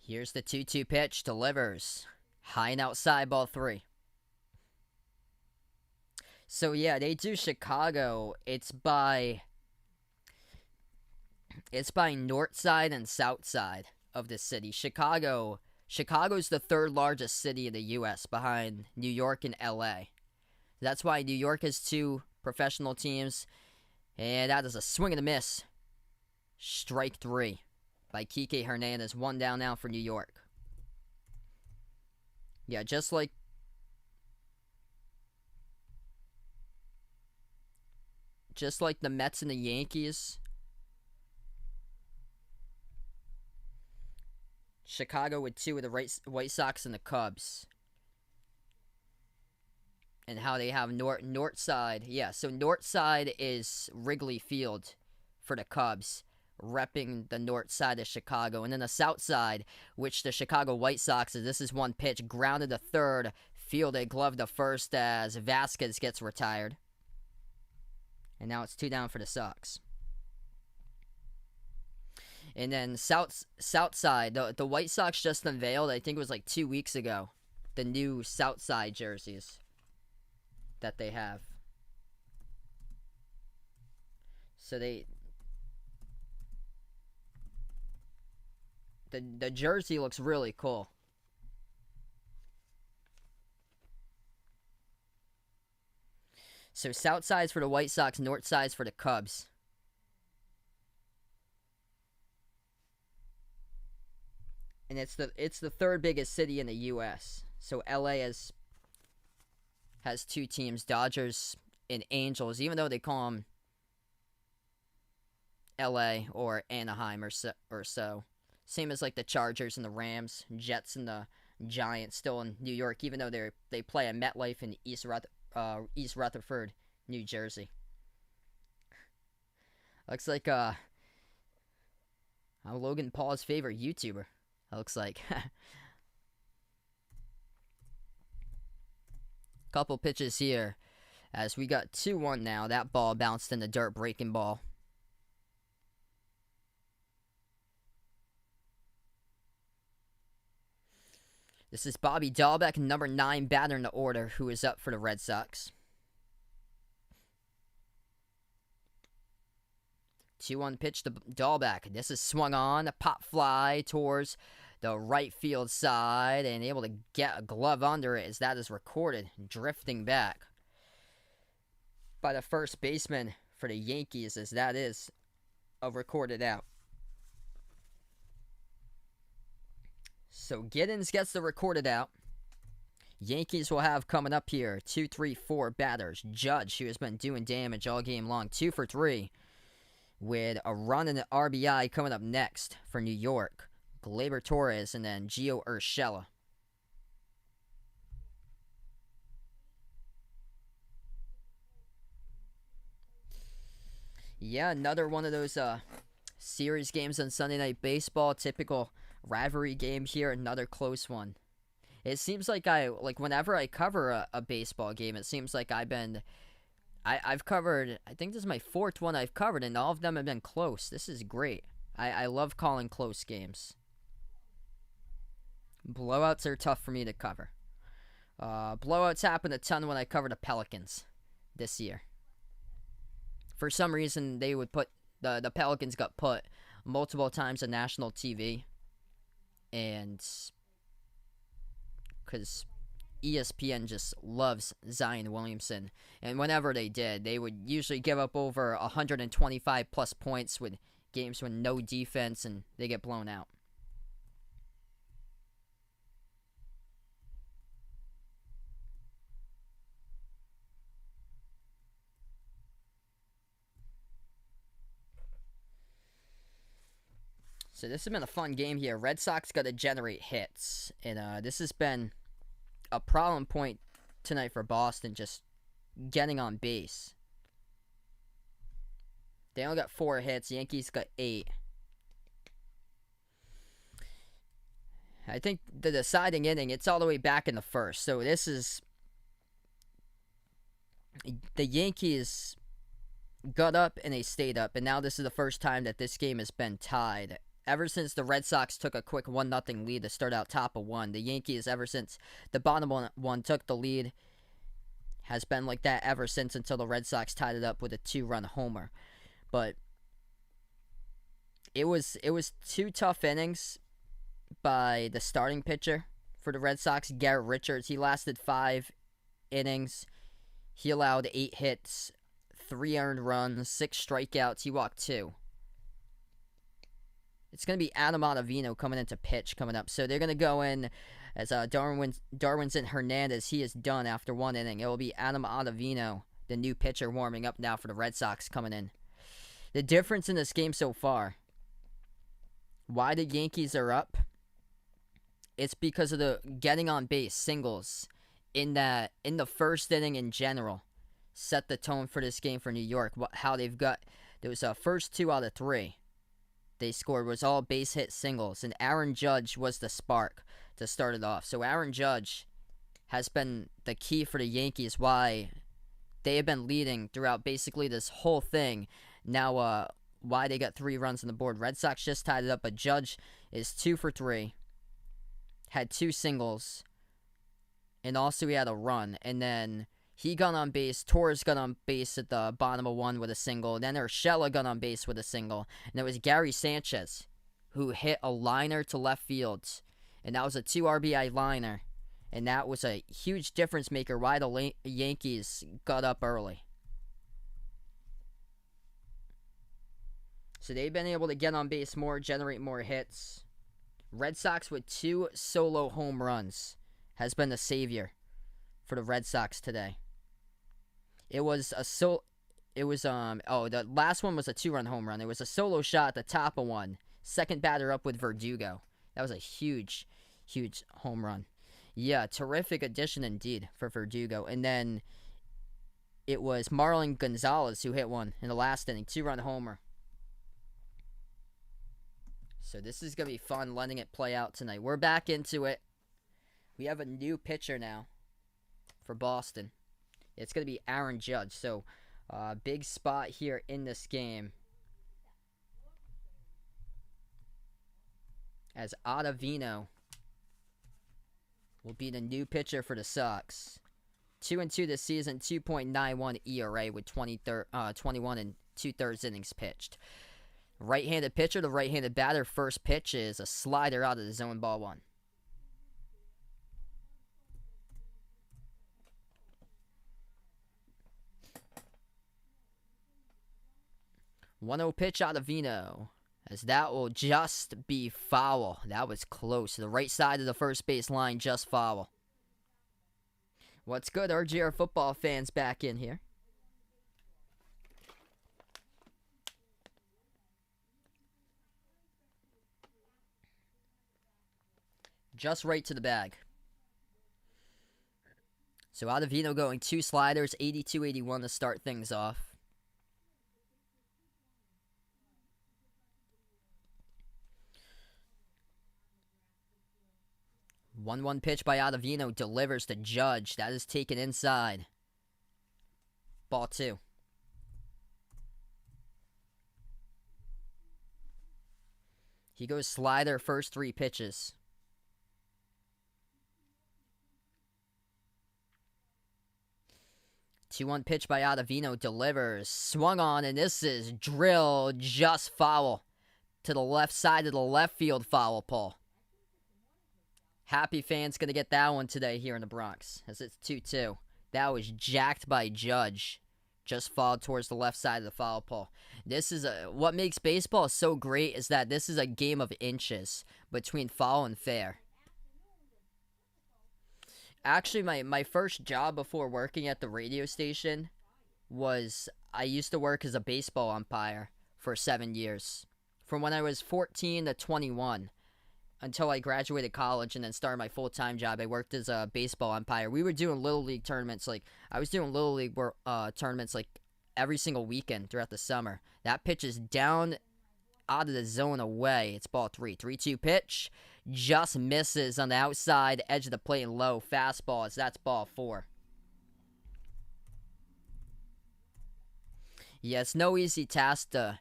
[SPEAKER 1] Here's the 2-2 pitch, delivers. High and outside, ball 3. So yeah, they do Chicago. It's by north side and south side of the city. Chicago's the 3rd largest city in the U.S. behind New York and L.A. That's why New York has 2 professional teams. And that is a swing and a miss. Strike 3 by Kike Hernandez. 1 down now for New York. Yeah, just like the Mets and the Yankees, Chicago with two of the White Sox and the Cubs. And how they have north side. Yeah, so north side is Wrigley Field for the Cubs, repping the north side of Chicago. And then the south side, which the Chicago White Sox is, this is one pitch, grounded to third, fielded, glove to first as Vasquez gets retired. And now it's 2 down for the Sox. And then south side, the White Sox just unveiled, I think it was like 2 weeks ago, the new south side jerseys that they have. So the jersey looks really cool. So south side's for the White Sox, north side's for the Cubs. And it's the third biggest city in the U.S. So LA has 2 teams, Dodgers and Angels, even though they call them LA or Anaheim or so. Same as like the Chargers and the Rams, Jets and the Giants still in New York, even though they play at MetLife in East Rutherford, New Jersey. Looks like I'm Logan Paul's favorite YouTuber. Looks like. Couple pitches here as we got 2-1 now. That ball bounced in the dirt, breaking ball. This is Bobby Dahlbeck, number 9 batter in the order, who is up for the Red Sox. 2-1 pitch to Dahlbeck. This is swung on, a pop fly towards the right field side, and able to get a glove under it as that is recorded, drifting back by the first baseman for the Yankees, as that is a recorded out. So Giddens gets the recorded out. Yankees will have coming up here 2, 3, 4 batters. Judge, who has been doing damage all game long, 2 for 3, with a run and an RBI coming up next for New York. Gleyber Torres and then Gio Urshela. Yeah, another one of those series games on Sunday Night Baseball. Typical rivalry game here. Another close one. It seems like whenever I cover a baseball game, it seems like I've covered, I think this is my 4th one I've covered, and all of them have been close. This is great. I love calling close games. Blowouts are tough for me to cover. Blowouts happened a ton when I covered the Pelicans this year. For some reason, they would put the Pelicans got put multiple times on national TV, and because ESPN just loves Zion Williamson, and whenever they did, they would usually give up over 125 plus points with games with no defense, and they get blown out. So this has been a fun game here. Red Sox got to generate hits, and this has been a problem point tonight for Boston, just getting on base. They only got 4 hits. Yankees got 8. I think the deciding inning, it's all the way back in the first. So this is the Yankees got up and they stayed up, and now this is the first time that this game has been tied. Ever since the Red Sox took a quick 1-0 lead to start out top of 1, the Yankees, ever since the bottom one took the lead, has been like that ever since, until the Red Sox tied it up with a 2-run homer. But it was 2 tough innings by the starting pitcher for the Red Sox, Garrett Richards. He lasted 5 innings. He allowed 8 hits, 3 earned runs, 6 strikeouts. He walked 2. It's going to be Adam Ottavino coming into pitch coming up. So they're going to go in as Darwinzon Hernandez, he is done after 1 inning. It will be Adam Ottavino, the new pitcher, warming up now for the Red Sox coming in. The difference in this game so far, why the Yankees are up, it's because of the getting on base singles in the first inning in general set the tone for this game for New York. How they've got those first 2 out of 3 they scored was all base hit singles, and Aaron Judge was the spark to start it off. So Aaron Judge has been the key for the Yankees, why they have been leading throughout basically this whole thing. Now, why they got 3 runs on the board. Red Sox just tied it up, but Judge is 2 for 3, had 2 singles, and also he had a run, and then he got on base. Torres got on base at the bottom of 1 with a single. And then Urshela got on base with a single. And it was Gary Sanchez who hit a liner to left field. And that was a 2 RBI liner. And that was a huge difference maker why the Yankees got up early. So they've been able to get on base more, generate more hits. Red Sox with 2 solo home runs has been the savior for the Red Sox today. The last one was a 2-run home run. It was a solo shot at the top of 1. Second batter up with Verdugo. That was a huge, huge home run. Yeah, terrific addition indeed for Verdugo. And then it was Marlon Gonzalez who hit one in the last inning. 2-run homer. So this is going to be fun letting it play out tonight. We're back into it. We have a new pitcher now for Boston. It's going to be Aaron Judge. So, big spot here in this game, as Ottavino will be the new pitcher for the Sox. 2-2 this season, 2.91 ERA with 21 and 2/3 innings pitched. Right-handed pitcher, the right-handed batter. First pitch is a slider out of the zone, ball 1. 1-0 pitch out of Vino, as that will just be foul. That was close. The right side of the first base line, just foul. What's good, RGR football fans back in here? Just right to the bag. So Ottavino going 2 sliders, 82-81 to start things off. 1-1 pitch by Ottavino delivers to Judge. That is taken inside. Ball 2. He goes slider first 3 pitches. 2-1 pitch by Ottavino delivers. Swung on, and this is drilled just foul to the left side of the left field foul pole. Happy fans going to get that one today here in the Bronx, as it's 2-2. That was jacked by Judge. Just fouled towards the left side of the foul pole. This is what makes baseball so great is that this is a game of inches between foul and fair. Actually, my first job before working at the radio station was I used to work as a baseball umpire for 7 years. From when I was 14 to 21. Until I graduated college and then started my full-time job, I worked as a baseball umpire. We were doing Little League tournaments. I was doing Little League tournaments every single weekend throughout the summer. That pitch is down out of the zone away. It's ball 3. 3-2 pitch. Just misses on the outside edge of the plate and low. Fastball, as that's ball 4. Yeah, it's no easy task to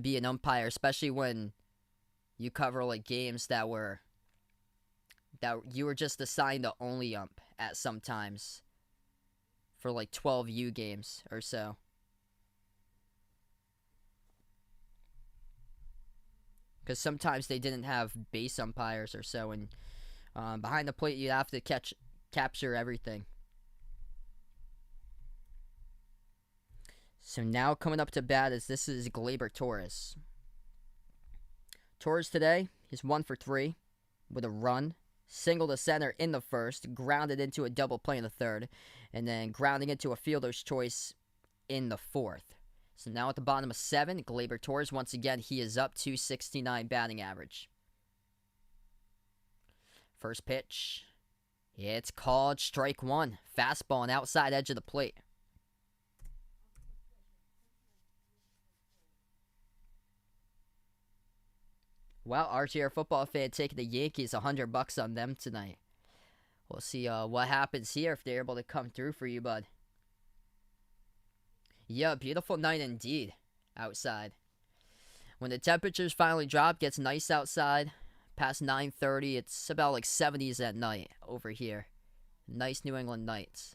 [SPEAKER 1] be an umpire, especially when you cover games that you were just assigned the only ump at sometimes for 12U games or so. Because sometimes they didn't have base umpires or so, and behind the plate you'd have to capture everything. So now coming up to bat is Gleyber Torres. Torres today, he's 1 for 3 with a run single to center in the first, grounded into a double play in the third, and then grounding into a fielder's choice in the fourth. So now at the bottom of 7, Gleyber Torres, once again, he is up to 269 batting average. First pitch. It's called strike 1. Fastball on outside edge of the plate. Wow, RTR football fan taking the Yankees $100 on them tonight. We'll see what happens here if they're able to come through for you, bud. Yeah, beautiful night indeed outside. When the temperatures finally drop, gets nice outside. Past 9:30, it's about like 70s at night over here. Nice New England nights.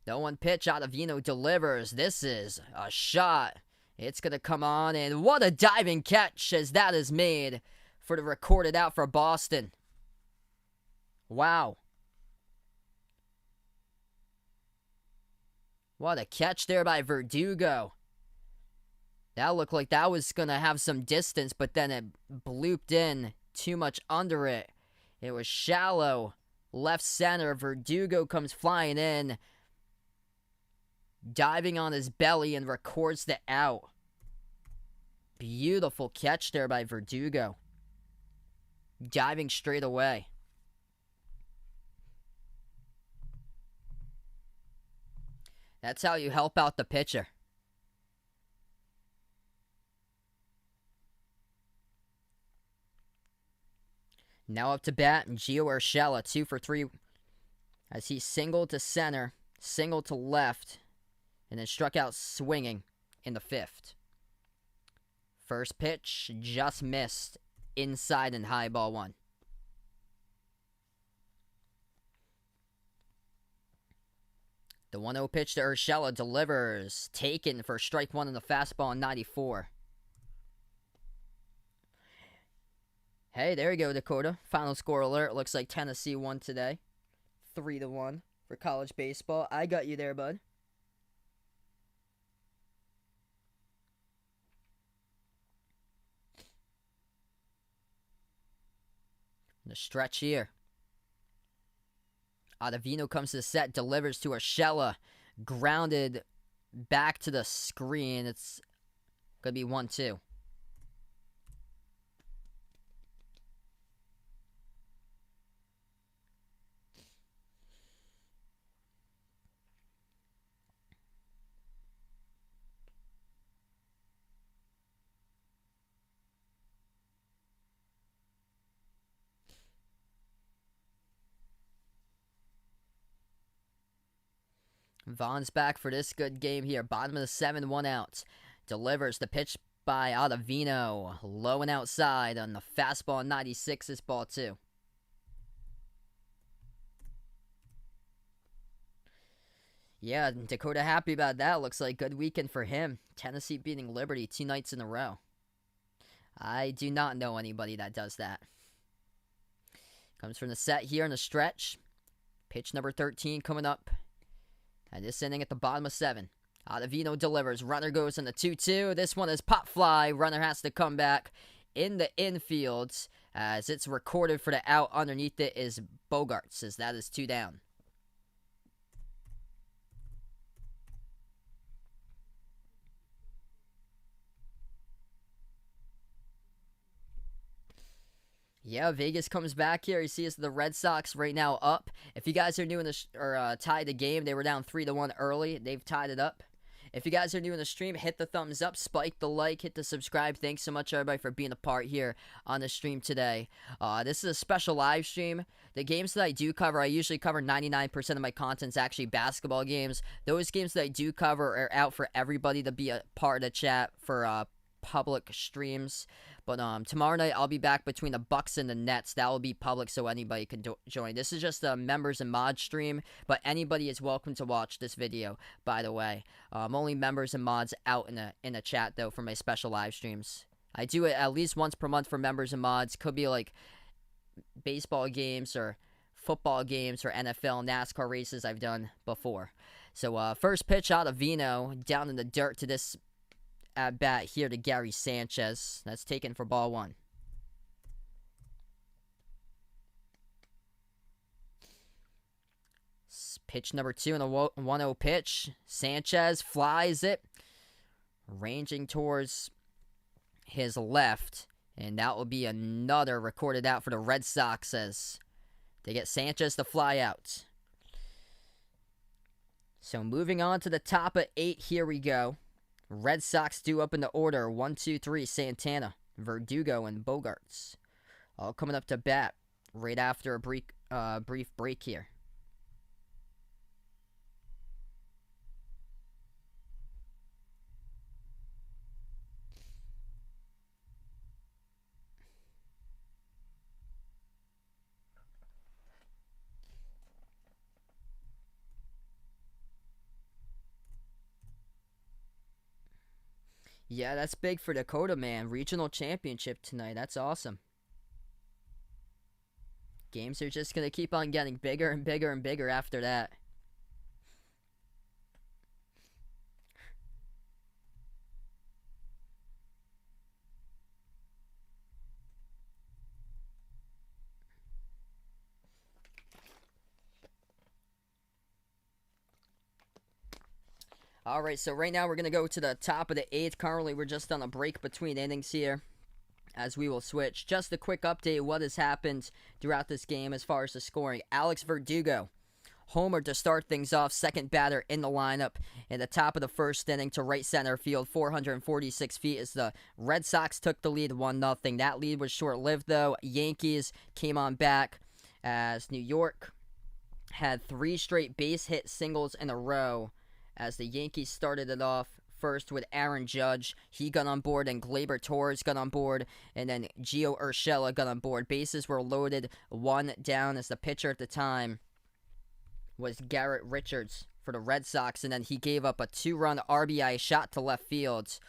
[SPEAKER 1] The 1 pitch, Ottavino delivers. This is a shot. It's going to come on, and what a diving catch as that is made for the recorded out for Boston. Wow. What a catch there by Verdugo. That looked like that was going to have some distance, but then it blooped in too much under it. It was shallow. Left center. Verdugo comes flying in, diving on his belly, and records the out. Beautiful catch there by Verdugo. Diving straight away. That's how you help out the pitcher. Now up to bat, Gio Urshela, 2 for 3, as he singled to center, singled to left, and then struck out swinging in the 5th. First pitch, just missed, inside and high, ball 1. The 1-0 pitch to Urshela delivers, taken for strike 1 on the fastball in 94. Hey, there you go, Dakota. Final score alert. Looks like Tennessee won today. 3-1 for college baseball. I got you there, bud. The stretch here. Ottavino comes to the set, delivers to Urshela. Grounded back to the screen. It's going to be 1-2. Vaughn's back for this good game here. Bottom of the 7, 1 out. Delivers the pitch by Ottavino. Low and outside on the fastball 96. Is ball 2. Yeah, Dakota happy about that. Looks like good weekend for him. Tennessee beating Liberty 2 nights in a row. I do not know anybody that does that. Comes from the set here in the stretch. Pitch number 13 coming up. And this inning at the bottom of 7. Ottavino delivers. Runner goes in the 2-2. This one is pop fly. Runner has to come back in the infield as it's recorded for the out. Underneath it is Bogarts, as that is 2 down. Yeah, Vegas comes back here. You see the Red Sox right now up. If you guys are new in the tied the game, they were down 3-1 early. They've tied it up. If you guys are new in the stream, hit the thumbs up, spike the like, hit the subscribe. Thanks so much, everybody, for being a part here on the stream today. This is a special live stream. The games that I do cover, I usually cover 99% of my content's actually basketball games. Those games that I do cover are out for everybody to be a part of the chat for public streams. But tomorrow night, I'll be back between the Bucks and the Nets. That will be public, so anybody can join. This is just a members and mods stream, but anybody is welcome to watch this video, by the way. Only members and mods out in the chat, though, for my special live streams. I do it at least once per month for members and mods. Could be like baseball games or football games or NFL, NASCAR races I've done before. So first pitch out of Vino, down in the dirt to this at bat here to Gary Sanchez. That's taken for ball 1. Pitch number 2 on the 1-0 pitch. Sanchez flies it, ranging towards his left. And that will be another recorded out for the Red Sox as they get Sanchez to fly out. So moving on to the top of 8, here we go. Red Sox due up in the order. 1, 2, 3, Santana, Verdugo, and Bogarts. All coming up to bat right after a brief break here. Yeah, that's big for Dakota, man. Regional championship tonight. That's awesome. Games are just going to keep on getting bigger and bigger and bigger after that. All right, so right now we're going to go to the top of the 8th. Currently, we're just on a break between innings here as we will switch. Just a quick update what has happened throughout this game as far as the scoring. Alex Verdugo, homer to start things off, second batter in the lineup in the top of the first inning to right center field, 446 feet as the Red Sox took the lead 1-0. That lead was short-lived, though. Yankees came on back as New York had 3 straight base hit singles in a row as the Yankees started it off first with Aaron Judge. He got on board, and Gleyber Torres got on board, and then Gio Urshela got on board. Bases were loaded, 1 down as the pitcher at the time was Garrett Richards for the Red Sox, and then he gave up a 2-run RBI shot to left field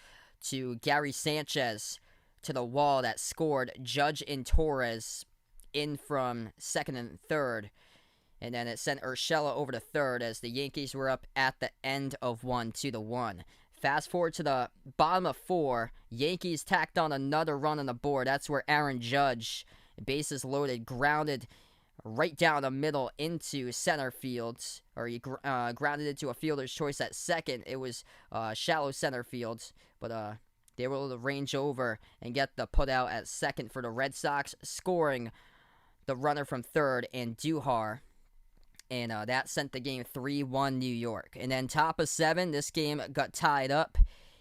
[SPEAKER 1] to Gary Sanchez to the wall that scored Judge and Torres in from second and third. And then it sent Urshela over to third as the Yankees were up at the end of 1-1. Fast forward to the bottom of 4. Yankees tacked on another run on the board. That's where Aaron Judge, bases loaded, grounded right down the middle into center field. Or he grounded into a fielder's choice at second. It was shallow center field. But they were able to range over and get the put out at second for the Red Sox, scoring the runner from third and Duhar. And that sent the game 3-1 New York. And then top of 7, this game got tied up.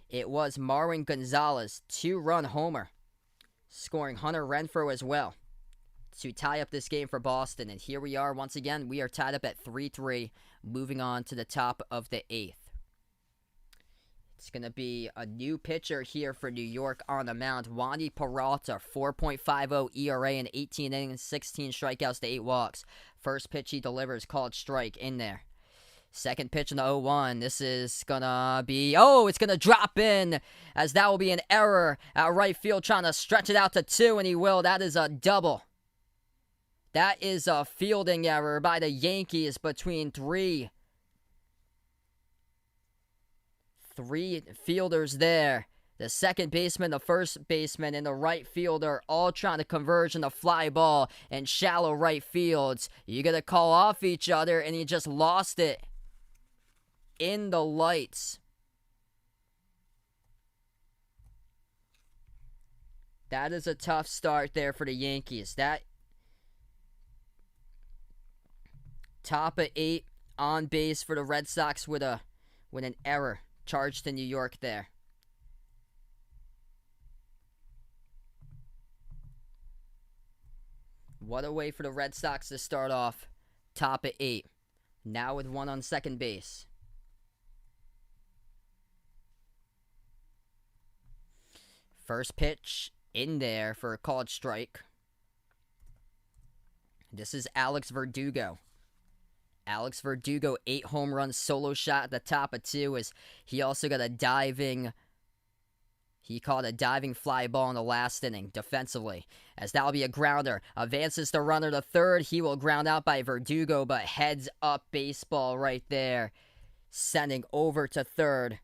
[SPEAKER 1] It was Marwin Gonzalez, 2-run homer, scoring Hunter Renfroe as well to tie up this game for Boston. And here we are once again. We are tied up at 3-3, moving on to the top of the 8th. It's going to be a new pitcher here for New York on the mound. Wandy Peralta, 4.50 ERA in 18 innings, 16 strikeouts to 8 walks. First pitch he delivers, called strike in there. Second pitch in the 0-1. This is going to be, it's going to drop in as that will be an error at right field, trying to stretch it out to 2, and he will. That is a double. That is a fielding error by the Yankees between three fielders there. The second baseman, the first baseman, and the right fielder all trying to converge on a fly ball in shallow right fields. You got to call off each other, and he just lost it in the lights. That is a tough start there for the Yankees. That top of 8 on base for the Red Sox with an error charged to New York there. What a way for the Red Sox to start off top of 8. Now with 1 on second base. First pitch in there for a called strike. This is Alex Verdugo. Alex Verdugo, 8 home runs, solo shot at the top of 2 as he also got he caught a diving fly ball in the last inning defensively, as that'll be a grounder. Advances the runner to third. He will ground out by Verdugo, but heads up baseball right there. Sending over to third,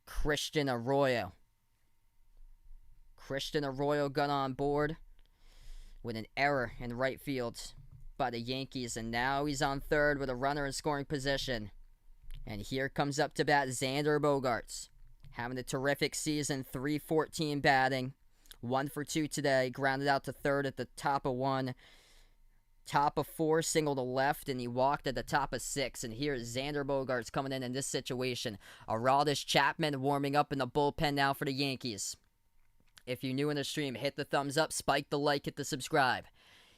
[SPEAKER 1] Christian Arroyo. Christian Arroyo got on board with an error in right field. by the Yankees, and now he's on third with a runner in scoring position. And here comes up to bat Xander Bogaerts, having a terrific season, .314 batting, 1 for 2 today, grounded out to third at the top of 1, top of 4, single to left, and he walked at the top of 6. And here's Xander Bogaerts coming in this situation. Aroldis Chapman warming up in the bullpen now for the Yankees. If you're new in the stream, hit the thumbs up, spike the like, hit the subscribe.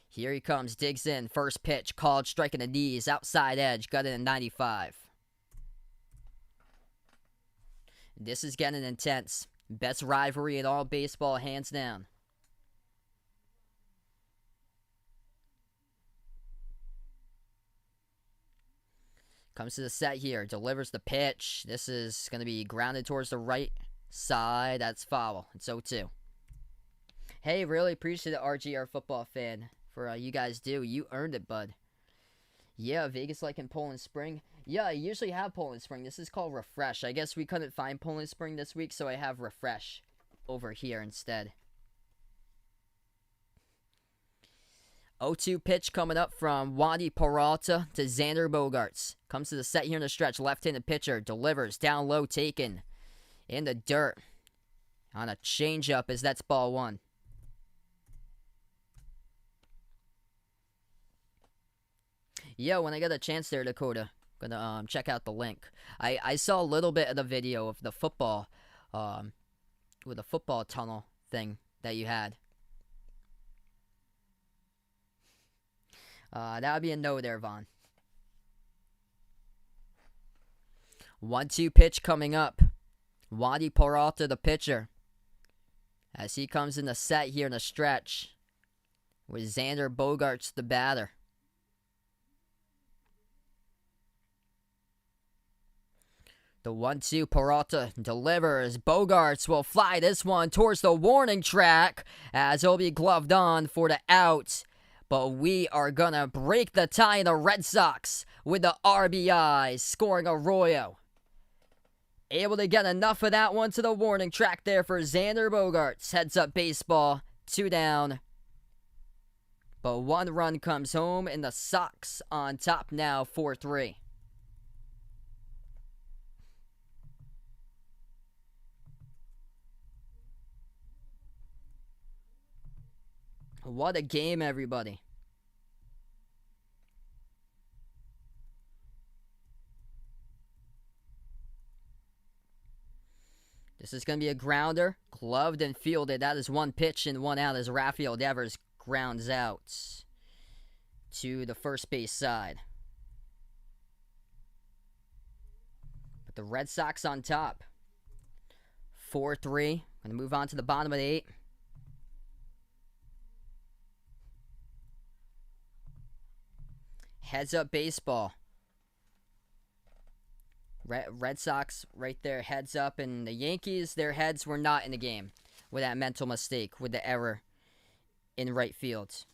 [SPEAKER 1] Here he comes, digs in, first pitch, called, striking the knees, outside edge, got it in 95. This is getting intense. Best rivalry in all baseball, hands down. Comes to the set here, delivers the pitch. This is going to be grounded towards the right side. That's foul. It's 0-2. Hey, really appreciate it, RGR football fan. For you guys do. You earned it, bud. Yeah, Vegas like in Poland Spring. Yeah, I usually have Poland Spring. This is called Refresh. I guess we couldn't find Poland Spring this week, so I have Refresh over here instead. 0-2 pitch coming up from Wandy Peralta to Xander Bogaerts. Comes to the set here in the stretch. Left-handed pitcher. Delivers. Down low. Taken. In the dirt. On a changeup as that's ball 1. Yeah, when I get a chance there, Dakota, gonna check out the link. I saw a little bit of the video of the football, with the football tunnel thing that you had. That would be a no there, Vaughn. 1-2 pitch coming up. Wandy Peralta, the pitcher, as he comes in the set here in the stretch with Xander Bogaerts, the batter. The 1-2, Peralta delivers. Bogaerts will fly this one towards the warning track as he'll be gloved on for the out. But we are going to break the tie in the Red Sox with the RBI, scoring Arroyo. Able to get enough of that one to the warning track there for Xander Bogaerts. Heads up baseball, 2 down. But 1 run comes home, and the Sox on top now, 4-3. What a game, everybody. This is going to be a grounder. Gloved and fielded. That is 1 pitch and 1 out as Rafael Devers grounds out to the first base side. But the Red Sox on top. 4-3. Going to move on to the bottom of the 8. Heads up baseball. Red Sox right there, heads up. And the Yankees, their heads were not in the game with that mental mistake, with the error in right field.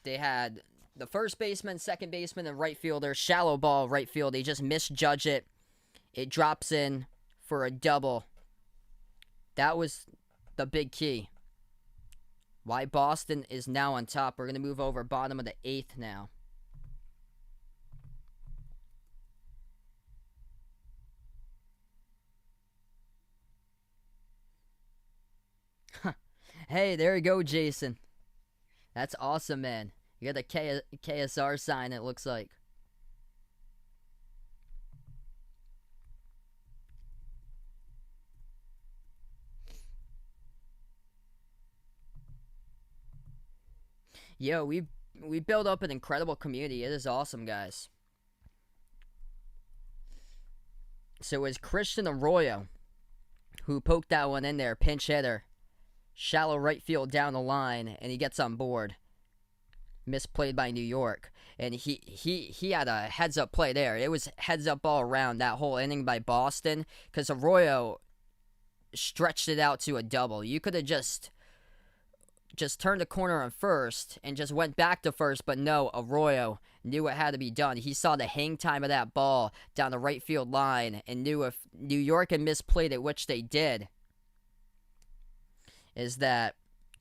[SPEAKER 1] They had the first baseman, second baseman, and right fielder. Shallow ball right field. They just misjudge it. It drops in for a double. That was the big key. Why Boston is now on top. We're going to move over bottom of the 8th now. Hey, there you go, Jason. That's awesome, man. You got the KSR sign, it looks like. Yo, we built up an incredible community. It is awesome, guys. So it's Christian Arroyo who poked that one in there, pinch hitter. Shallow right field down the line, and he gets on board. Misplayed by New York. And he had a heads-up play there. It was heads-up all around that whole inning by Boston, because Arroyo stretched it out to a double. You could have just turned the corner on first and just went back to first, but no, Arroyo knew what had to be done. He saw the hang time of that ball down the right field line and knew if New York had misplayed it, which they did, is that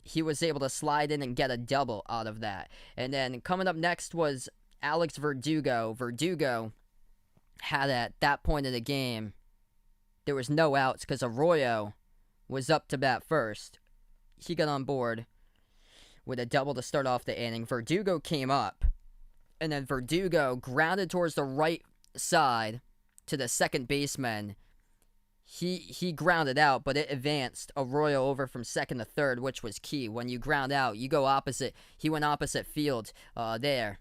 [SPEAKER 1] he was able to slide in and get a double out of that. And then coming up next was Alex Verdugo. Verdugo had at that point of the game, there was no outs because Arroyo was up to bat first. He got on board with a double to start off the inning. Verdugo came up, and then Verdugo grounded towards the right side to the second baseman. He grounded out, but it advanced Arroyo over from second to third, which was key. When you ground out, you go opposite. He went opposite field there.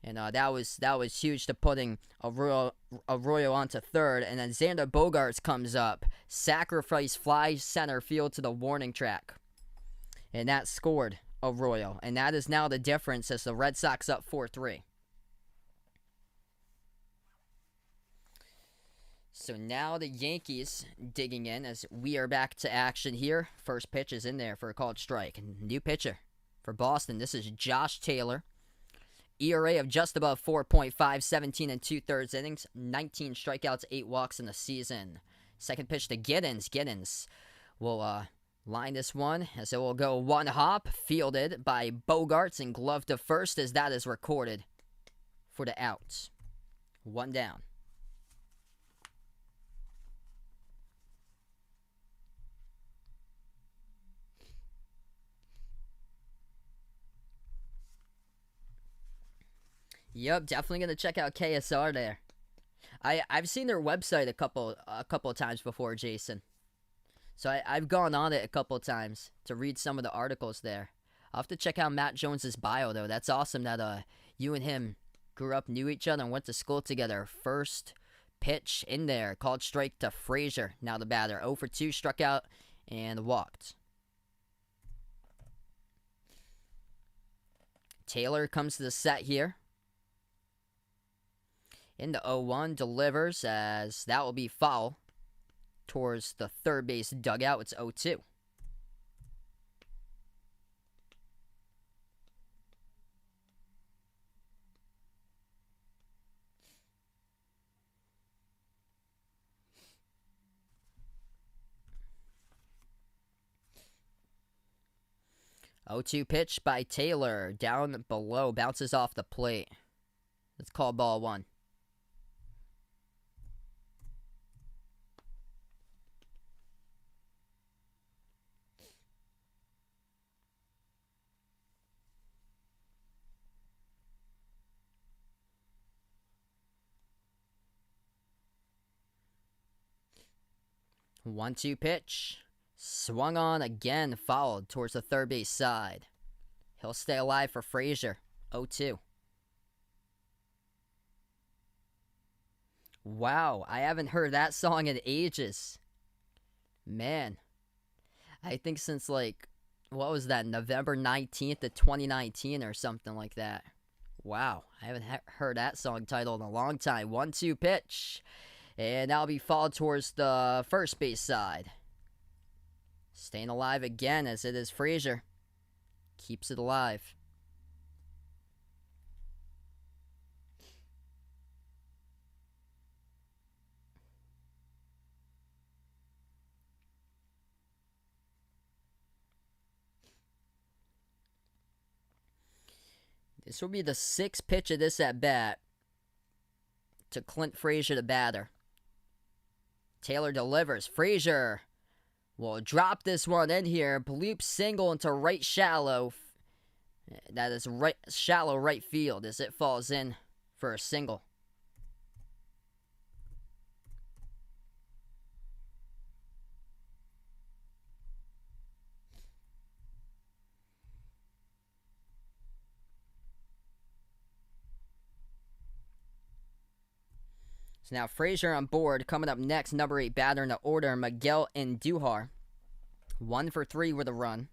[SPEAKER 1] And that was huge to putting Arroyo onto third. And then Xander Bogaerts comes up. Sacrifice fly center field to the warning track. And that scored Arroyo. And that is now the difference as the Red Sox up 4-3. So now the Yankees digging in as we are back to action here. First pitch is in there for a called strike. New pitcher for Boston. This is Josh Taylor. ERA of just above 4.5, 17 and 2/3 innings, 19 strikeouts, 8 walks in the season. Second pitch to Giddens. Giddens will line this one as it will go one hop, fielded by Bogaerts and glove to first as that is recorded for the out. One down. Yep, definitely gonna check out KSR there. I've seen their website a couple of times before, Jason. So I've gone on it a couple of times to read some of the articles there. I'll have to check out Matt Jones's bio though. That's awesome that you and him grew up, knew each other, and went to school together. First pitch in there, called strike to Frazier. Now the batter, 0 for 2, struck out and walked. Taylor comes to the set here. In the 0-1, delivers as that will be foul towards the third base dugout. It's 0-2. Pitch by Taylor. Down below. Bounces off the plate. It's called ball 1. One-two pitch. Swung on again, fouled towards the third base side. He'll stay alive for Frazier. 0-2. Wow, I haven't heard that song in ages. Man. I think since what was that, November 19th of 2019 or something like that. Wow, I haven't heard that song title in a long time. 1-2 pitch. And that'll be fouled towards the first base side. Staying alive again as it is Frazier. Keeps it alive. This will be the 6th pitch of this at bat to Clint Frazier, the batter. Taylor delivers. Frazier will drop this one in here. Bloop single into right shallow. That is right shallow right field as it falls in for a single. So now Frazier on board. Coming up next, number 8 batter in the order, Miguel Andujar. 1 for 3 with a run.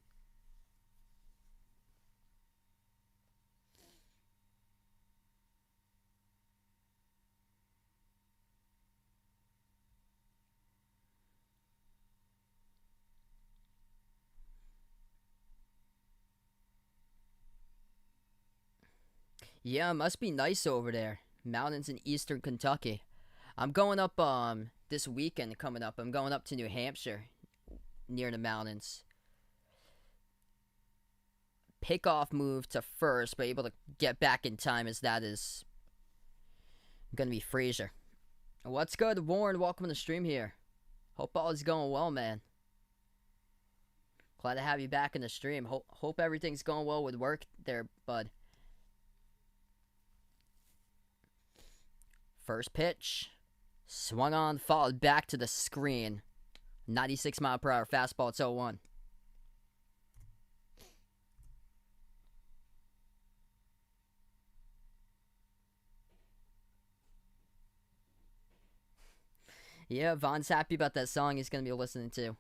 [SPEAKER 1] Yeah, it must be nice over there. Mountains in eastern Kentucky. I'm going up this weekend coming up. I'm going up to New Hampshire near the mountains. pickoff move to first, but able to get back in time, as that is going to be Frazier. What's good, Warren? Welcome to the stream here. Hope all is going well, man. Glad to have you back in the stream. Hope everything's going well with work there, bud. First pitch. Swung on, followed back to the screen. 96 mile per hour fastball. It's 0-1. Yeah, Von's happy about that song he's going to be listening to.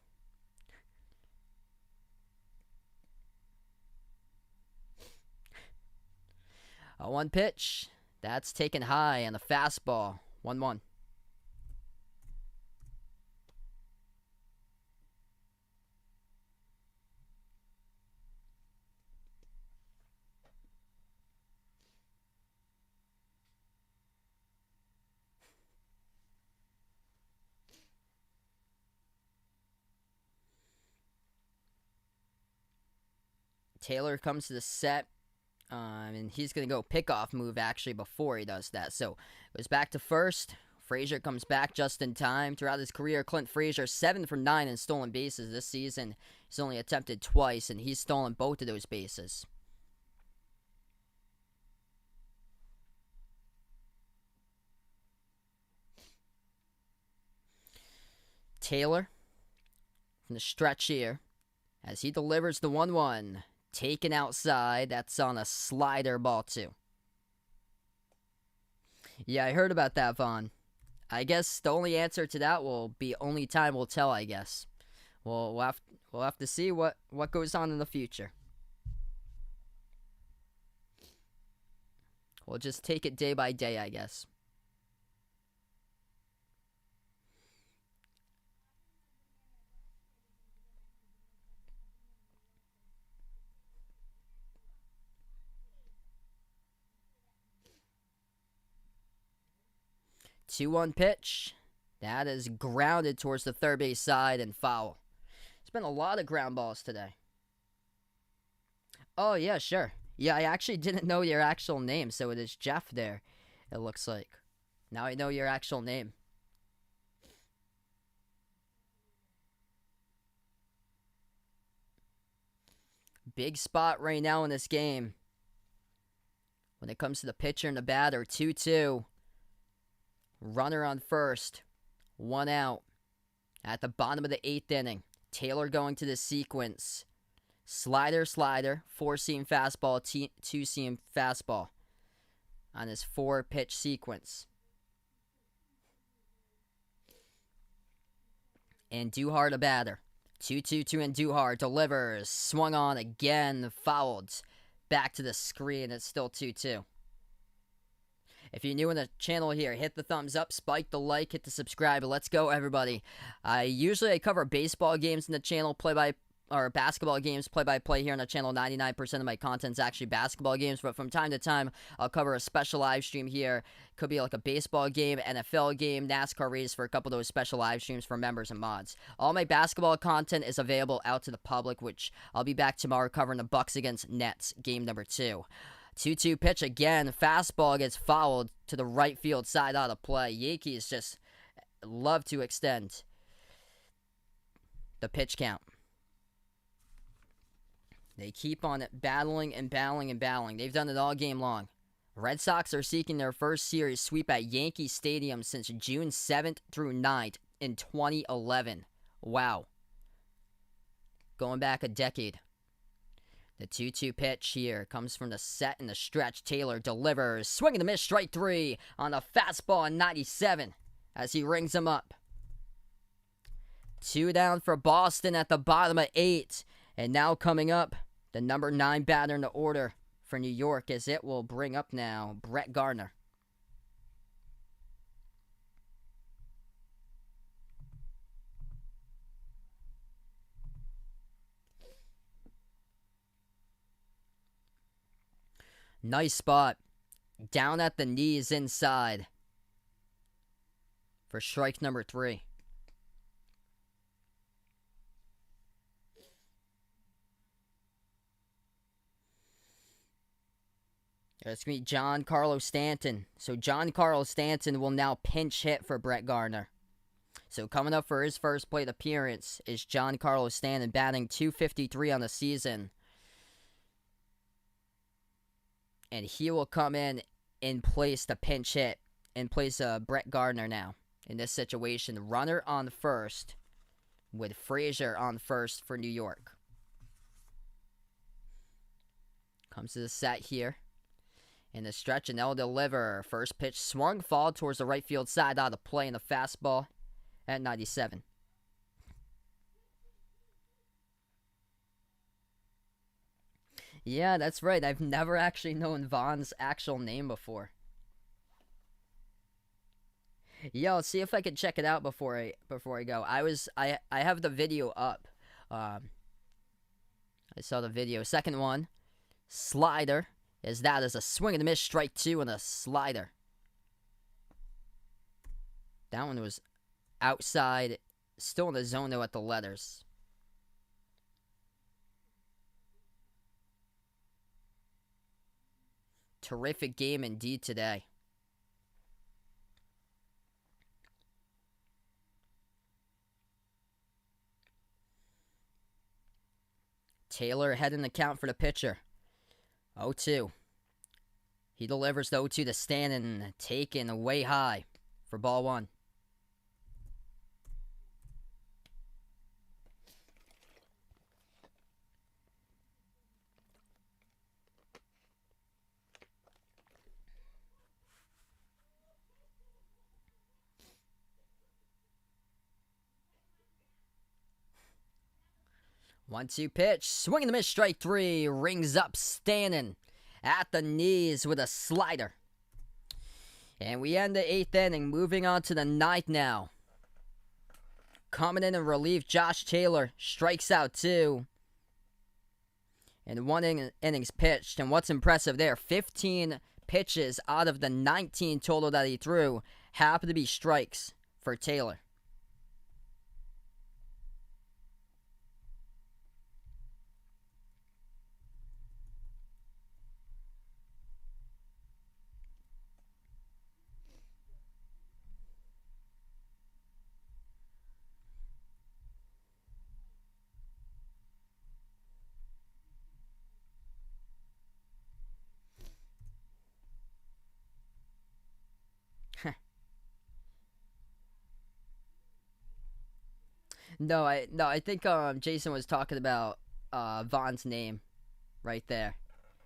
[SPEAKER 1] A 1 pitch. That's taken high on the fastball. 1-1. Taylor comes to the set. And he's going to go pickoff move, actually, before he does that. So, it goes back to first. Frazier comes back just in time. Throughout his career, Clint Frazier, 7 for 9 in stolen bases this season. He's only attempted twice, and he's stolen both of those bases. Taylor, from the stretch here, as he delivers the 1-1. Taken outside. That's on a slider, ball 2. Yeah, I heard about that, Vaughn. I guess the only answer to that will be only time will tell, I guess. We'll have to see what goes on in the future. We'll just take it day by day, I guess. Two-one pitch. That is grounded towards the third base side and foul. It's been a lot of ground balls today. Oh, yeah, sure. Yeah, I actually didn't know your actual name, so it is Jeff there, it looks like. Now I know your actual name. Big spot right now in this game. When it comes to the pitcher and the batter, 2-2. Runner on first. 1 out. At the bottom of the 8th inning. Taylor going to the sequence. Slider, 4-seam fastball, 2-seam fastball. On his 4-pitch sequence. And Duhar the batter. 2-2-2 and Duhar delivers. Swung on again. Fouled. Back to the screen. It's still 2-2. If you're new in the channel here, hit the thumbs up, spike the like, hit the subscribe. Let's go, everybody. Usually I cover baseball games in the channel, or basketball games, play-by-play here on the channel. 99% of my content is actually basketball games, but from time to time, I'll cover a special live stream here. Could be like a baseball game, NFL game, NASCAR race for a couple of those special live streams for members and mods. All my basketball content is available out to the public, which I'll be back tomorrow covering the Bucks against Nets, game number 2. 2-2 pitch again. Fastball gets fouled to the right field side out of play. Yankees just love to extend the pitch count. They keep on battling and battling and battling. They've done it all game long. Red Sox are seeking their first series sweep at Yankee Stadium since June 7th through 9th in 2011. Wow. Going back a decade. The 2-2 pitch here comes from the set and the stretch. Taylor delivers. Swing and a miss, strike 3 on the fastball on 97 as he rings him up. 2 down for Boston at the bottom of 8. And now coming up, the number 9 batter in the order for New York, as it will bring up now Brett Gardner. Nice spot. Down at the knees inside for strike number 3. It's going to be Giancarlo Stanton. So Giancarlo Stanton will now pinch hit for Brett Gardner. So coming up for his first plate appearance is Giancarlo Stanton, batting .253 on the season. And he will come in place the pinch hit, in place of Brett Gardner now. In this situation, runner on first with Frazier on first for New York. Comes to the set here. In the stretch, and they'll deliver. First pitch swung, fouled towards the right field side out of play, in the fastball at 97. Yeah, that's right. I've never actually known Vaughn's actual name before. Yeah, I'll see if I can check it out before I go. I have the video up. I saw the video. Second one, slider. Is a swing and a miss, strike two, and a slider. That one was outside, still in the zone though at the letters. Terrific game indeed today. Taylor ahead in the count for the pitcher. 0-2. He delivers the 0-2 to Stanton, taken way high for ball one. One-two pitch, swing and a miss, strike three, rings up Stanton at the knees with a slider. And we end the 8th inning, moving on to the 9th now. Coming in relief, Josh Taylor strikes out 2. And 1 innings pitched. And what's impressive there, 15 pitches out of the 19 total that he threw happen to be strikes for Taylor. No, I think Jason was talking about Vaughn's name right there.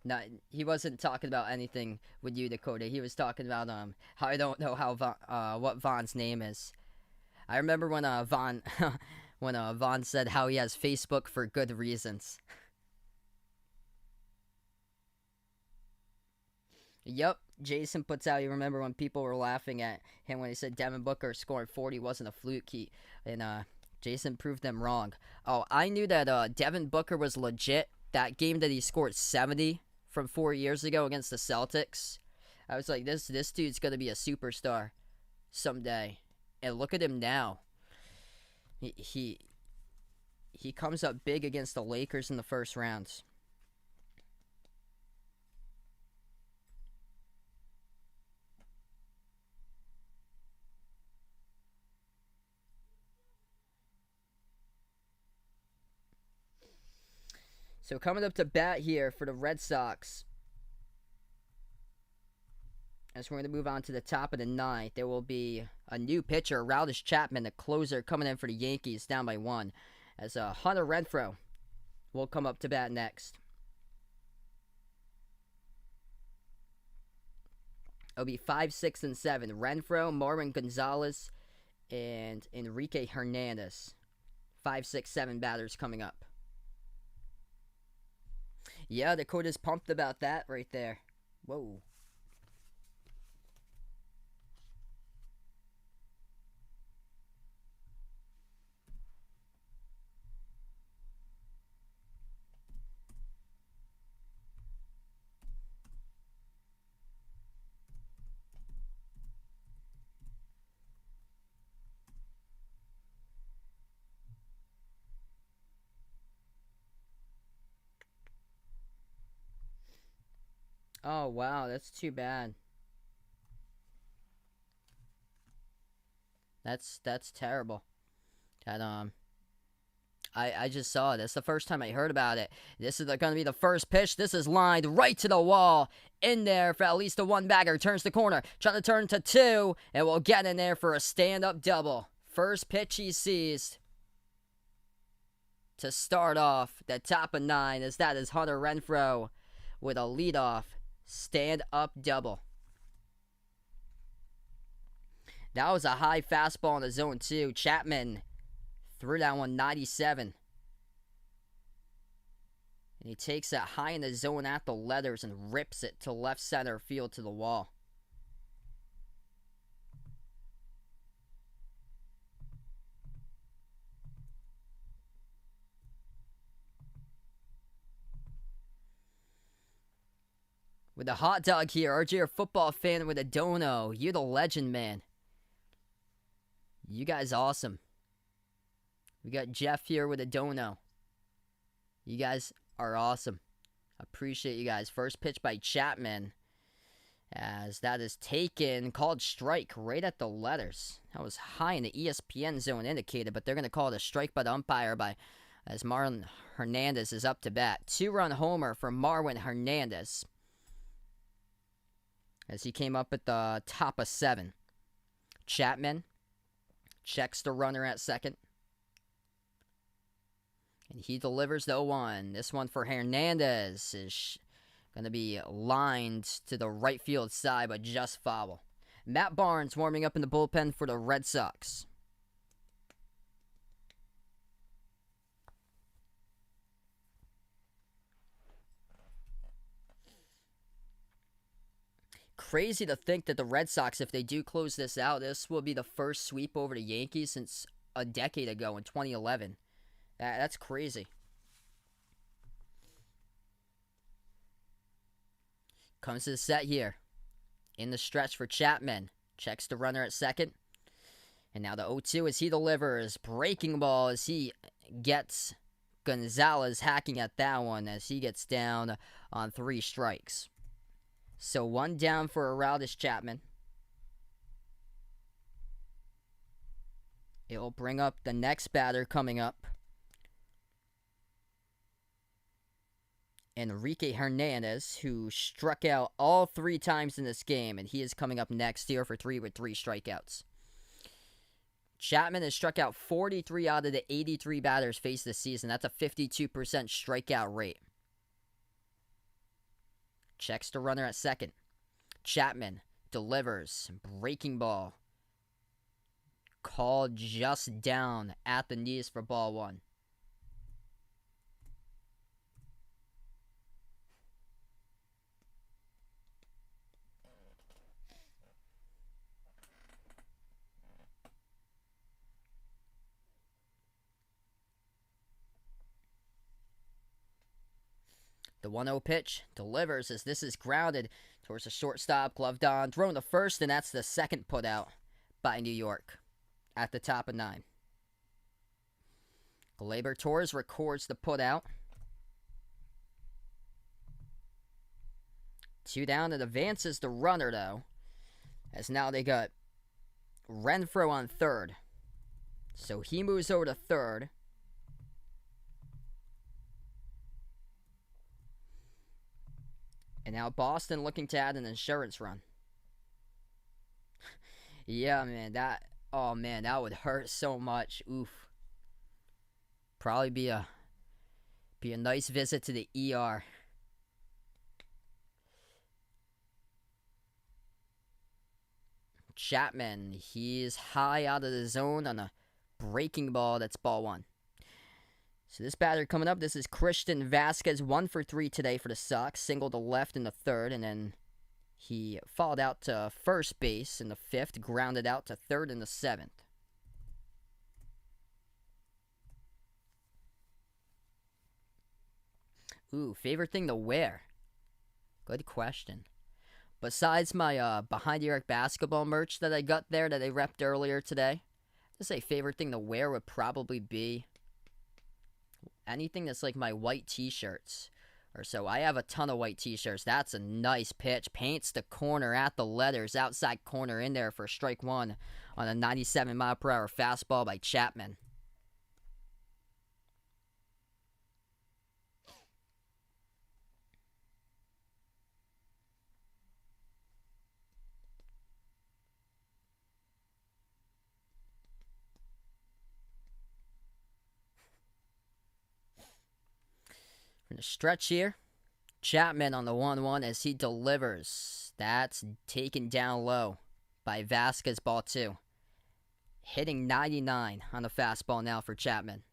[SPEAKER 1] No, he wasn't talking about anything with you, Dakota. He was talking about how I don't know what Vaughn's name is. I remember when Vaughn when Vaughn said how he has Facebook for good reasons. Yep, Jason puts out. You remember when people were laughing at him when he said Devin Booker scoring 40 wasn't a fluke? And Jason proved them wrong. Oh, I knew that Devin Booker was legit. That game that he scored 70 from 4 years ago against the Celtics. I was like, this dude's going to be a superstar someday. And look at him now. He comes up big against the Lakers in the first rounds. So coming up to bat here for the Red Sox, as we're going to move on to the top of the 9th, there will be a new pitcher, Aroldis Chapman, the closer, coming in for the Yankees, down by 1. As Hunter Renfroe will come up to bat next. It'll be 5, 6, and 7. Renfroe, Marwin Gonzalez, and Enrique Hernandez. 5, 6, 7 batters coming up. Yeah, Dakota's pumped about that right there. Whoa. Oh, wow. That's too bad. That's terrible. That, I just saw it. That's the first time I heard about it. This is going to be the first pitch. This is lined right to the wall. In there for at least a one bagger. Turns the corner. Trying to turn to two. And we'll get in there for a stand-up double. First pitch he sees to start off the top of 9, as that is Hunter Renfroe with a leadoff stand-up double. That was a high fastball in the zone 2. Chapman threw that one 97. And he takes it high in the zone at the letters and rips it to left center field to the wall. With a hot dog here, RJ, you're a football fan with a dono. You're the legend, man. You guys awesome. We got Jeff here with a dono. You guys are awesome. Appreciate you guys. First pitch by Chapman. As that is taken, called strike right at the letters. That was high in the ESPN zone indicated, but they're going to call it a strike by the umpire as Marwin Hernandez is up to bat. 2-run homer for Marwin Hernandez, as he came up at the top of 7. Chapman checks the runner at second. And he delivers the 0-1. This one for Hernandez is going to be lined to the right field side, but just foul. Matt Barnes warming up in the bullpen for the Red Sox. Crazy to think that the Red Sox, if they do close this out, this will be the first sweep over the Yankees since a decade ago in 2011. That's crazy. Comes to the set here. In the stretch for Chapman. Checks the runner at second. And now the 0-2 as he delivers. Breaking ball as he gets Gonzalez hacking at that one as he gets down on 3 strikes. So 1 down for Aroldis Chapman. It will bring up the next batter coming up. Enrique Hernandez, who struck out all 3 times in this game, and he is coming up next here for 3 with 3 strikeouts. Chapman has struck out 43 out of the 83 batters faced this season. That's a 52% strikeout rate. Checks the runner at second. Chapman delivers. Breaking ball. Called just down at the knees for ball 1. The 1-0 pitch delivers as this is grounded towards the shortstop, gloved on, thrown to first, and that's the second put out by New York at the top of 9. Gleyber Torres records the put out. 2 down and advances the runner, though, as now they got Renfroe on third. So he moves over to third. And now Boston looking to add an insurance run. Yeah, man, that would hurt so much. Oof. Probably be a nice visit to the ER. Chapman, he's high out of the zone on a breaking ball. That's ball 1. So this batter coming up, this is Christian Vasquez, 1 for 3 today for the Sox. Single to left in the 3rd, and then he fouled out to first base in the 5th, grounded out to 3rd in the 7th. Ooh, favorite thing to wear? Good question. Besides my Behind the Arc basketball merch that I got there that I repped earlier today, I'd say favorite thing to wear would probably be anything that's like my white t-shirts or so. I have a ton of white t-shirts. That's a nice pitch. Paints the corner at the letters. Outside corner in there for strike one on a 97-mile-per-hour fastball by Chapman. From the stretch here, Chapman on the 1-1 as he delivers. That's taken down low by Vasquez, ball 2. Hitting 99 on the fastball now for Chapman.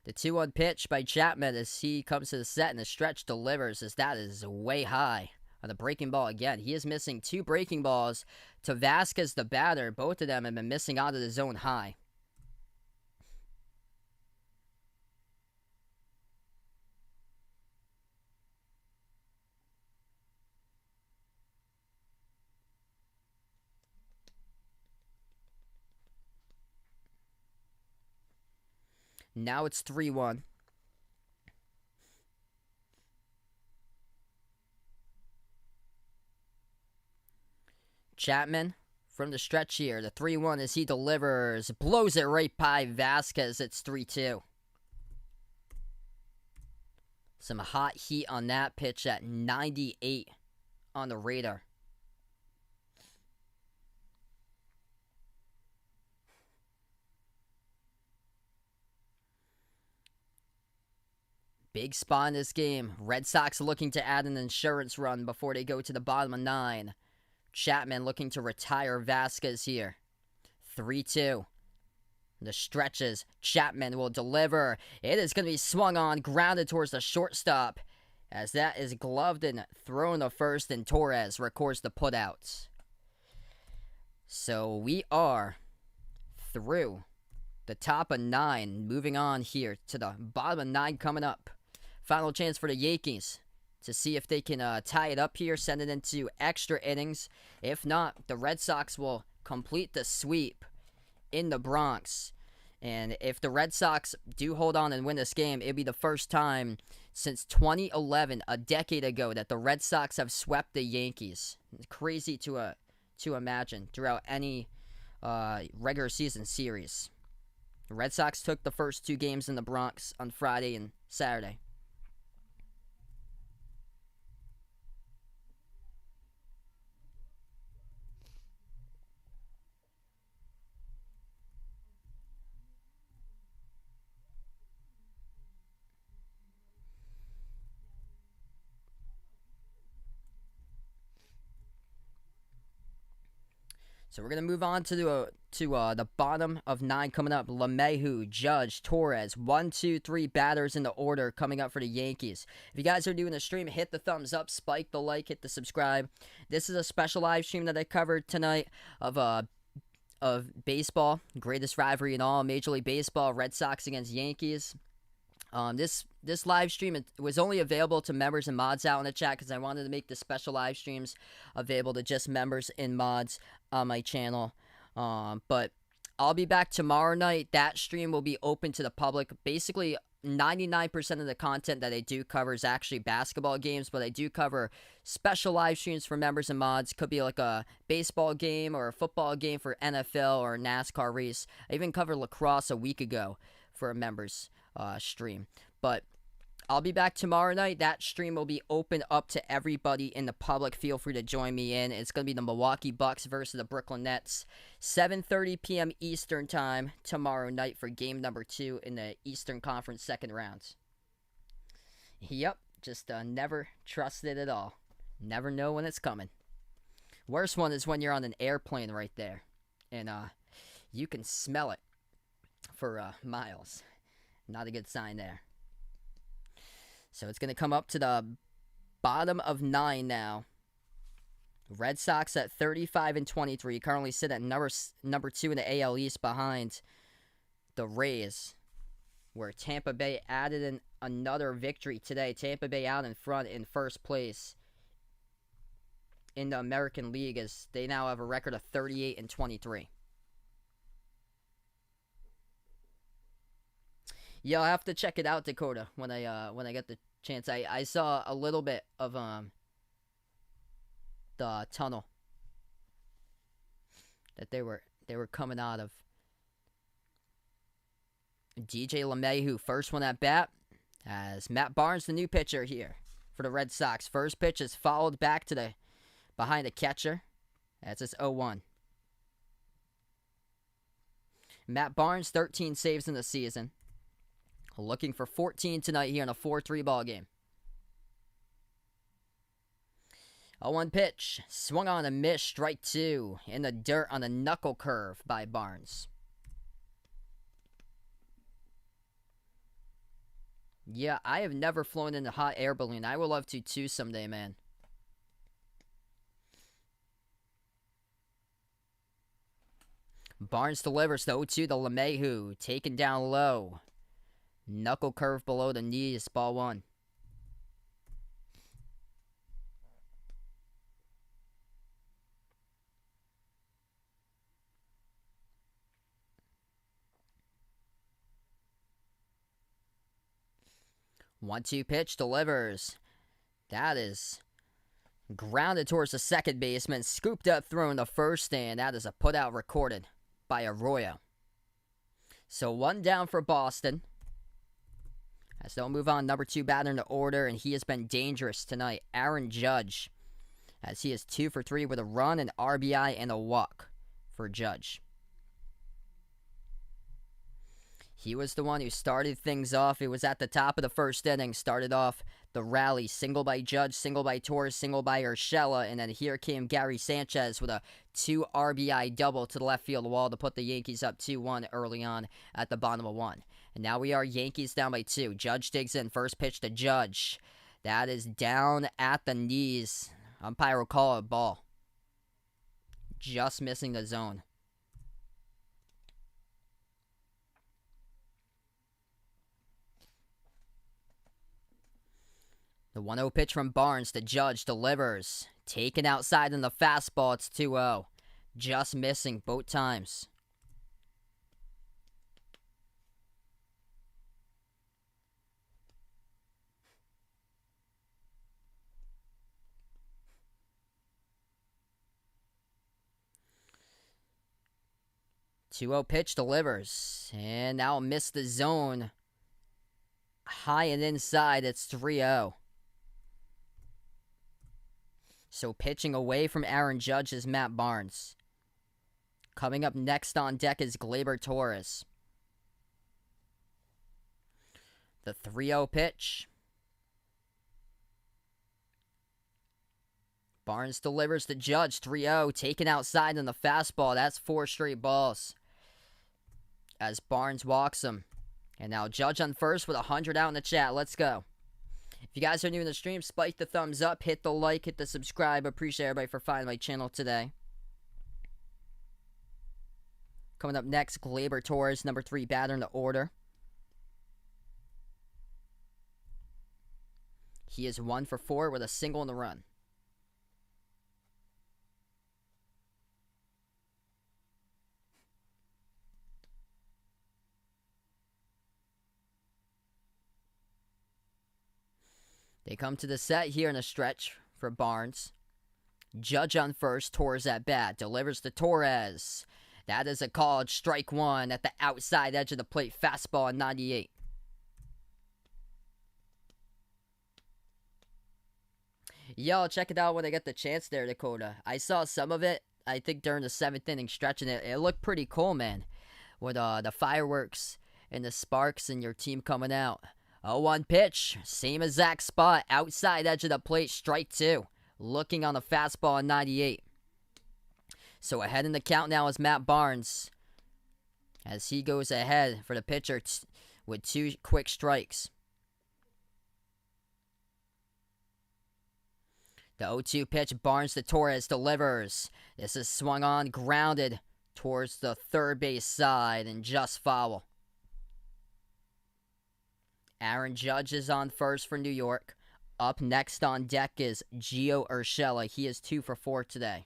[SPEAKER 1] The 2-1 pitch by Chapman as he comes to the set and the stretch delivers as that is way high on the breaking ball again. He is missing 2 breaking balls to Vasquez, the batter. Both of them have been missing out of the zone high. Now it's 3-1. Chapman from the stretch here. The 3-1 as he delivers. Blows it right by Vasquez. It's 3-2. Some hot heat on that pitch at 98 on the radar. Big spot in this game. Red Sox looking to add an insurance run before they go to the bottom of 9. Chapman looking to retire Vasquez here. 3-2. The stretches. Chapman will deliver. It is going to be swung on, grounded towards the shortstop. As that is gloved and thrown to first, and Torres records the putouts. So we are through the top of 9. Moving on here to the bottom of 9 coming up. Final chance for the Yankees to see if they can tie it up here, send it into extra innings. If not, the Red Sox will complete the sweep in the Bronx. And if the Red Sox do hold on and win this game, it'll be the first time since 2011, a decade ago, that the Red Sox have swept the Yankees. It's crazy to imagine throughout any regular season series. The Red Sox took the first 2 games in the Bronx on Friday and Saturday. So we're going to move on to the bottom of 9 coming up. LeMahieu, Judge, Torres, 1, 2, 3 batters in the order coming up for the Yankees. If you guys are doing the stream, hit the thumbs up, spike the like, hit the subscribe. This is a special live stream that I covered tonight of baseball, greatest rivalry in all, Major League Baseball, Red Sox against Yankees. This live stream was only available to members and mods out in the chat because I wanted to make the special live streams available to just members and mods on my channel. But I'll be back tomorrow night. That stream will be open to the public. Basically, 99% of the content that I do cover is actually basketball games, but I do cover special live streams for members and mods. Could be like a baseball game or a football game for NFL or a NASCAR race. I even covered lacrosse a week ago for a members stream. But I'll be back tomorrow night. That stream will be open up to everybody in the public. Feel free to join me in. It's going to be the Milwaukee Bucks versus the Brooklyn Nets. 7:30 p.m. Eastern Time tomorrow night for game number 2 in the Eastern Conference second round. Yep, just never trust it at all. Never know when it's coming. Worst one is when you're on an airplane right there, and you can smell it for miles. Not a good sign there. So it's going to come up to the bottom of 9 now. Red Sox at 35-23, currently sit at number 2 in the AL East behind the Rays, where Tampa Bay added in another victory today. Tampa Bay out in front in first place in the American League as they now have a record of 38-23. Yeah, I'll have to check it out, Dakota, when I get the chance. I saw a little bit of the tunnel that they were coming out of. DJ LeMahieu, first one at bat, as Matt Barnes, the new pitcher here for the Red Sox. First pitch is fouled back to behind the catcher. That's his 0-1. Matt Barnes, 13 saves in the season. Looking for 14 tonight here in a 4-3 ball game. 0-1 pitch. Swung on a miss. Strike 2. In the dirt on a knuckle curve by Barnes. Yeah, I have never flown in a hot air balloon. I would love to too someday, man. Barnes delivers the 0-2 to LeMahieu. Taken down low. Knuckle curve below the knees. Ball 1. One-two pitch delivers. That is grounded towards the second baseman. Scooped up, thrown to first, and that is a putout recorded by Arroyo. So 1 down for Boston. As they'll move on, number 2 batter in the order, and he has been dangerous tonight. Aaron Judge, as he is 2 for 3 with a run, an RBI, and a walk for Judge. He was the one who started things off. It was at the top of the first inning. Started off the rally. Single by Judge, single by Torres, single by Urshela. And then here came Gary Sanchez with a 2 RBI double to the left field wall to put the Yankees up 2-1 early on at the bottom of 1. And now we are Yankees down by 2. Judge digs in. First pitch to Judge. That is down at the knees. Umpire will call it a ball. Just missing the zone. The 1-0 pitch from Barnes to Judge delivers. Taken outside in the fastball. It's 2-0. Just missing both times. Two-0 pitch delivers. And now miss the zone. High and inside. It's 3-0. So pitching away from Aaron Judge is Matt Barnes. Coming up next on deck is Gleyber Torres. The 3-0 pitch. Barnes delivers to Judge. 3-0. Taken outside in the fastball. That's 4 straight balls. As Barnes walks him. And now Judge on first with 100 out in the chat. Let's go. If you guys are new in the stream, spike the thumbs up, hit the like, hit the subscribe. Appreciate everybody for finding my channel today. Coming up next, Gleyber Torres, number 3 batter in the order. He is 1 for 4 with a single in the run. They come to the set here in a stretch for Barnes. Judge on first, Torres at bat. Delivers to Torres. That is a called strike 1 at the outside edge of the plate. Fastball at 98. Yo, check it out when I get the chance there, Dakota. I saw some of it, I think, during the 7th inning stretch, and it looked pretty cool, man. With the fireworks and the sparks and your team coming out. 0-1 pitch, same exact spot, outside edge of the plate, strike 2. Looking on the fastball at 98. So ahead in the count now is Matt Barnes. As he goes ahead for the pitcher with 2 quick strikes. The 0-2 pitch, Barnes to Torres, delivers. This is swung on, grounded towards the third base side, and just foul. Aaron Judge is on first for New York. Up next on deck is Gio Urshela. He is 2 for 4 today.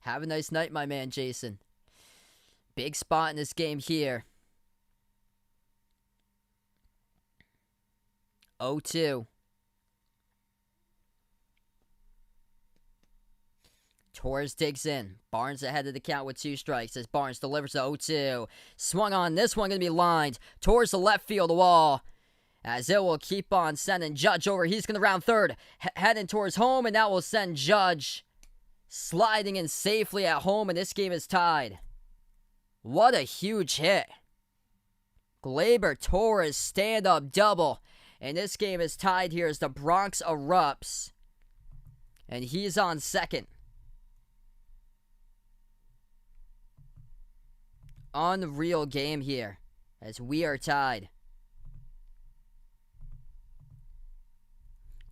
[SPEAKER 1] Have a nice night, my man, Jason. Big spot in this game here. 0-2. Torres digs in. Barnes ahead of the count with 2 strikes as Barnes delivers the 0-2. Swung on. This one going to be lined towards the left field wall. As it will keep on sending Judge over. He's going to round third. Heading towards home, and that will send Judge sliding in safely at home, and this game is tied. What a huge hit. Gleyber Torres stand-up double. And this game is tied here as the Bronx erupts. And he's on second. Unreal game here as we are tied.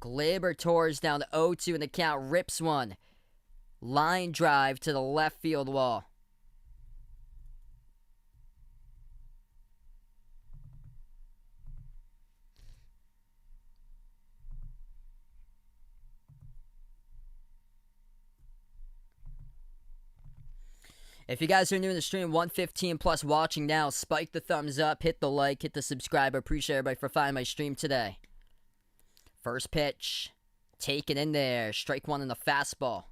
[SPEAKER 1] Gleyber Torres down to 0-2 in the count. Rips one. Line drive to the left field wall. If you guys are new in the stream, 115 plus watching now, spike the thumbs up, hit the like, hit the subscribe. I appreciate everybody for finding my stream today. First pitch, taken in there. Strike one in the fastball.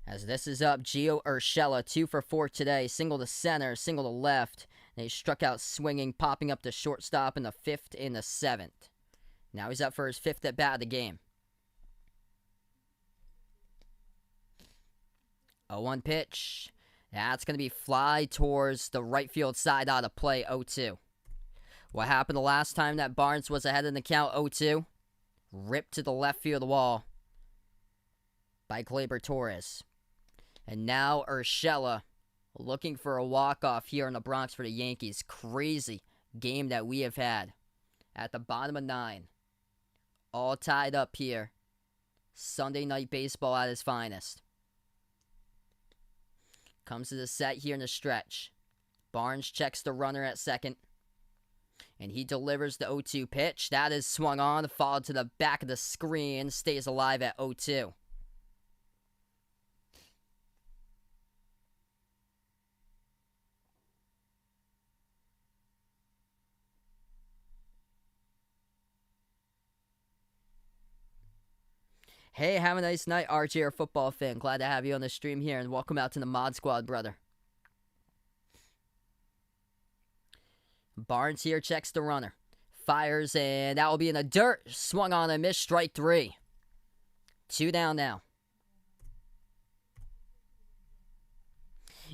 [SPEAKER 1] As this is up, Gio Urshela, 2 for 4 today. Single to center, single to left. And he struck out swinging, popping up to shortstop in the 5th and the 7th. Now he's up for his 5th at bat of the game. 0-1 pitch. That's going to be fly towards the right field side out of play, 0-2. What happened the last time that Barnes was ahead in the count, 0-2? Ripped to the left field wall by Gleyber Torres. And now Urshela looking for a walk-off here in the Bronx for the Yankees. Crazy game that we have had at the bottom of 9. All tied up here. Sunday night baseball at its finest. Comes to the set here in the stretch. Barnes checks the runner at second. And he delivers the 0-2 pitch. That is swung on, followed to the back of the screen. Stays alive at 0-2. Hey, have a nice night, RJ, football fan. Glad to have you on the stream here, and welcome out to the Mod Squad, brother. Barnes here checks the runner. Fires, and that will be in the dirt. Swung on and missed, strike 3. 2 down now.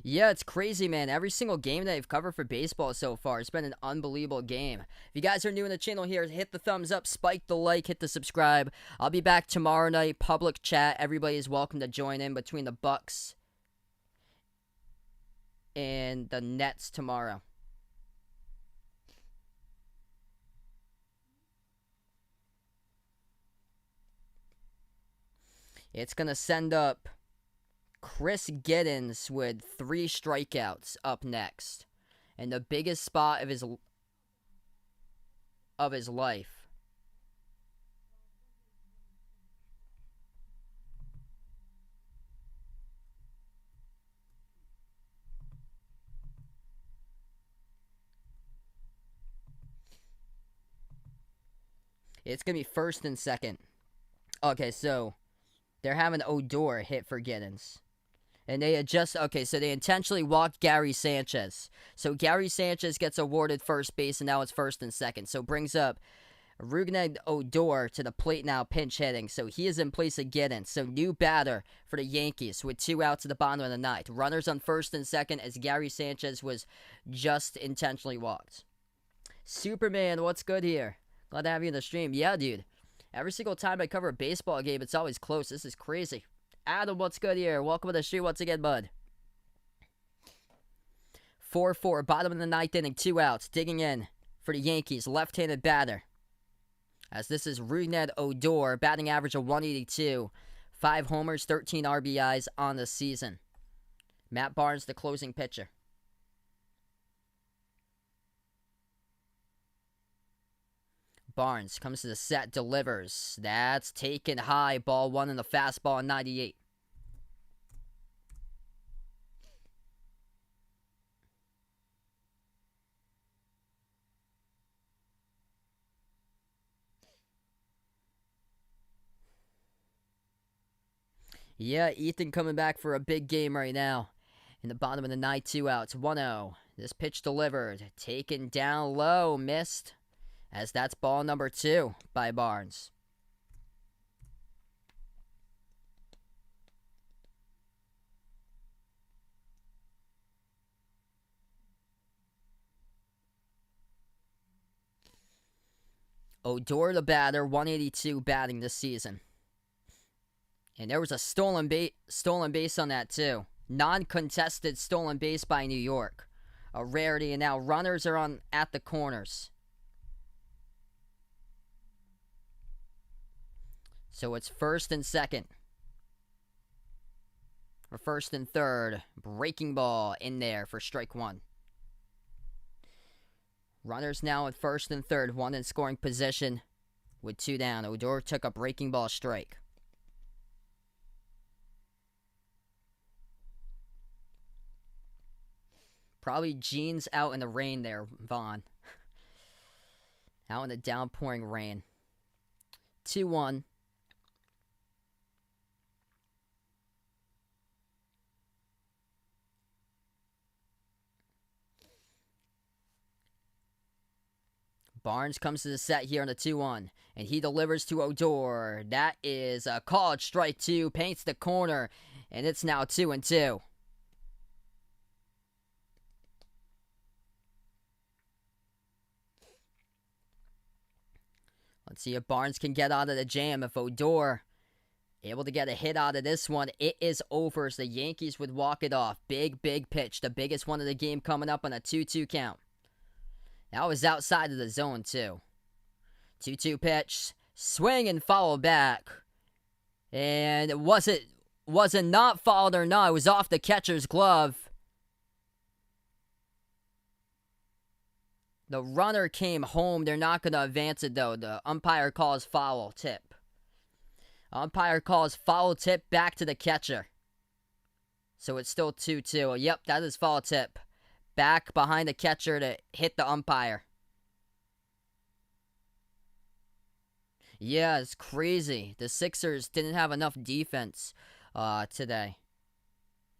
[SPEAKER 1] Yeah, it's crazy, man. Every single game that I've covered for baseball so far, it's been an unbelievable game. If you guys are new in the channel here, hit the thumbs up, spike the like, hit the subscribe. I'll be back tomorrow night, public chat. Everybody is welcome to join in between the Bucks and the Nets tomorrow. It's going to send up Chris Giddens with 3 strikeouts up next. And the biggest spot of his life. It's going to be first and second. Okay, so they're having Odor hit for Giddens. And they adjust. Okay, so they intentionally walked Gary Sanchez. So Gary Sanchez gets awarded first base, and now it's first and second. So brings up Rougned Odor to the plate now, pinch hitting. So he is in place of Giddens. So new batter for the Yankees with 2 outs at the bottom of the 9th. Runners on first and second as Gary Sanchez was just intentionally walked. Superman, what's good here? Glad to have you in the stream. Yeah, dude. Every single time I cover a baseball game, it's always close. This is crazy. Adam, what's good here? Welcome to the stream once again, bud. 4-4, bottom of the ninth inning, 2 outs. Digging in for the Yankees, left-handed batter. As this is Rougned Odor, batting average of 182. 5 homers, 13 RBIs on the season. Matt Barnes, the closing pitcher. Barnes comes to the set, delivers. That's taken high. Ball 1 in the fastball, 98. Yeah, Ethan coming back for a big game right now. In the bottom of the ninth, 2 outs, 1-0. This pitch delivered. Taken down low, missed. As that's ball number 2 by Barnes. Odor the batter, 182 batting this season. And there was a stolen base on that too. Non-contested stolen base by New York. A rarity, and now runners are on at the corners. So it's first and second. Or first and third. Breaking ball in there for strike 1. Runners now at first and third. 1 in scoring position with 2 down. Odor took a breaking ball strike. Probably jeans out in the rain there, Vaughn. Out in the downpouring rain. 2-1. Barnes comes to the set here on the 2-1, and he delivers to Odor. That is a called strike 2, paints the corner, and it's now 2-2. Let's see if Barnes can get out of the jam. If Odor able to get a hit out of this one, it is over. So the Yankees would walk it off. Big pitch, the biggest one of the game coming up on a 2-2 count. That was outside of the zone, too. 2-2 pitch. Swing and foul back. And was it not fouled or not? It was off the catcher's glove. The runner came home. They're not going to advance it, though. The umpire calls foul tip. Umpire calls foul tip back to the catcher. So it's still 2-2. Yep, that is foul tip. Back behind the catcher to hit the umpire. Yeah, it's crazy. The Sixers didn't have enough defense today.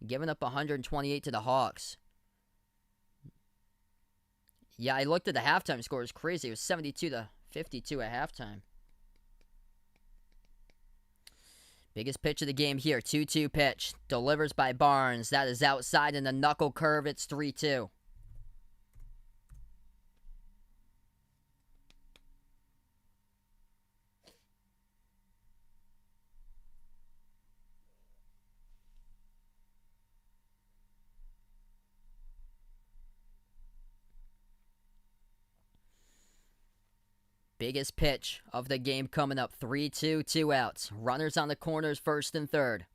[SPEAKER 1] Giving up 128 to the Hawks. Yeah, I looked at the halftime score. It was crazy. It was 72-52 at halftime. Biggest pitch of the game here. 2-2 pitch. Delivers by Barnes. That is outside in the knuckle curve. It's 3-2. Biggest pitch of the game coming up. 3-2, 2 outs. Runners on the corners, first and third.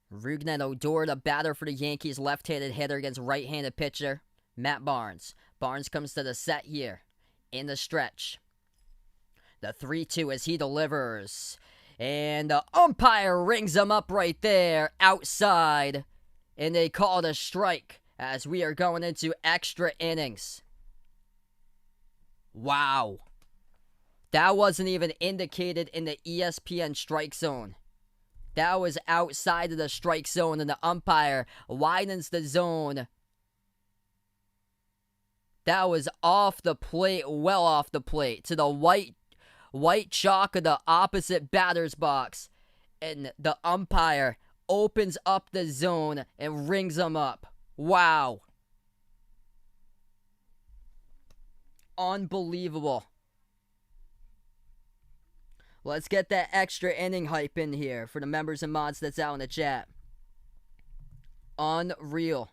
[SPEAKER 1] Rougned Odor, the batter for the Yankees. Left-handed hitter against right-handed pitcher, Matt Barnes. Barnes comes to the set here in the stretch. The 3-2 as he delivers. And the umpire rings him up right there outside. And they call it a strike as we are going into extra innings. Wow. That wasn't even indicated in the ESPN strike zone. That was outside of the strike zone, and the umpire widens the zone. That was off the plate, well off the plate, to the white chalk of the opposite batter's box. And the umpire opens up the zone and rings him up. Wow. Unbelievable. Let's get that extra inning hype in here for the members and mods that's out in the chat. Unreal.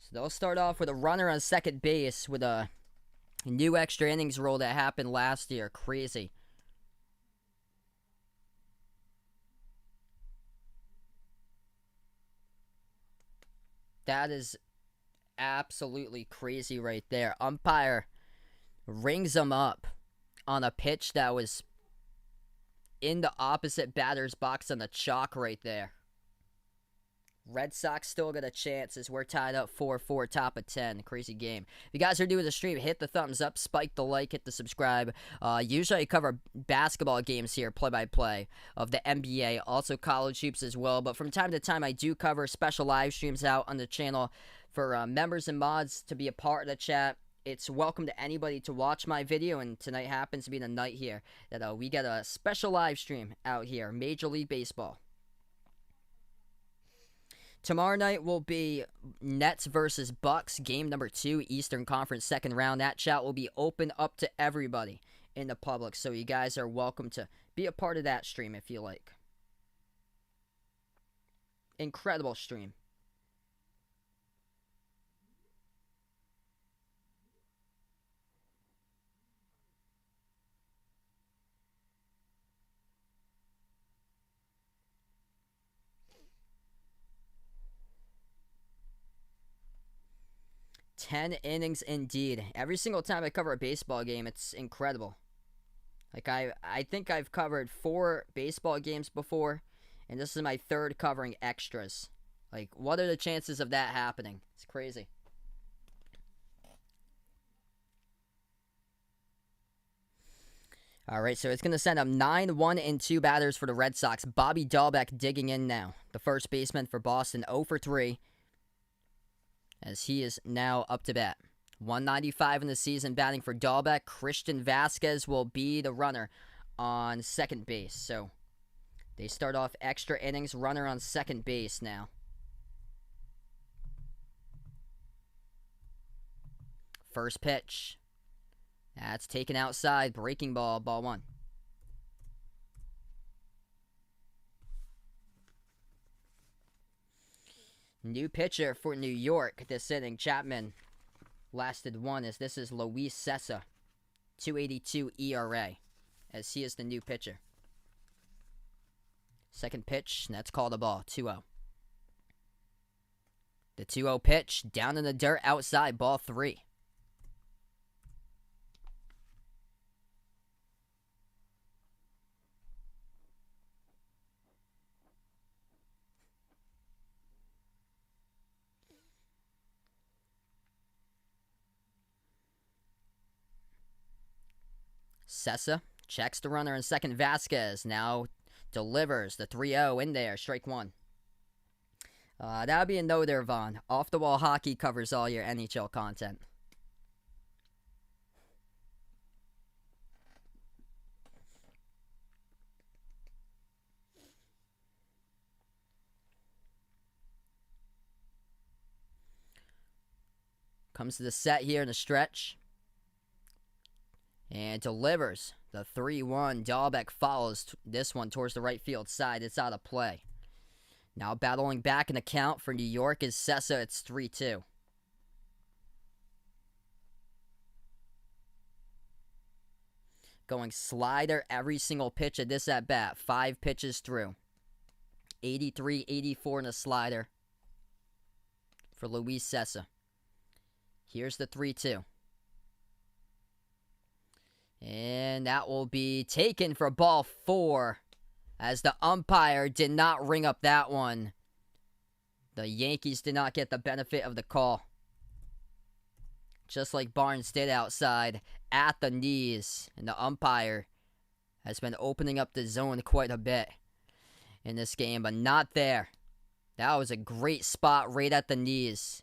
[SPEAKER 1] So they'll start off with a runner on second base with a new extra innings rule that happened last year. Crazy. That is absolutely crazy right there. Umpire rings him up on a pitch that was in the opposite batter's box on the chalk right there. Red Sox still got a chance as we're tied up 4-4, top of 10. Crazy game. If you guys are doing the stream, hit the thumbs up, spike the like, hit the subscribe. Usually I cover basketball games here, play-by-play of the NBA, also college hoops as well. But from time to time, I do cover special live streams out on the channel for members and mods to be a part of the chat. It's welcome to anybody to watch my video, and tonight happens to be the night here that we get a special live stream out here, Major League Baseball. Tomorrow night will be Nets versus Bucks, game number 2, Eastern Conference second round. That chat will be open up to everybody in the public, so you guys are welcome to be a part of that stream if you like. Incredible stream. Ten innings indeed. Every single time I cover a baseball game, it's incredible. Like, I think I've covered 4 baseball games before, and this is my 3rd covering extras. Like, what are the chances of that happening? It's crazy. All right, so it's going to send up 9, 1, and 2 batters for the Red Sox. Bobby Dahlbeck digging in now. The first baseman for Boston, 0 for 3. As he is now up to bat. 195 in the season batting for Dahlbeck. Christian Vasquez will be the runner on second base. So they start off extra innings, runner on second base now. First pitch. That's taken outside. Breaking ball, ball 1. New pitcher for New York this inning. Chapman lasted 1 as this is Luis Cessa. 2.82 ERA as he is the new pitcher. Second pitch, and that's called a ball. 2-0. The 2-0 pitch down in the dirt outside. Ball 3. Cessa checks the runner in second. Vasquez now delivers the 3-0 in there. Strike 1. That would be a no there, Vaughn. Off the wall hockey covers all your NHL content. Comes to the set here in the stretch. And delivers the 3-1. Dahlbeck follows this one towards the right field side. It's out of play. Now battling back in the count for New York is Cessa. It's 3-2. Going slider every single pitch of this at bat. 5 pitches through. 83, 84 in a slider for Luis Cessa. Here's the 3-2. And that will be taken for ball 4 as the umpire did not ring up that one. The Yankees did not get the benefit of the call. Just like Barnes did outside. at the knees, and the umpire has been opening up the zone quite a bit in this game, but not there. That was a great spot right at the knees,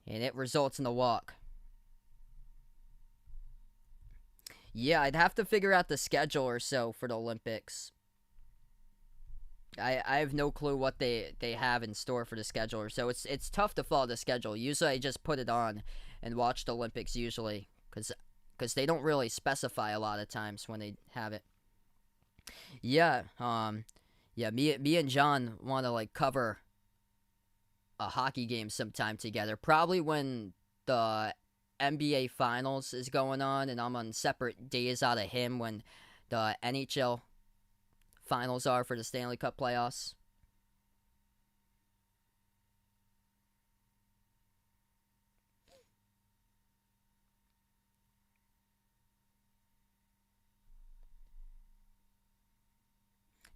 [SPEAKER 1] and it results in the walk. Yeah, I'd have to figure out the schedule or so for the Olympics. I have no clue what they have in store for the schedule or so. It's tough to follow the schedule. Usually I just put it on and watch the Olympics usually because they don't really specify a lot of times when they have it. Yeah, me and John want to like cover a hockey game sometime together. Probably when the NBA Finals is going on, and I'm on separate days out of him when the NHL Finals are for the Stanley Cup playoffs.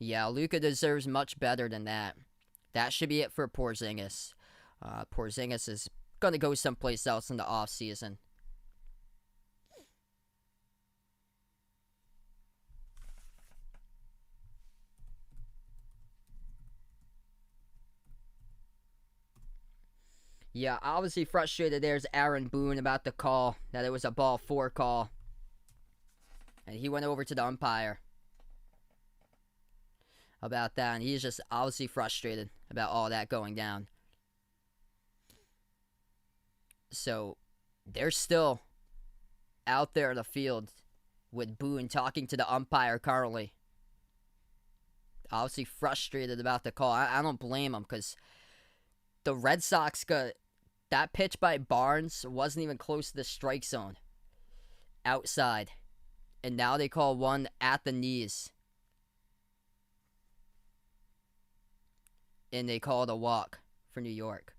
[SPEAKER 1] Yeah, Luka deserves much better than that. That should be it for Porzingis. Porzingis is going to go someplace else in the offseason. Yeah, obviously frustrated there's Aaron Boone about the call, that it was a ball 4 call. And he went over to the umpire about that, and he's just obviously frustrated about all that going down. So, they're still out there in the field with Boone talking to the umpire currently. Obviously frustrated about the call. I don't blame him, because the Red Sox got that pitch by Barnes wasn't even close to the strike zone. Outside. And now they call one at the knees. And they call it a walk for New York.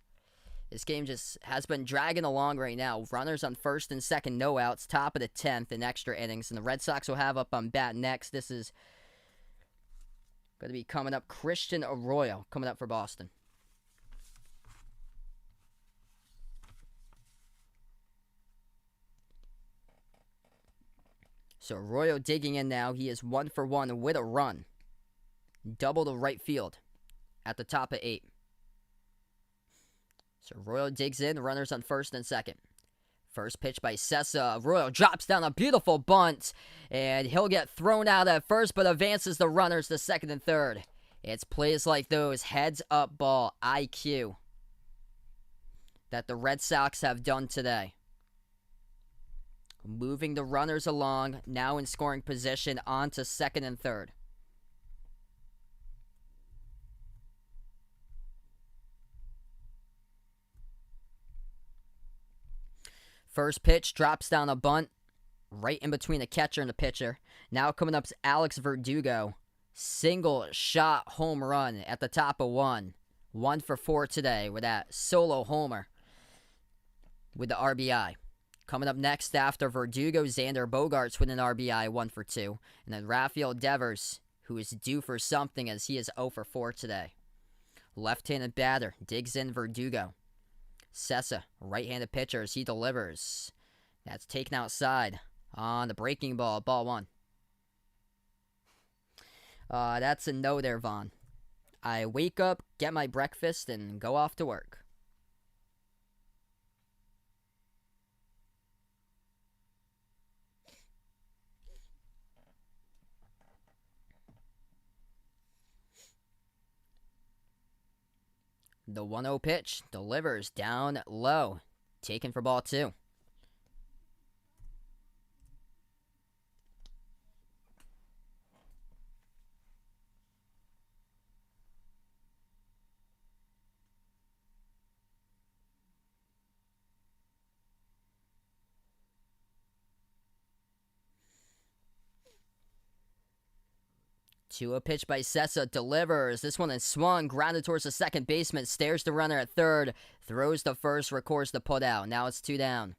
[SPEAKER 1] This game just has been dragging along right now. Runners on first and second, no outs, top of the 10th in extra innings. And the Red Sox will have up on bat next. This is going to be coming up. Christian Arroyo coming up for Boston. So Arroyo digging in now. He is 1 for 1 with a run. Double to right field at the top of 8. So Arroyo digs in. Runners on first and second. First pitch by Sessa. Arroyo drops down a beautiful bunt. And he'll get thrown out at first, but advances the runners to second and third. It's plays like those heads up ball IQ that the Red Sox have done today. Moving the runners along, now in scoring position, on to second and third. First pitch drops down a bunt, right in between the catcher and the pitcher. Now coming up is Alex Verdugo. Single shot home run at the top of 1. 1 for 4 today with that solo homer with the RBI. Coming up next after Verdugo, Xander Bogaerts with an RBI, 1 for 2. And then Rafael Devers, who is due for something as he is 0 for 4 today. Left-handed batter, digs in Verdugo. Sessa, right-handed pitcher as he delivers. That's taken outside on the breaking ball, ball 1. That's a no there, Vaughn. I wake up, get my breakfast, and go off to work. The 1-0 pitch delivers down low. Taken for ball 2. To a pitch by Sessa, delivers. This one is swung, grounded towards the second baseman, stares the runner at third, throws to first, records the putout. Now it's 2 down.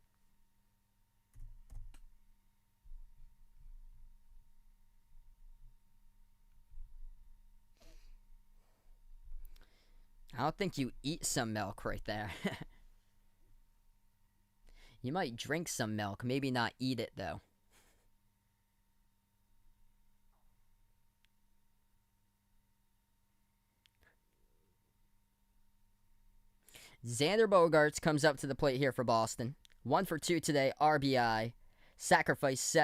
[SPEAKER 1] I don't think you eat some milk right there. You might drink some milk, maybe not eat it, though. Xander Bogaerts comes up to the plate here for Boston. 1 for 2 today, RBI. Sacrifice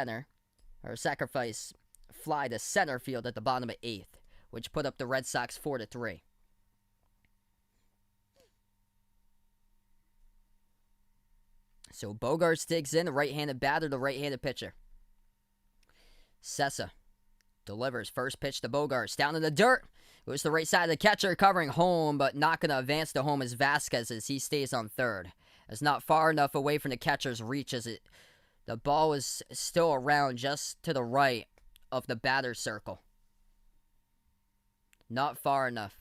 [SPEAKER 1] fly to center field at the bottom of 8th, which put up the Red Sox 4-3. So Bogaerts digs in, the right-handed batter, the right-handed pitcher. Sessa delivers first pitch to Bogaerts. Down in the dirt. It was the right side of the catcher covering home, but not going to advance to home as Vasquez as he stays on third. It's not far enough away from the catcher's reach as the ball was still around just to the right of the batter's circle. Not far enough.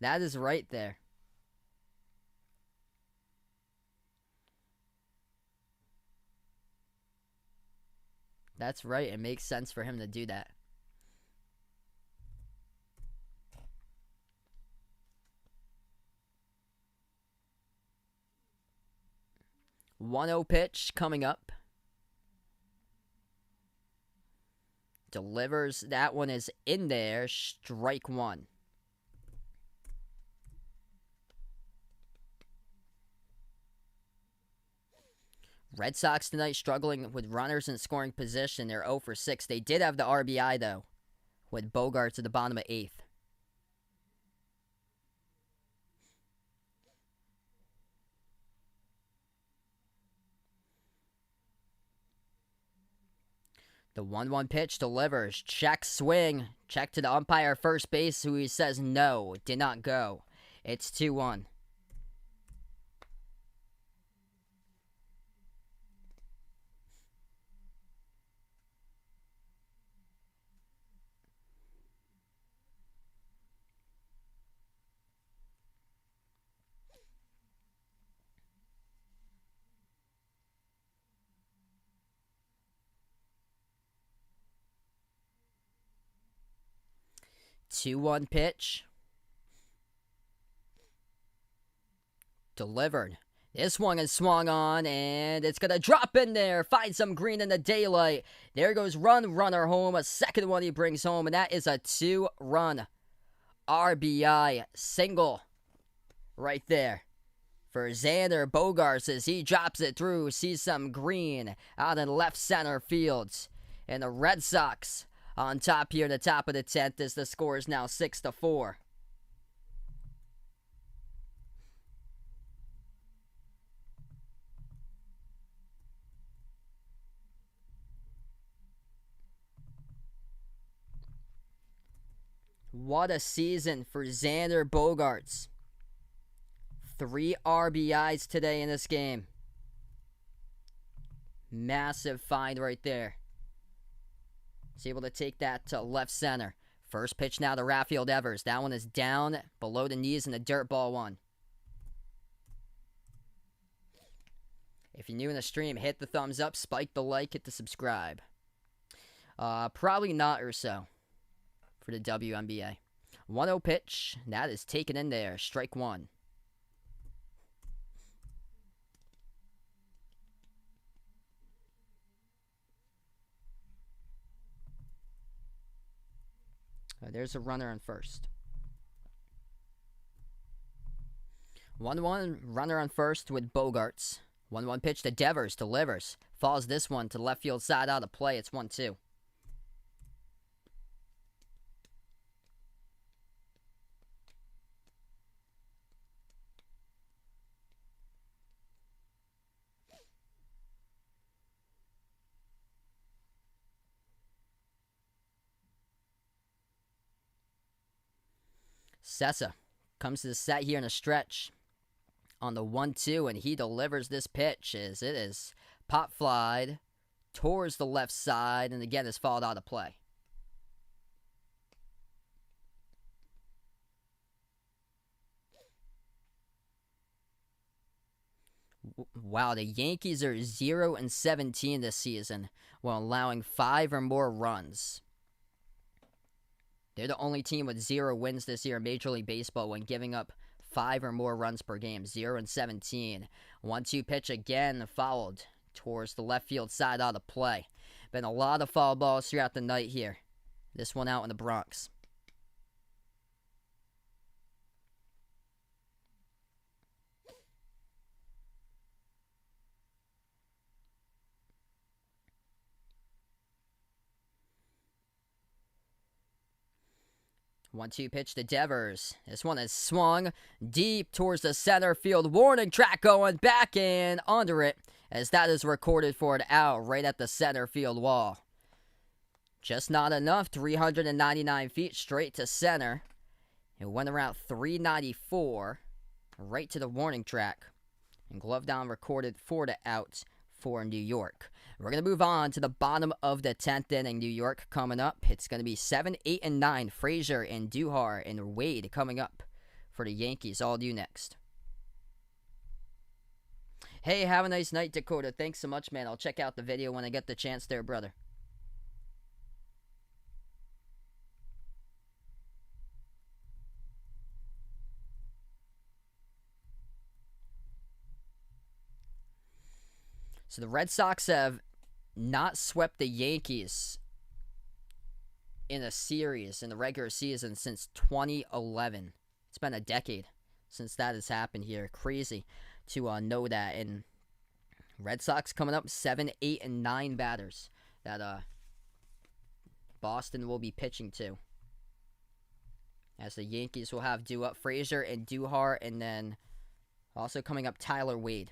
[SPEAKER 1] That is right there. That's right. It makes sense for him to do that. One-0 pitch coming up. Delivers. That one is in there. Strike one. Red Sox tonight struggling with runners in scoring position. They're 0 for 6. They did have the RBI, though, with Bogaerts at the bottom of 8th. The 1-1 pitch delivers. Check swing. Check to the umpire first base, who he says no, did not go. It's 2-1. Two-one pitch. Delivered. This one is swung on, and it's going to drop in there. Find some green in the daylight. There goes runner home. A second one he brings home, and that is a 2-run RBI single right there for Xander Bogaerts as he drops it through. Sees some green out in left center field. And the Red Sox on top here in the top of the 10th as the score is now 6-4. What a season for Xander Bogaerts. 3 RBIs today in this game. Massive find right there. He's able to take that to left center. First pitch now to Rafael Devers. That one is down below the knees in the dirt, ball one. If you're new in the stream, hit the thumbs up, spike the like, hit the subscribe. Probably not or so for the WNBA. 1-0 pitch. That is taken in there. Strike one. There's a runner on first. 1-1, runner on first with Bogaerts. 1-1 pitch to Devers, delivers. Falls this one to left field side out of play. It's 1-2. Sessa comes to the set here in a stretch on the 1-2, and he delivers this pitch as it is pop flied towards the left side, and again is fouled out of play. Wow, the Yankees are 0-17 this season while allowing 5 or more runs. They're the only team with 0 wins this year in Major League Baseball when giving up 5 or more runs per game. 0-17. 1-2 pitch again, fouled towards the left field side out of play. Been a lot of foul balls throughout the night here. This one out in the Bronx. One-two pitch to Devers. This one is swung deep towards the center field warning track, going back and under it, as that is recorded for an out right at the center field wall. Just not enough. 399 feet straight to center. It went around 394 right to the warning track. And glove down recorded for the out for New York. We're going to move on to the bottom of the 10th inning. New York coming up. It's going to be 7, 8, and 9. Frazier and Duhar and Wade coming up for the Yankees. All due next. Hey, have a nice night, Dakota. Thanks so much, man. I'll check out the video when I get the chance there, brother. So the Red Sox have not swept the Yankees in a series in the regular season since 2011. It's been a decade since that has happened here. Crazy to know that. And Red Sox coming up 7, 8, and 9 batters that Boston will be pitching to. As the Yankees will have due up Frazier and Duhar, and then also coming up Tyler Wade.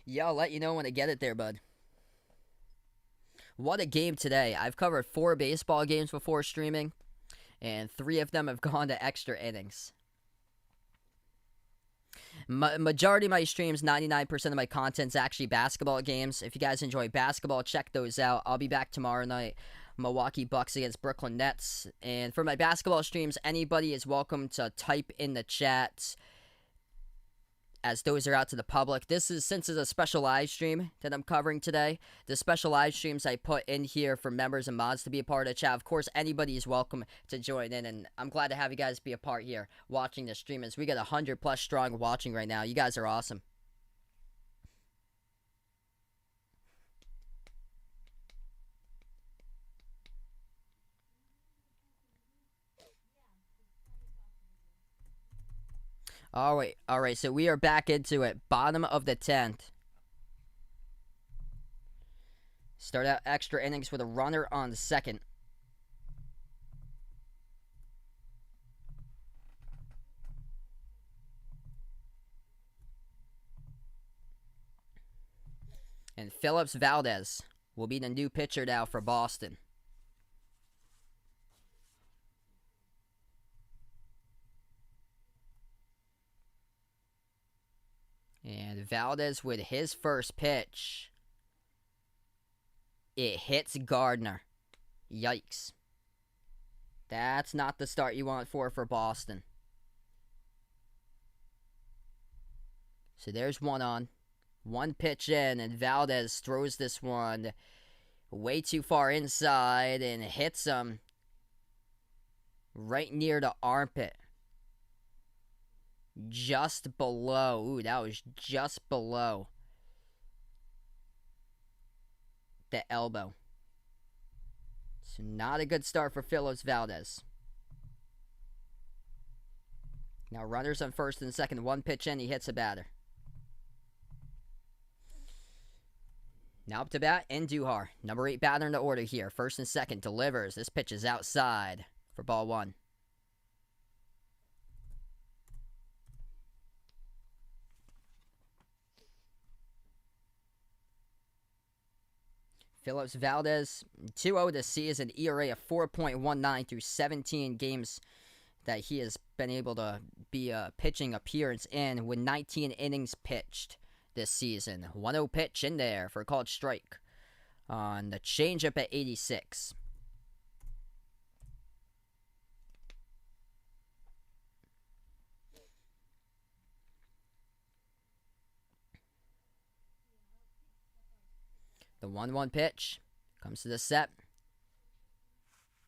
[SPEAKER 1] Yeah, I'll let you know when I get it there, bud. What a game today. I've covered 4 baseball games before streaming, and 3 of them have gone to extra innings. Majority of my streams, 99% of my content's actually basketball games. If you guys enjoy basketball, check those out. I'll be back tomorrow night. Milwaukee Bucks against Brooklyn Nets. And for my basketball streams, anybody is welcome to type in the chat as those are out to the public. Since it's a special live stream that I'm covering today, the special live streams I put in here for members and mods to be a part of the chat. Of course, anybody is welcome to join in, and I'm glad to have you guys be a part here watching the stream, as we got 100+ strong watching right now. You guys are awesome. All right, so we are back into it. Bottom of the 10th. Start out extra innings with a runner on second. And Phillips Valdez will be the new pitcher now for Boston. And Valdez with his first pitch. It hits Gardner. Yikes. That's not the start you want for Boston. So there's one on. One pitch in, and Valdez throws this one way too far inside and hits him right near the armpit. Just below. Ooh, that was just below the elbow. So not a good start for Phillips Valdez. Now runners on first and second. One pitch in, he hits a batter. Now up to bat, Duhar. Number 8 batter in the order here. First and second, delivers. This pitch is outside for ball 1. Phillips Valdez, 2-0 this season, ERA of 4.19 through 17 games that he has been able to be a pitching appearance in, with 19 innings pitched this season. 1-0 pitch in there for a called strike on the changeup at 86. The 1-1 pitch comes to the set.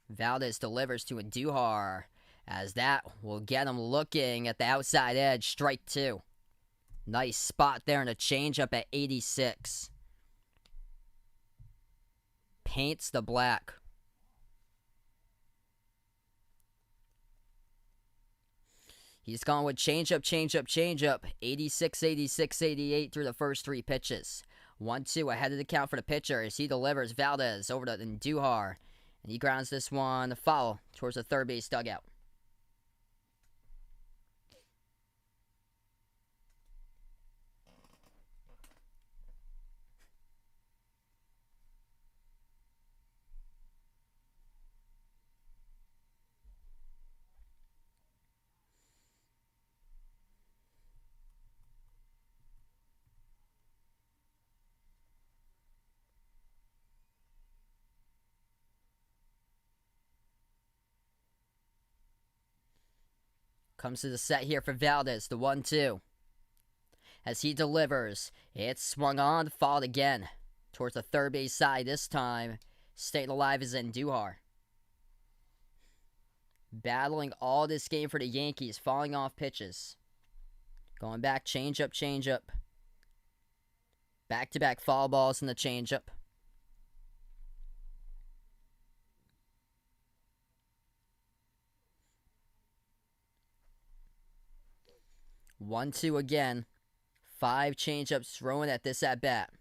[SPEAKER 1] Valdez delivers to Andujar, as that will get him looking at the outside edge. Strike 2. Nice spot there and a changeup at 86. Paints the black. He's gone with changeup. 86, 86, 88 through the first 3 pitches. 1-2 ahead of the count for the pitcher as he delivers. Valdez over to Andujar. And he grounds this one foul towards the third base dugout. Comes to the set here for Valdez, the 1-2. As he delivers, it's swung on, fouled again. Towards the third base side this time. Staying alive is Andujar. Battling all this game for the Yankees, falling off pitches. Going back, changeup. Back-to-back foul balls in the changeup. One, two again. 5 changeups thrown at this at-bat.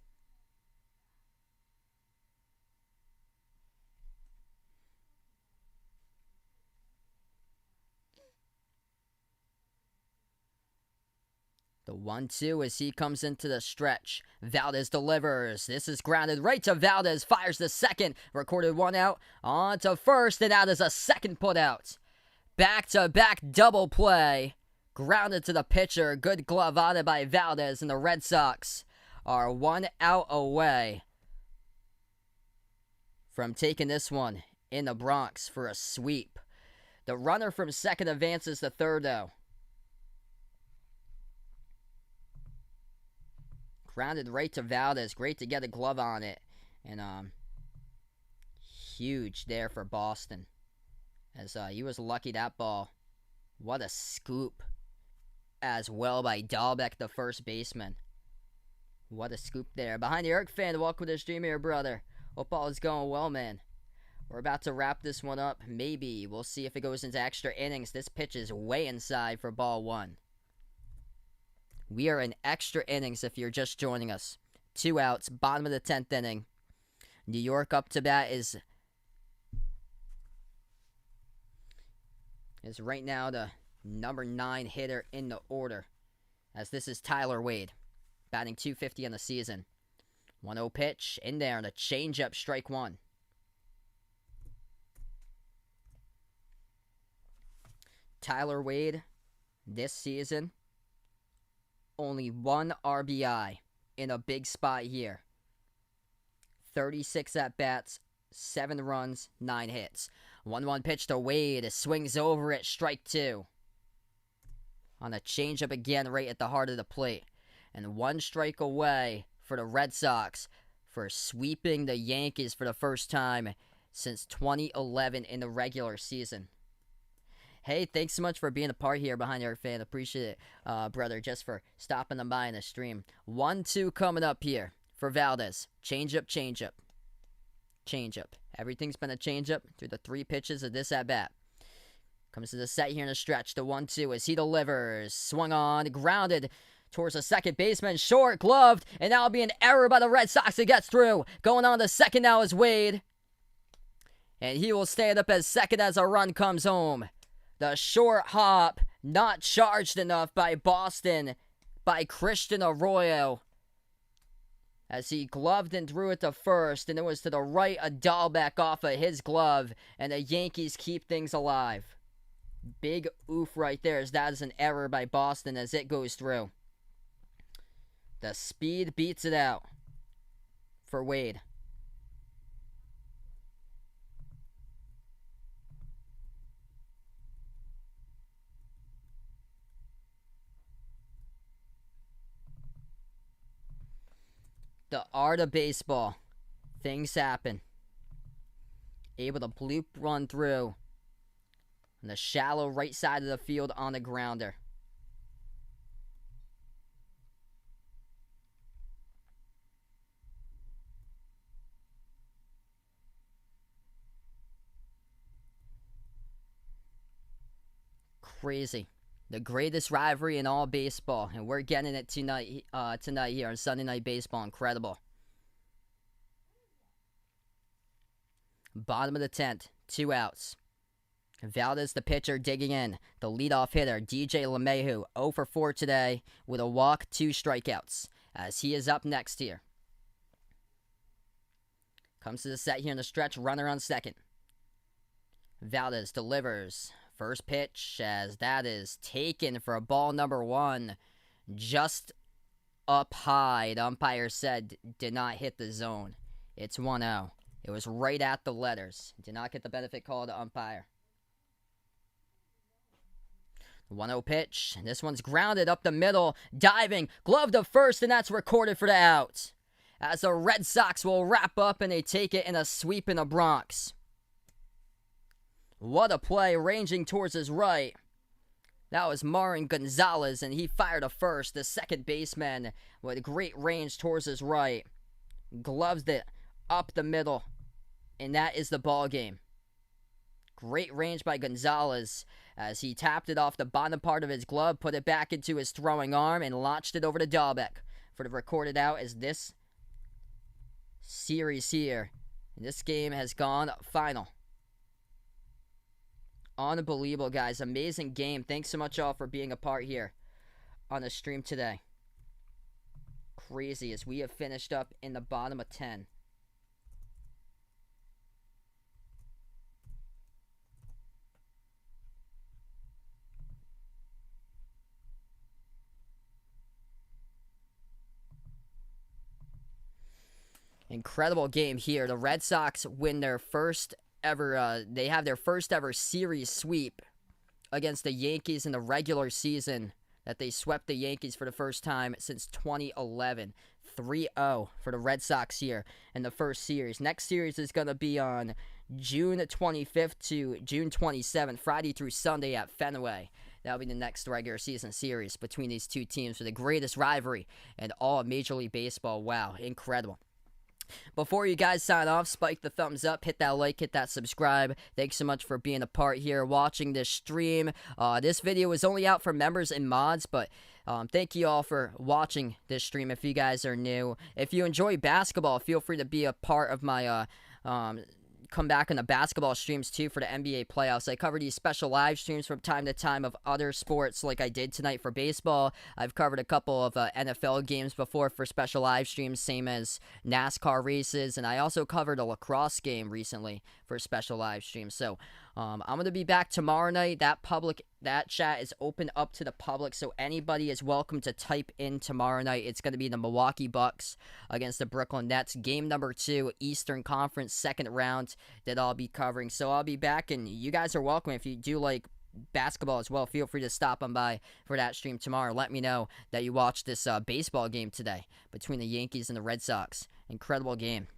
[SPEAKER 1] The 1-2 as he comes into the stretch. Valdez delivers. This is grounded right to Valdez. Fires the second. Recorded 1 out. On to first. And out is a second put out. Back-to-back double play. Grounded to the pitcher. Good glove on it by Valdez. And the Red Sox are 1 out away from taking this one in the Bronx for a sweep. The runner from second advances to third, though. Grounded right to Valdez. Great to get a glove on it. And huge there for Boston. As he was lucky that ball. What a scoop as well by Dahlbeck, the first baseman. What a scoop there. Behind the Arc fan, welcome to the stream here, brother. Hope all is going well, man. We're about to wrap this one up. Maybe. We'll see if it goes into extra innings. This pitch is way inside for ball 1. We are in extra innings if you're just joining us. 2 outs, bottom of the 10th inning. New York up to bat is right now the number 9 hitter in the order. As this is Tyler Wade, batting .250 on the season. 1-0 pitch in there and a changeup, strike 1. Tyler Wade this season, only 1 RBI in a big spot here. 36 at-bats, 7 runs, 9 hits. 1-1 pitch to Wade. Swings over it, strike 2. On a changeup again right at the heart of the plate. And 1 strike away for the Red Sox for sweeping the Yankees for the first time since 2011 in the regular season. Hey, thanks so much for being a part here behind your fan. Appreciate it, brother, just for stopping them by in the stream. 1-2 coming up here for Valdez. Changeup. Everything's been a changeup through the 3 pitches of this at-bat. Comes to the set here in the stretch. The 1-2 as he delivers. Swung on, grounded towards the second baseman. Short, gloved, and that'll be an error by the Red Sox. It gets through. Going on to second now is Wade. And he will stand up as second as a run comes home. The short hop, not charged enough by Boston, by Christian Arroyo. As he gloved and threw it to first, and it was to the right, a Dahlbeck off of his glove, and the Yankees keep things alive. Big oof right there, as that is an error by Boston as it goes through. The speed beats it out for Wade. The art of baseball Things happen. Able to bloop run through on the shallow right side of the field on the grounder. Crazy. The greatest rivalry in all baseball, and we're getting it tonight here on Sunday Night Baseball. Incredible. Bottom of the 10th, 2 outs. Valdez, the pitcher, digging in. The leadoff hitter, DJ LeMahieu, 0 for 4 today with a walk, 2 strikeouts, as he is up next here. Comes to the set here in the stretch, runner on second. Valdez delivers. First pitch, as that is taken for a ball number 1. Just up high. The umpire said did not hit the zone. It's 1-0. It was right at the letters. Did not get the benefit call to umpire. 1-0 pitch. This one's grounded up the middle. Diving. Glove to first, and that's recorded for the out. As the Red Sox will wrap up, and they take it in a sweep in the Bronx. What a play, ranging towards his right. That was Marin Gonzalez, and he fired a first. The second baseman with great range towards his right. Gloves it up the middle, and that is the ball game. Great range by Gonzalez as he tapped it off the bottom part of his glove, put it back into his throwing arm, and launched it over to Dahlbeck for the recorded out as this series here. And this game has gone final. Unbelievable, guys. Amazing game. Thanks so much all for being a part here on the stream today. Crazy as we have finished up in the bottom of 10. Incredible game here. The Red Sox win their first ever, they have their first ever series sweep against the Yankees in the regular season, that they swept the Yankees for the first time since 2011. 3-0 for the Red Sox here in the first series. Next series is going to be on June 25th to June 27th, Friday through Sunday at Fenway. That'll be the next regular season series between these two teams for the greatest rivalry in all of Major League Baseball. Wow, incredible. Before you guys sign off, spike the thumbs up, hit that like, hit that subscribe. Thanks so much for being a part here, watching this stream. This video is only out for members and mods, but thank you all for watching this stream if you guys are new. If you enjoy basketball, feel free to be a part of my come back on the basketball streams too for the NBA playoffs. I cover these special live streams from time to time of other sports like I did tonight for baseball. I've covered a couple of NFL games before for special live streams, same as NASCAR races, and I also covered a lacrosse game recently for special live streams. So I'm going to be back tomorrow night. That chat is open up to the public, so anybody is welcome to type in tomorrow night. It's going to be the Milwaukee Bucks against the Brooklyn Nets. Game number 2, Eastern Conference, second round that I'll be covering. So I'll be back, and you guys are welcome. If you do like basketball as well, feel free to stop on by for that stream tomorrow. Let me know that you watched this baseball game today between the Yankees and the Red Sox. Incredible game,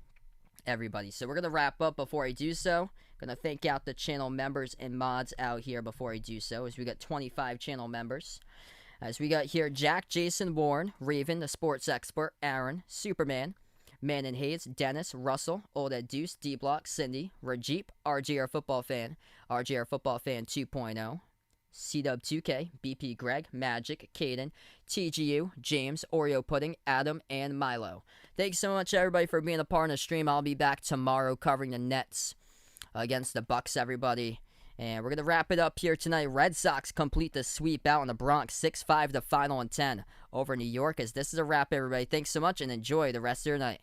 [SPEAKER 1] everybody. So we're going to wrap up. Before I do so, gonna thank out the channel members and mods out here before I do so, as we got 25 channel members. As we got here Jack, Jason, Warren, Raven, the sports expert, Aaron, Superman, Man and Hayes, Dennis, Russell, Old Ed Deuce, D-Block, Cindy, Rajeep, RJR Football Fan 2.0, CW2K, BP Greg, Magic, Caden, TGU, James, Oreo Pudding, Adam, and Milo. Thanks so much everybody for being a part of the stream. I'll be back tomorrow covering the Nets against the Bucks, everybody. And we're going to wrap it up here tonight. Red Sox complete the sweep out in the Bronx, 6-5 the final in 10 over New York. As this is a wrap, everybody. Thanks so much and enjoy the rest of your night.